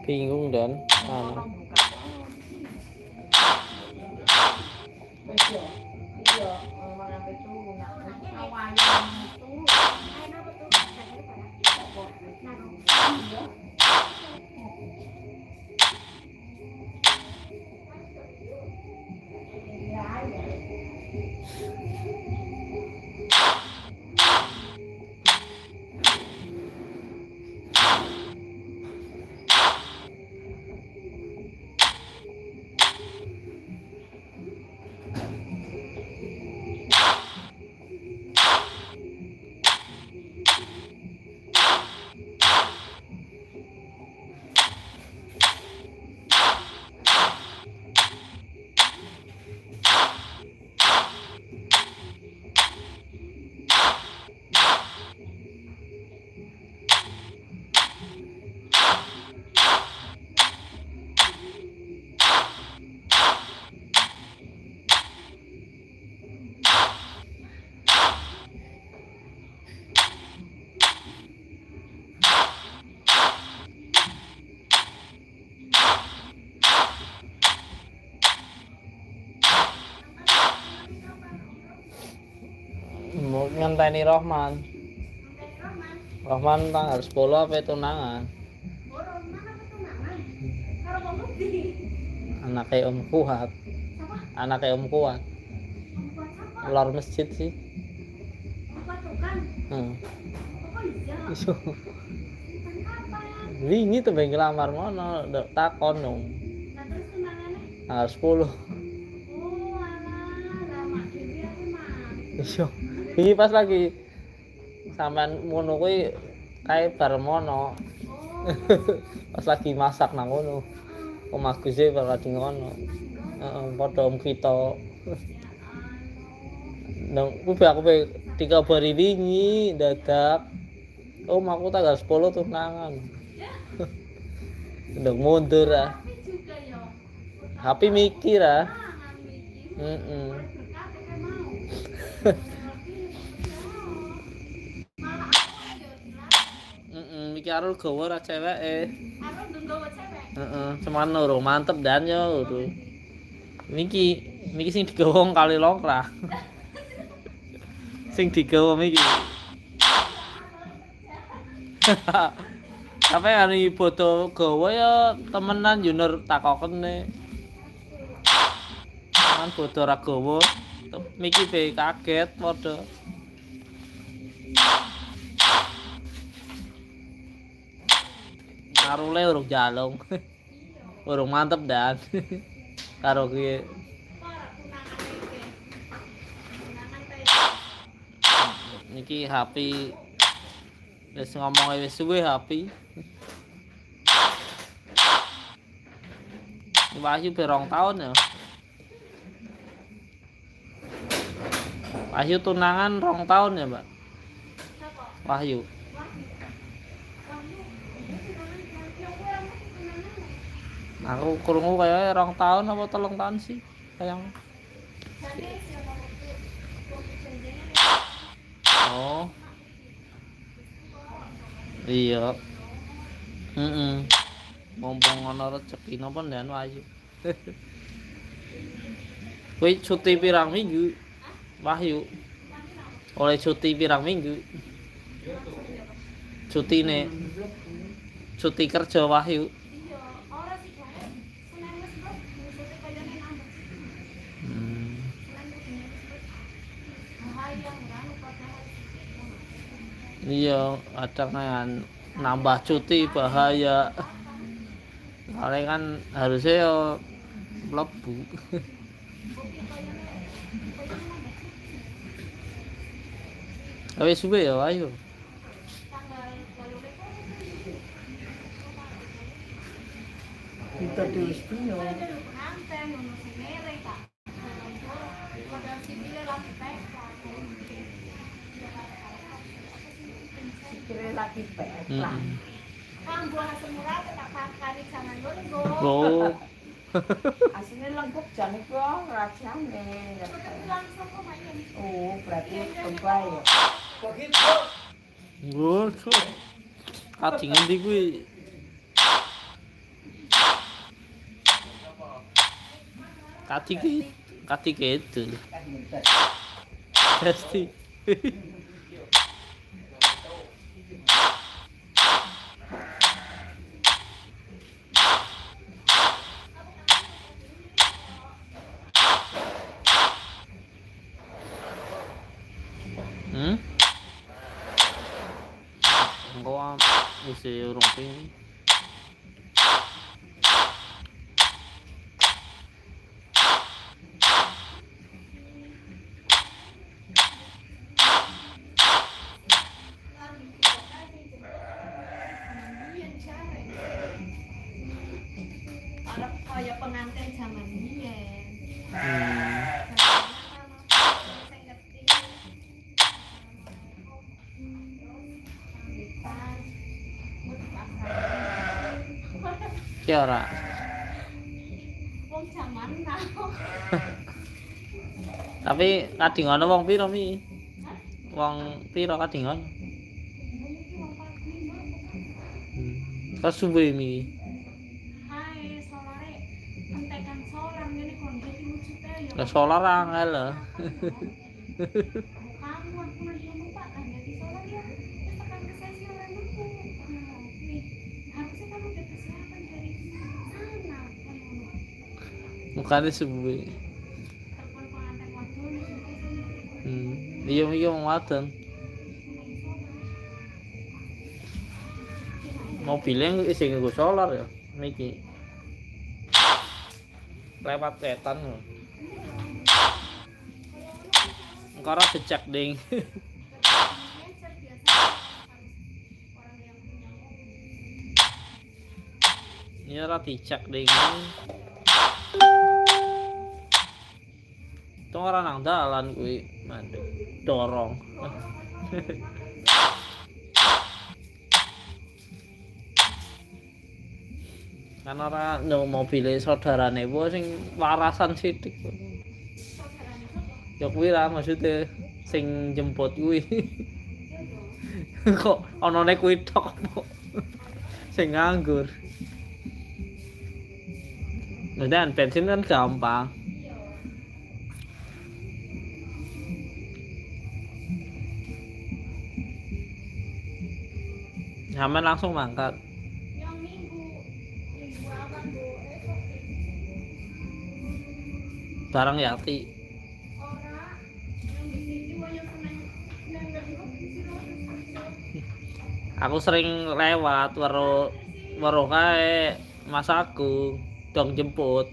Bingung dan aneh. ngenteni Rohman. Rohman tanggal 10 apa tunangan? Anaknya Om Kuat. Anaknya Om Kuat. Lor masjid sih. Iso. Wingi tuh pengen ngelamar ngono, ndak takon dong. Tanggal 10. Iso. Iki pas lagi sampean ngono kuwi kae bar mono. Pas lagi masak nang ngono. Om Agus e bar lagi ngono. Heeh, padha om kita. Nang kuwi aku pe dikabari wingi dadak. Om aku tanggal 10 tunangan. Udah mundur ah. HP mikir ah. Mikir arul gawa ra ceweke. Arul nggawa cewek. Heeh, cuman loro mantep dan yo lho. Miki sing digawa kali longkrah. Sing digawa miki. Tapi ani foto gawa ya temenan junior takokene. Kan foto ra gawa. Miki pe kaget padha. Karule urung jalung. Urung mantep dan. Karo ki niki HP wis ngomong wis suwe HP. Wahyu pe 2 tahun ya. Wahyu tunangan 2 tahun ya, Mbak. Wahyu. Aku krungu kaya 2 tahun apa 3 tahun sih sayang. Oh. Iya. Mumpung ana rezeki napa ndan Wahyu. Kuwi cuti pirang minggu? Wahyu. Oleh cuti pirang minggu? Cutine. Cuti kerja Wahyu. Iya, kadang nambah cuti bahaya. Soalnya kan harusnya ya mlebu. Tapi suwe ya ayo. Kita tulis dulu. Lagi peklah. Kang buah semurah tak pakai jangan dulu. Oh. Aslinya lengkap jane kok rajane. Oh, berarti kebay ya. Kok gitu? Ngono. Ati ngendi kuwi? Kati gitu. Pasti. Engko wis urung ping. Kaya pengantin zaman biyen. Ki ora. Wong zaman now. Tapi kadingono wong piro mi? Wong piro kadingono? Terus suwe mi. Hai, solare entekan solar ngene kon iki wujute ya. Lah solar angel lho. Kamu Aku dia lupa kan jadi soalnya dia tekan ke sesi orang nemu. Harusnya kamu udah persiapan dari sana kan. Mukanya subuh. Telepon pengantin waktu nih. Iya ngoten. Mobilnya isi nggo solar ya niki. Lewat wetan lho. Engkara becek ding. Ini ora dicek ding. Itu ora nang dalan kuwi, mandek. Dorong. Kan ora no mobile saudarane ku sing warasan sithik. Ya kuwi lah maksudnya sing jemput kuwi. Kok anane kuwi tok kok. Sing nganggur. Dan bensin kan gampang. Nyaman langsung mangkat. Yang minggu apa Bu? Barang Yati. Ora yang di sini banyak nang Aku sering lewat weruh kae Mas aku dong jemput.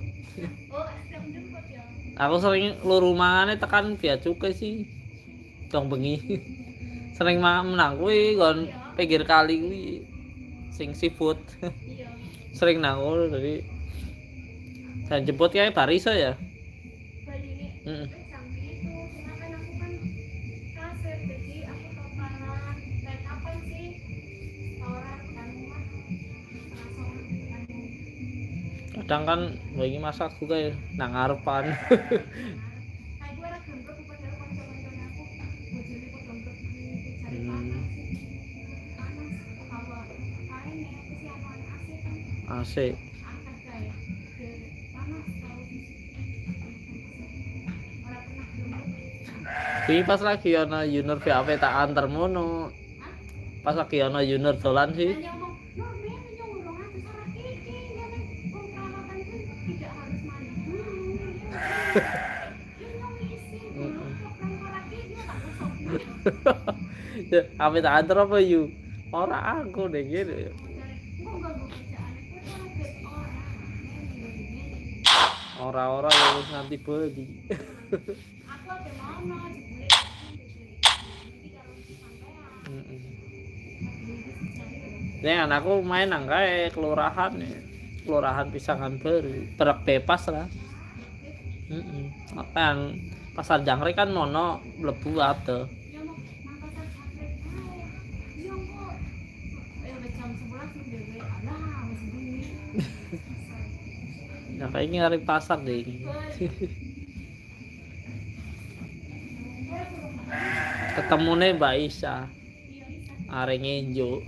Oh, sedang jemput ya. Aku sering luru mangane tekan bea cukai sih. Dong bengi. Sering menang kuwi kon pinggir kali kuwi sing seafood. Iya. Sering nang ngono jadi dan jemput kayak bariso ya. Balik Heeh. sampai itu silakan aku kan kasir jadi aku toparan kayak kapan sih orang kan rumah langsung kan Kadang kan wingi masak aku kayak nang ngarepan. kayak gue ada gembrek pada kanca-kancane aku bojone kok gembrek cari panas panas hawa kain ya aku sih aman AC kan Asik. angkat kayak panas tahu orang pernah gembrek. Kuwi pas lagi ana junior VAP tak antar mono. Pas lagi ana junior dolan sih. Hanya ngomong, "Nur, biar nyong urung aja sarah kiki, ngene wong perawatan pun tidak harus mandi dulu." Ya nyong isi dulu program ora kiki tak usah. Ya, apa tak antar apa yu? Ora aku deh gitu. Engko ganggu kerjaan aku ora bet ora. Ora-ora ya wis nganti beli. Aku ape mau jebule iki karo sampean. Nih anakku main nang kae kelurahan ya. Kelurahan Pisangan Baru. Berak bebas lah. Kan pasar jangkrik kan mono mlebu ate. Ya mau mangkatan sakit ae. Ya kok jam 11 dhewe alah wis bengi. Nah kayak ini hari pasar deh. Ketemu nih Mbak Isa. Are ngenjo.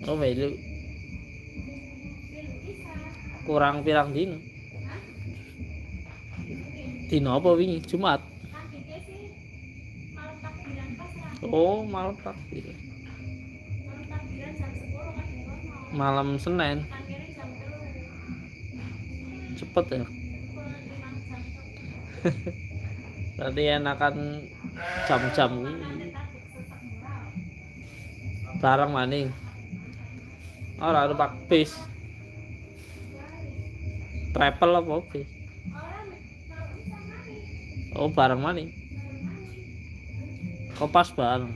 Oh melu. Kurang pirang dino. Dino apa wingi? Jumat. Oh, malam takbir. Malam Senin. Cepet ya. Berarti enakan jam-jam barang maning. Ora ada pak bis. Travel apa bis? Oh barang maning. Kopas barang.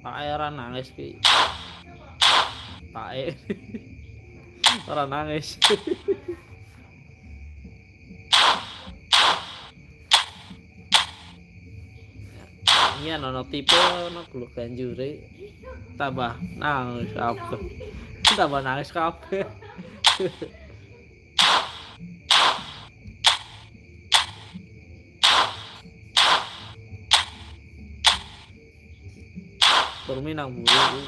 Pak ora nangis ki. Pak ora nangis. Iya nono tipe ono gluk ganjure tambah nangis kabeh. Tambah nangis kabeh. Turmi nang buru.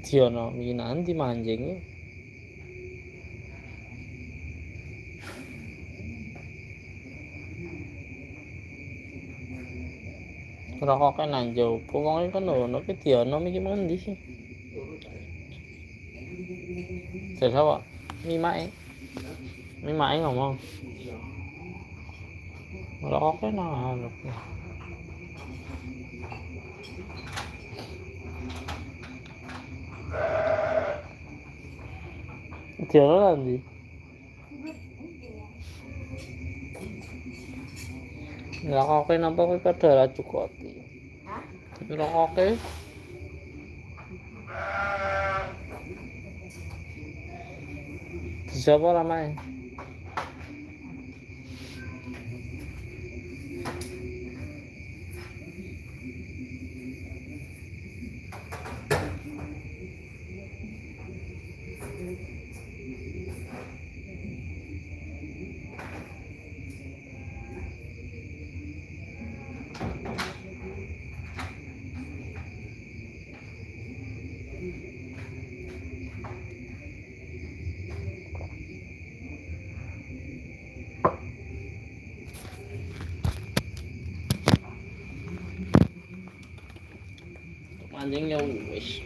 Siono nanti mancing ya. Rokoknya nanjau, pokoknya kan ono ke Tiono mikir mandi sih. Saya apa? Mimae ngomong. Rokoknya nah, Tiono nanti. Rokoknya nampak ke darah cukup. Rokoknya. Siapa namanya? Anjingnya wis.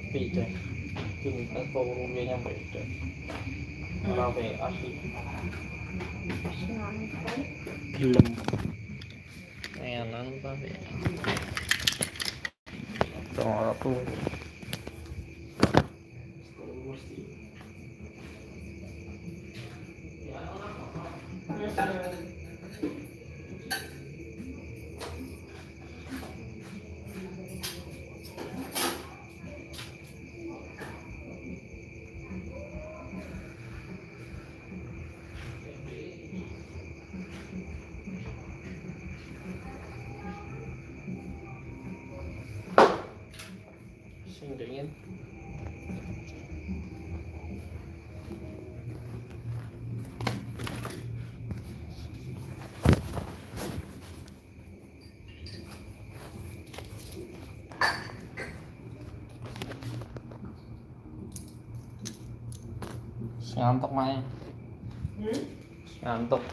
Beda. Tingkat pengurusannya beda. Orang asli. Film. Enak tapi. Tolong aku. Dingin. Ngantuk main. Ngantuk.